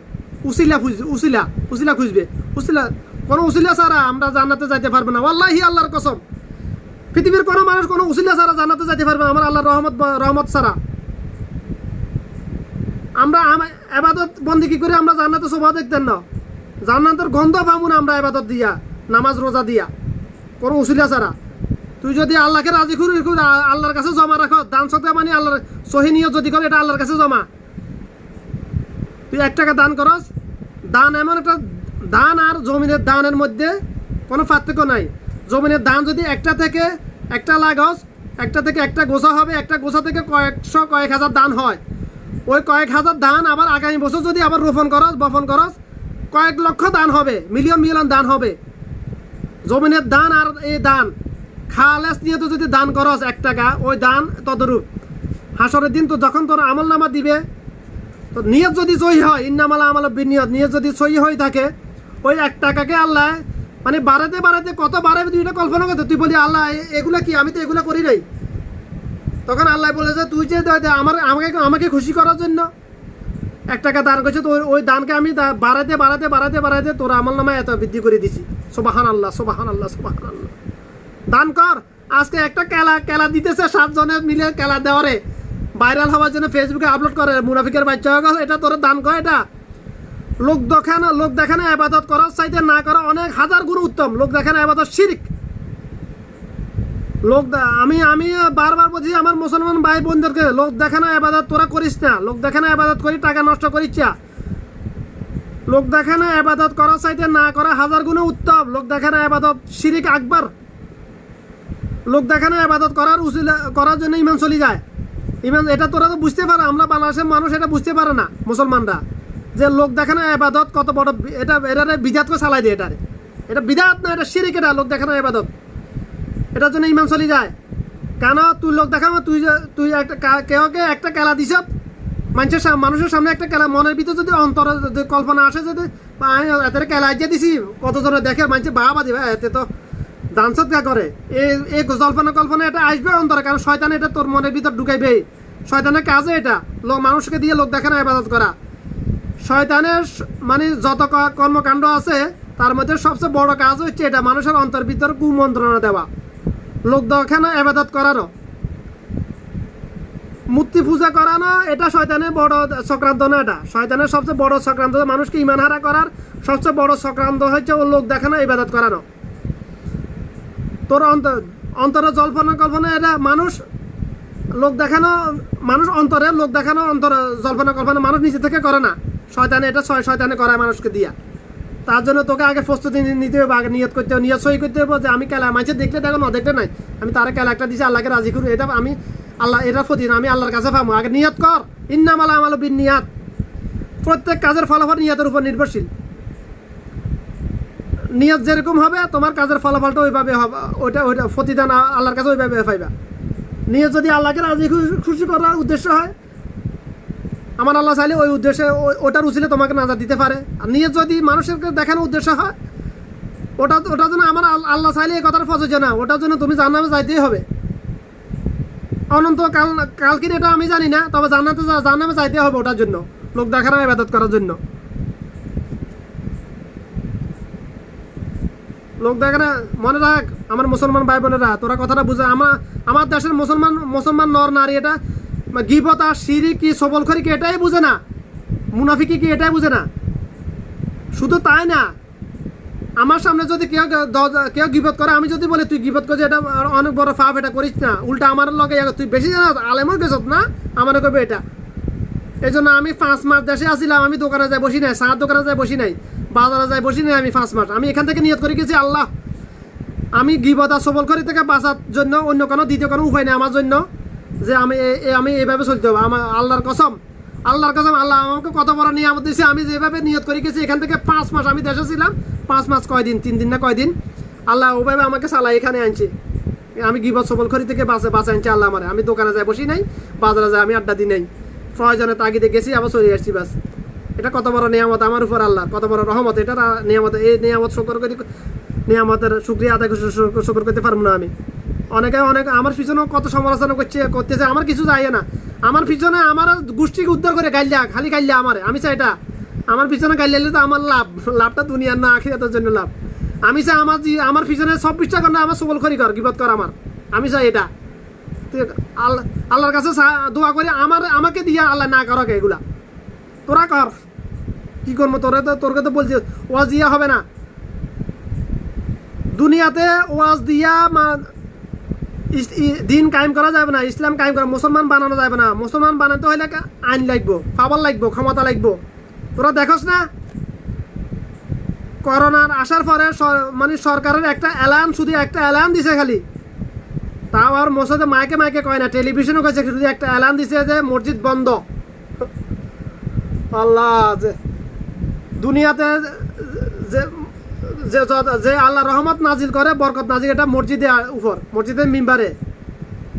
S2: কোনো উসিলা ছাড়া আমরা জান্নাতে যাইতে পারবো না। ওয়াল্লাহি আল্লাহর কসম, পৃথিবীর কোনো মানুষ কোনো উসিলা ছাড়া জান্নাতে যাইতে পারবে না আমার আল্লাহর রহমত ছাড়া। আমরা ইবাদত বন্দেগী করে আমরা জান্নাতে শোভা দেখতেন না, জান্নাতের গন্ধ পাবো না আমরা ইবাদত দিয়া, নামাজ রোজা দিয়া, কোনো উসিলা ছাড়া। তুই যদি আল্লাহকে রাজি করি, আল্লাহর কাছে জমা রাখো। দান সৎকার মানে আল্লাহর সহি নিয়ত যদি করে, এটা আল্লাহর কাছে জমা। তুই 1 টাকা দান করস, দান এমন একটা দান আর জমিনের দানের মধ্যে কোনো পার্থক্য নাই। জমিনের ধান যদি একটা থেকে একটা লাগাস, একটা থেকে একটা গোছা হবে, একটা গোছা থেকে কয়েকশো কয়েক হাজার ধান হয়। ওই কয়েক হাজার ধান আবার আগামী বছর যদি আবার বপন করস কয়েক লক্ষ ধান হবে, মিলিয়ন মিলিয়ন ধান হবে। জমিনের ধান আর এই ধান খালেস নিয়ে তো যদি দান করস 1 টাকা, ওই দান তদরূপ। হাসরের দিন তো যখন তোর আমল নামা দিবে, তো নিয়ত যদি সহি হয়, ইন্নামাল আমাল বিনিয়ত, নিয়ত যদি সহি হয়ে থাকে, ওই 1 টাকাকে আল্লাহ মানে বাড়াতে বাড়াতে কত বাড়াবে তুই এটা কল্পনা করতে। তুই বলি আল্লাহ এগুলা কি, আমি তো এগুলো করি নাই। তখন আল্লাহ বলেছে তুই যে আমাকে খুশি করার জন্য 1 টাকা দান করছে, তো ওই দানকে আমি বাড়াতে বাড়াতে বাড়াতে বাড়াতে তোর আমল নামায় এত বৃদ্ধি করে দিছি। সুবহান আল্লাহ, সুবহান আল্লাহ, সুবহান আল্লাহ। দান কর। আজকে একটা কেলা দিতেছে 7 জনে মিলে কেলা দেওয়ারে ভাইরাল হওয়ার জন্য ফেসবুকে আপলোড করে, মুনাফিকের বাচ্চা হয়ে গেল। এটা তোর দান কর। এটা লোক দেখানো ইবাদত করার চাইতে না করা অনেক হাজার গুণ উত্তম। লোক দেখানো ইবাদত শিরক। আমি বারবার বলছি আমার মুসলমান ভাই বোনদেরকে, লোক দেখানো ইবাদত তোরা করিস না। লোক দেখানো ইবাদত করি টাকা নষ্ট করিস না। লোক দেখানো ইবাদত করার চাইতে না করা হাজার গুণে উত্তম। লোক দেখানো ইবাদত শিরক আকবার। লোক দেখানো ইবাদত করার জন্য ইমান চলে যায়। ইমান এটা তোরা তো বুঝতে পারে, আমরা বাংলাদেশের মানুষ এটা বুঝতে পারে না মুসলমানরা, যে লোক দেখানো ইবাদত কত বড়। এটা বিদাত করে চালাই দিয়ে। এটা বিদাত না, এটা শিরক। এটা লোক দেখানো ইবাদত, এটার জন্য ইমান চলে যায়। কেন তুই লোক দেখানো, তুই কেউকে একটা কেলা দিস, মানুষের সামনে একটা কেলা, মনের ভিতরে যদি অন্তরে যদি কল্পনা আসে, যদি এত কেলা আইজা দিছি, কতজনে দেখে মানুষ বাবা দিবে, এতে তো দান সৎকা করে। এই কল্পনা এটা আসবে অন্তরে, কারণ শয়তান এটা তোর মনের ভিতর ঢুকাইবে। শয়তানের কাজে এটা মানুষকে দিয়ে লোক দেখানো ইবাদত করা। শয়তানের মানে যত কর্মকাণ্ড আছে তার মধ্যে সবচেয়ে বড় কাজ হচ্ছে এটা, মানুষের অন্তর ভিতর কুমন্ত্রণা দেওয়া, লোক দেখানো ইবাদত করানো, মূর্তি পূজা করানো। এটা শয়তানের বড় চক্রান্ত না। এটা শয়তানের সবচেয়ে বড় চক্রান্ত, মানুষকে ইমান হারা করার সবচেয়ে বড় চক্রান্ত হচ্ছে ও লোক দেখানো ইবাদত করানো। তোর অন্তরে কল্পনা এটা মানুষ লোক দেখানো, মানুষ অন্তরে লোক দেখানো, অন্তরে কল্পনা মানুষ নিজে থেকে করে না। শয়তানে এটা শয়তানে করায় মানুষকে দিয়া। তার জন্য তোকে আগে প্রস্তুতি নিতে হবে, আগে নিয়ত করতে হবে, নিয়ত সই করতে হবে যে আমি কেলা মানুষের দেখলে দেখো না দেখলে নাই, আমি তারা কেলা একটা দিচ্ছি, আল্লাহকে রাজি করি, এটা আমি আল্লাহ এটা প্রতি আমি আল্লাহর কাছে পাবো। আগে নিয়ত কর। ইন্নামাল আমাল বিনিয়াত। প্রত্যেক কাজের ফলাফল নিয়তের উপর নির্ভরশীল। নিয়ত যেরকম হবে তোমার কাজের ফলাফলটা ওইভাবে হবে। ওইটা প্রতিদান আল্লাহর কাছে ওইভাবে পাইবা। নিয়ত যদি আল্লাহকে রাজি খুশি করার উদ্দেশ্য হয়, আমার আল্লাহ চাইলে ওই উদ্দেশ্যে ওটার উচিলে তোমাকে নাজাত দিতে পারে। আর নিয়ত যদি মানুষকে দেখানোর উদ্দেশ্য হয়, ওটার জন্য আমার আল্লাহ চাইলে এই কথাটা প্রযোজ্য না। ওটার জন্য তুমি জান্নাতে যাইতেই হবে। অনন্ত কালকির এটা আমি জানি না, তবে জান্নাতে যাইতে হবে ওটার জন্য, লোক দেখানো ইবাদত করার জন্য। লোক দেখানো মনে রাখ আমার মুসলমান ভাই বোনেরা, তোরা কথাটা বুঝে। আমার দেশের মুসলমান নর নারী এটা গীবত আর শিরক কি সবলখড়ি কি এটাই বুঝে না, মুনাফিকি কি এটাই বুঝে না। শুধু তাই না, আমার সামনে যদি কেউ গীবত করে, আমি যদি বলি তুই গীবত করছিস, এটা অনেক বড় পাপ, এটা করিস না, উল্টা আমার লগে তুই বেশি জানাস, আলেমও গেছত না, আমার করবে এটা। এই জন্য আমি 5 মাস দেশে আসছিলাম, আমি দোকানে যাই বসি নাই, চার দোকানে যাই বসি নাই, বাজারে যাই বসি নাই। আমি 5 মাস আমি এখান থেকে নিয়ত করে গেছি, আল্লাহ আমি গীবত আর সবলখড়ি থেকে বাঁচার জন্য অন্য কোনো দ্বিতীয় কোনো উপায় নেই আমার জন্য, যে আমি এইভাবে চলতে হবে। আমার আল্লাহর কসম আল্লাহ আমাকে কত বড় নিয়ামত দিয়েছে। আমি যেভাবে নিয়ত করে গেছি, এখান থেকে 5 মাস আমি দেশে ছিলাম, 5 মাস কয়দিন, 3 দিন না কয়দিন, আল্লাহ ওইভাবে আমাকে চালাই এখানে আনছে। আমি গীবত সবলখড়ি থেকে বাঁচা আনছি আল্লাহ আমার। আমি দোকানে যাই বসি নাই, বাজারে যাই আমি আড্ডা দিই নাই, প্রয়োজনে তাগিদে গেছি, আবার চলে আসছি বাস। এটা কত বড় নিয়ামত আমার উপর, আল্লাহ কত বড় রহমত। এটা নিয়ামত, এই নিয়ামত নিয়ামতের শুকরিয়া আদায় শুকর করতে পারবো না আমি। অনেক আমার পিছনেও কত সমালোচনা করতেছে, আমার কিছু যায় না। আমার পিছনে আমার গোষ্ঠীকে উদ্ধার করে গাইলা, খালি গাইলা আমার, আমি চাই এটা। আমার পিছনে গাইলে তো আমার লাভটা দুনিয়ার না আখিরাতের জন্য লাভ। আমি চাই আমার পিছনে 26টা ঘন্টা আমার সবলখড়ি কর, গীবত কর আমার, আমি চাই এটা। আল্লাহর কাছে দোয়া করি আমাকে দিয়া আল্লাহ না করক এগুলা, তোরা কর। কি করবো, তোরকে তো বলছি ওয়াজ দিয়া হবে না দুনিয়াতে, ওয়াজ দিয়া দিন কায়েম করা যাবে না, ইসলাম কায়েম করা, মুসলমান বানানো যাবে না। মুসলমান বানাতে হলে আইন লাগবো, পাওয়ার লাগবো, ক্ষমতা লাগবো। তোরা দেখোস না করোনার আসার পরে মানে সরকারের একটা অ্যালার্ম, শুধু একটা অ্যালার্ম দিছে খালি, তাও আর মসজিদে মাইকে মাইকে কয় না, টেলিভিশনও কয়েছে, শুধু একটা অ্যালার্ম দিছে যে মসজিদ বন্ধ। আল্লাহ, যে দুনিয়াতে যে যে যে আল্লাহ রহমত নাজিল করে, বরকত নাজিল, এটা মসজিদে উপর, মসজিদের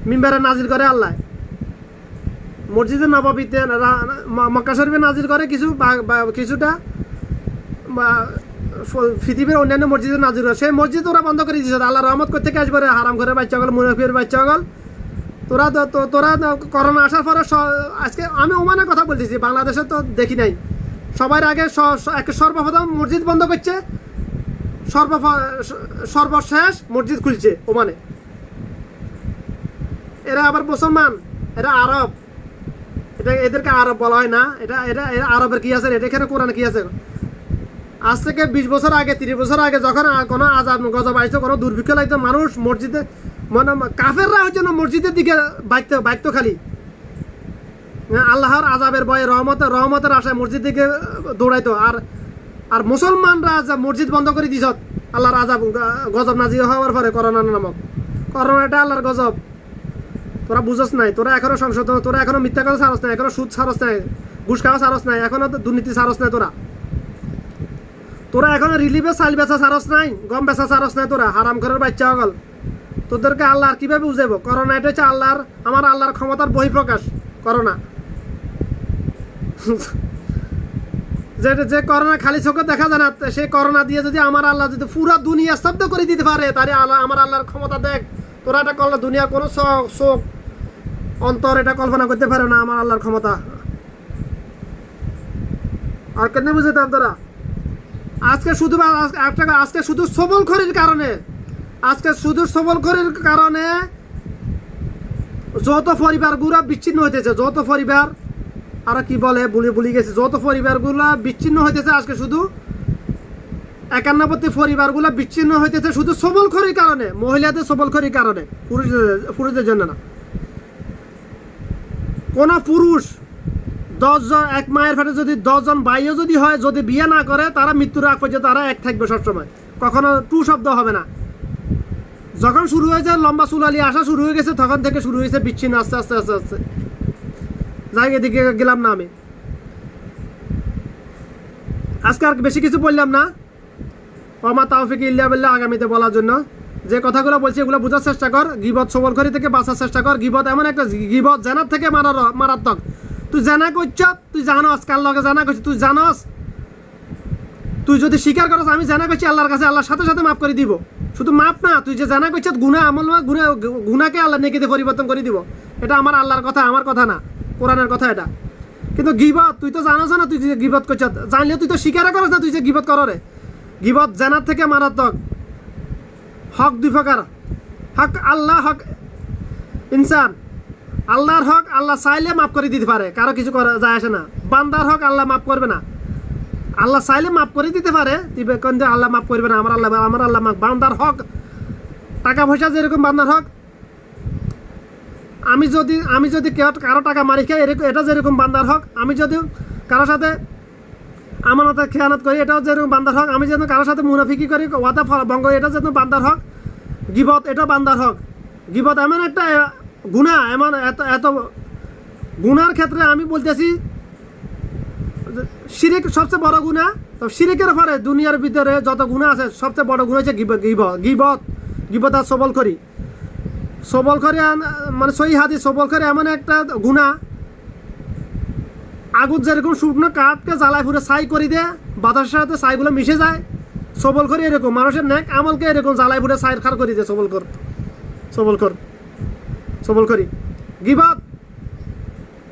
S2: মিম্বারে নাজিল করে আল্লাহ, মসজিদে নববীতে মক্কা শরীফে নাজিল করে কিছু কিছুটা, বা পৃথিবীর অন্যান্য মসজিদে নাজিল করে। সেই মসজিদ ওরা বন্ধ করে দিয়েছে। আল্লাহ রহমত করতে কাজ করে, হারাম করে বাচ্চা গল, মুনাফির বাচ্চা গল। তোরা করোনা আসার পরে আজকে আমি ওমানের কথা বলতেছি, বাংলাদেশে তো দেখি নাই। সবার আগে সর্বপ্রথম মসজিদ বন্ধ করছে, সর্বশেষ মসজিদ খুলছে ওমানে। এরা আবার মুসলমান, এরা আরব, এটা এদেরকে আরব বলা হয় না। এটা এটা আরবের কি আছে, এটা এখানে কোরআনে কি আছে? আজ থেকে 20 বছর আগে, 30 বছর আগে যখন কোনো আজাব গজব আসতো, কোনো দুর্ভিক্ষ লাগতো, মানুষ মসজিদে, মানে কাফেররা হচ্ছে না মসজিদের দিকে বাইকতো খালি, আল্লাহর আজাবের ভয়ে, রহমতের আশায় মসজিদ দিকে দৌড়াইতো। আর মুসলমানরা মসজিদ বন্ধ করে দিছ, আল্লাহর আজাব গজব নাজিল হওয়ার পরে, করোনা নামক। করোনাটা আল্লাহর গজব, তোরা বুঝস নাই। তোরা এখনো সংশোধন, তোরা এখনো মিথ্যা কথা ছাড়স নাই, এখনো সুদ ছাড়স নাই, ঘুষ খাওয়া ছাড়স নাই, এখনো দুর্নীতি ছাড়স নাই। তোরা এখনো রিলিফে চাল বেচা ছাড়স নাই, গম বেচা ছাড়স নাই। তোরা হারাম ঘরের বাচ্চা হগল। তোদেরকে আল্লাহ কিভাবে বুঝাবো? করোনা এটা হচ্ছে আমার আল্লাহর ক্ষমতার বহিঃপ্রকাশ। করোনা যে করোনা খালি চোখে দেখা যায় না, সেই করোনা দিয়ে যদি আমার আল্লাহ যদি পুরো দুনিয়া স্তব্ধ করে দিতে পারে, তাহলে আমার আল্লাহর ক্ষমতা দেখ। তোরা এটা করলে দুনিয়ার কোনো চোখ অন্তর এটা কল্পনা করতে পারে না আমার আল্লাহর ক্ষমতা। আর কেন বুঝতাম তোরা? আজকে শুধু সবলখড়ির কারণে যত পরিবারগুলো বিচ্ছিন্ন হইতেছে, যত পরিবার, আর কি বলে ভুলে গেছে, যত পরিবারগুলো বিচ্ছিন্ন হইতেছে আজকে, শুধু 91 পরিবারগুলো বিচ্ছিন্ন হইতেছে শুধু সবলখড়ির কারণে, মহিলাদের সবলখড়ির কারণে, পুরুষদের জন্য না। কোন পুরুষ 10 জন, এক মায়ের পেটে যদি 10 জন ভাইও যদি হয়, যদি বিয়ে না করে, তারা মৃত্যুর আগ পর্যন্ত তারা এক থাকবে সবসময়, কখনো টু শব্দ হবে না। যখন শুরু হয়েছে লম্বা চুলালি আসা শুরু হয়ে গেছে, তখন থেকে শুরু হয়েছে বিচ্ছিন্ন, আস্তে আস্তে আস্তে আস্তে। যাই, এদিকে গেলাম না আমি, আজকে আর বেশি কিছু বললাম না। ওমা তাওফিক ইল্লা বিল্লাহ, আগামীতে বলার জন্য যে কথাগুলো বলছি এগুলো বোঝার চেষ্টা কর। গীবত সবলখড়ি থেকে বাঁচার চেষ্টা কর। গীবত এমন একটা, গীবত জানার থেকে মারাত্মক। তুই জানা করছ, তুই জানস কার লগে জানা করছিস, তুই জানস। তুই যদি স্বীকার করস আমি জানা করছি, আল্লাহর কাছে আল্লাহর সাথে সাথে মাফ করে দিব। শুধু মাফ না, তুই যে জানা করছিস গুনাহ, আমল না, গুনাহকে আল্লাহ নেকিতে পরিবর্তন করে দিব। এটা আমার আল্লাহর কথা, আমার কথা না, কোরআনের কথা এটা। কিন্তু গীবত তুই তো জানোস না, তুই যে গীবত করছ, জানলেও তুই তো স্বীকার করস না তুই যে গীবত করে। গীবত জানার থেকে মারাত্মক। হক দুই প্রকার, হক আল্লাহ, হক ইনসান। আল্লাহর হক আল্লাহ চাইলে মাফ করে দিতে পারে, কারো কিছু করা যায় আসে না। বান্দার হক আল্লাহ মাফ করবে না। আল্লাহ চাইলে মাফ করে দিতে পারে, কিন্তু আল্লাহ মাফ করবে না। আমার আল্লাহ মাফ। বান্দার হক, টাকা পয়সা যেরকম বান্দার হক, আমি যদি কারো টাকা মারি খাই, এটা যেরকম বান্দার হক। আমি যদি কারোর সাথে আমানতে খেয়ানত করি, এটাও যেরকম বান্দার হক। আমি যেন কারোর সাথে মুনাফিকি করি, ওয়াদা ভঙ্গ, এটা যেন বান্দার হক। গীবত এটাও বান্দার হক। গীবত এমন একটা গুনাহ, এমন এত গুনার ক্ষেত্রে আমি বলতেছি শিরিক সবচেয়ে বড় গুনাহ। তো শিরিকের পরে দুনিয়ার ভিতরে যত গুনাহ আছে, সবচেয়ে বড় গুনাহ হচ্ছে গীবত আর সবলখড়ি। মানে সহিহ হাদিস, সবলখড়ি এমন একটা গুনাহ, আগুন যেরকম শুকনো কাঠকে জ্বালায় পুরো ছাই করে দেয়, বাতাসের সাথে ছাইগুলো মিশে যায়। সবলখড়ি এরকম, মানুষের নেক আমলকে এরকম জ্বালায় পুরো ছাই খার করে দেয়। সবলখড়ি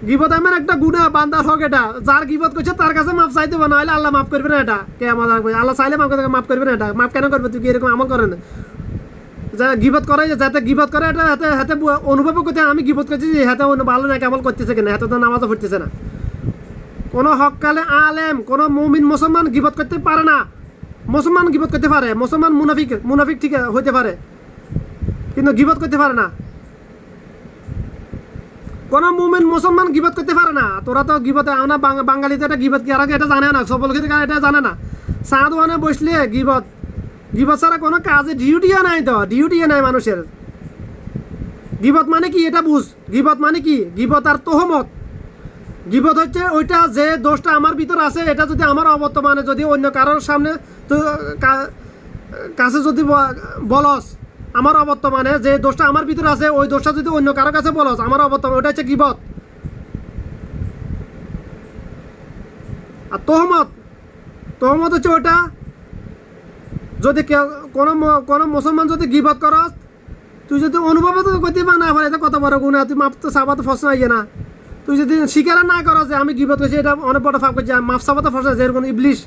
S2: গীবত এমন একটা গুনাহ, বান্দার হক এটা। যার গীবত করছে তার কাছে মাফ চাইতে হবে, নাহলে আল্লাহ মাফ করবে না। এটা কে আমাদের আল্লাহ চাইলে মাফ করবে না। এটা মাফ কেন করবে? তুই কি এরকম আমল করে না? যা গীবত করে, যাতে গীবত করে, এটা হাতে অনুভব করতে আমি গীবত করছি, হাতে ভালো নাকি আমল করতেছে কিনা, হাতে তো নামাজও পড়তেছে না। কোনো হককালে আলেম, কোনো মুমিন মুসলমান গীবত করতে পারে না। মুসলমান গীবত করতে পারে, মুসলমান মুনাফিক ঠিক হইতে পারে, কিন্তু গীবত করতে পারে না। কোন মুমিন মুসলমান গীবত করতে পারে না। তোরা তো গীবতে, আমরা বাঙালিতে এটা গীবত কি আর এটা জানে না, সবলখড়ি এটা জানে না। চা দোকানে বসলে গিবত ছাড়া কোনো কাজে ডিউটিও নাই, তো ডিউটিও নাই মানুষের। গিবত মানে কি এটা বুঝ, গিবত মানে কি? গিবত আর তোহমত। গিবত হচ্ছে ওইটা যে দোষটা আমার ভিতর আছে, এটা যদি আমার অবর্তমানে যদি অন্য কারোর সামনে তো কাছে যদি বলস, আমার অবর্তমানে যে দোষটা আমার ভিতরে আছে ওই দোষটা যদি অন্য কারোর কাছে বলস আমার অবর্তমানে, ওটা হচ্ছে গিবত। আর তোহমত হচ্ছে ওটা যদি কোনো মুসলমান যদি গিবত করস, তুই যদি অনুভব করতে না পারে এটা কত বড় গুণা, তুই মাপ তো চাবা তো ফসনা ইয়ে না। তুই যদি স্বীকার না করো যে আমি গিবত করছি, এটা অনেক বড় ফাপ করছি, মাপ চাবা তো ফসনা। যেরকম ইবলিশ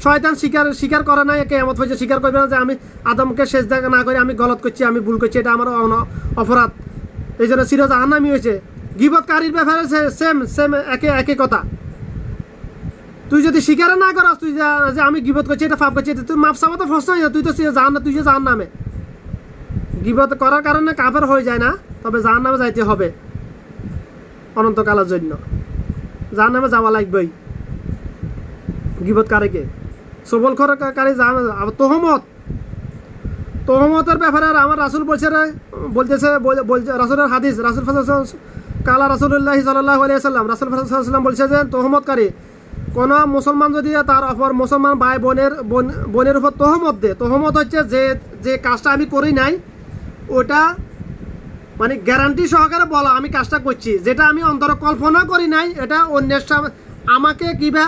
S2: শয়তান স্বীকার করে না, কিয়ামত হয়েছে স্বীকার করবে না যে আমি আদমকে সেজদা না করে আমি গলত করছি, আমি ভুল করছি, এটা আমার অপরাধ, এই জন্য চির জাহান্নামী হয়েছে। গিবতকারীর ব্যাপারে সেম একই কথা। তুই যদি স্বীকার না করস তুই যে আমি গিবত করছি, এটা ফাপ করছি, তুই মাপ চাবা তো ফসনা, তুই তো তুই যে জাহান্নামে। গিবত করার কারণে কাফের হয়ে যায় না, তবে জাহান্নামে যাইতে হবে অনন্তকালের জন্য, জাহান্নামে যাওয়া লাগবেই গিবতকারীকে। সবলকারী তোহমতের ব্যাপারে আমার রাসূল বলতেছে রাসূলের হাদিস, রাসূল কালা রাসূলুল্লাহ সাল্লাল্লাহু আলাইহি ওয়াসাল্লাম, রাসূল সাল্লাল্লাহু আলাইহি ওয়াসাল্লাম বলছে যে তোহমতকারী কোনো মুসলমান যদি তার অপর মুসলমান ভাই বোনের উপর তোহমত দেয়, তোহমত হচ্ছে যে কাজটা আমি করি নাই ওটা মানে গ্যারান্টি সহকারে বলা আমি কাজটা করছি, যেটা আমি অন্তর কল্পনা করি নাই, এটা অন্যের আমাকে কিবা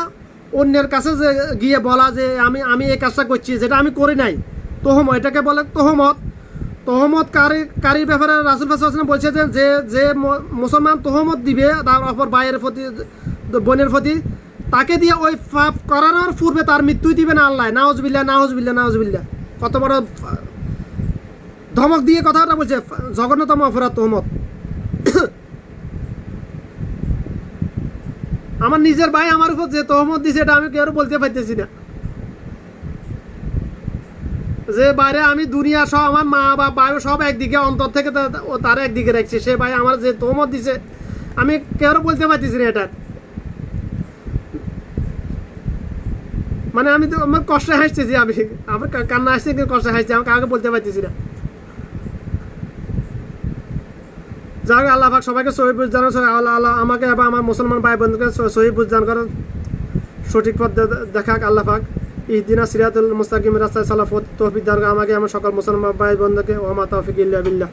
S2: অন্যের কাছে যে গিয়ে বলা যে আমি এই কাজটা করছি যেটা আমি করি নাই, তোহমত, এটাকে বলে তোহমতকারীর ব্যাপারে রাসূল সাল্লাল্লাহু আলাইহি ওয়াসাল্লাম বলছে যে মুসলমান তোহমত দিবে তার অপর ভাইয়ের প্রতি বোনের প্রতি, তাকে দিয়ে ওই পাপ করানোর পূর্বে তার মৃত্যুই দিবে না আল্লাহ। নাউজুবিল্লাহ। কত বড় ধমক দিয়ে কথাটা বলছে, জঘন্যতম অপরাধ তোহমত। আমার নিজের ভাই আমার উপর যে তোহমত দিছে এটা আমি কেউ বলতে পারতেছি না, যে বাইরে আমি দুনিয়া সব আমার মা বা ভাই সব একদিকে, অন্তর থেকে তার একদিকে রাখছে, সে ভাই আমার যে তোহমত দিছে আমি কেউ বলতে পারতেছি না। এটা মানে আমি তো আমার কষ্টে হাসতেছি, আমার কান্না আসছে কিন্তু কষ্টে হাসছি, আমি কাউকে বলতে পারতেছি না। যাক আল্লাহ পাক সবাইকে সহি বুঝদান, আল্লাহ আমাকে এবং আমার মুসলমান ভাই বোনকে সহি বুঝদান করেন, সঠিক পথ দেখাক আল্লাহ পাক। ইহদিনা সিরাতুল মুস্তাকিম রাস্তায় সালাফত তৌফিক দান আমাকে আমার সকল মুসলমান ভাই বোনদেরকে। ওয়া মা তাওফিক ইল্লা বিল্লাহ।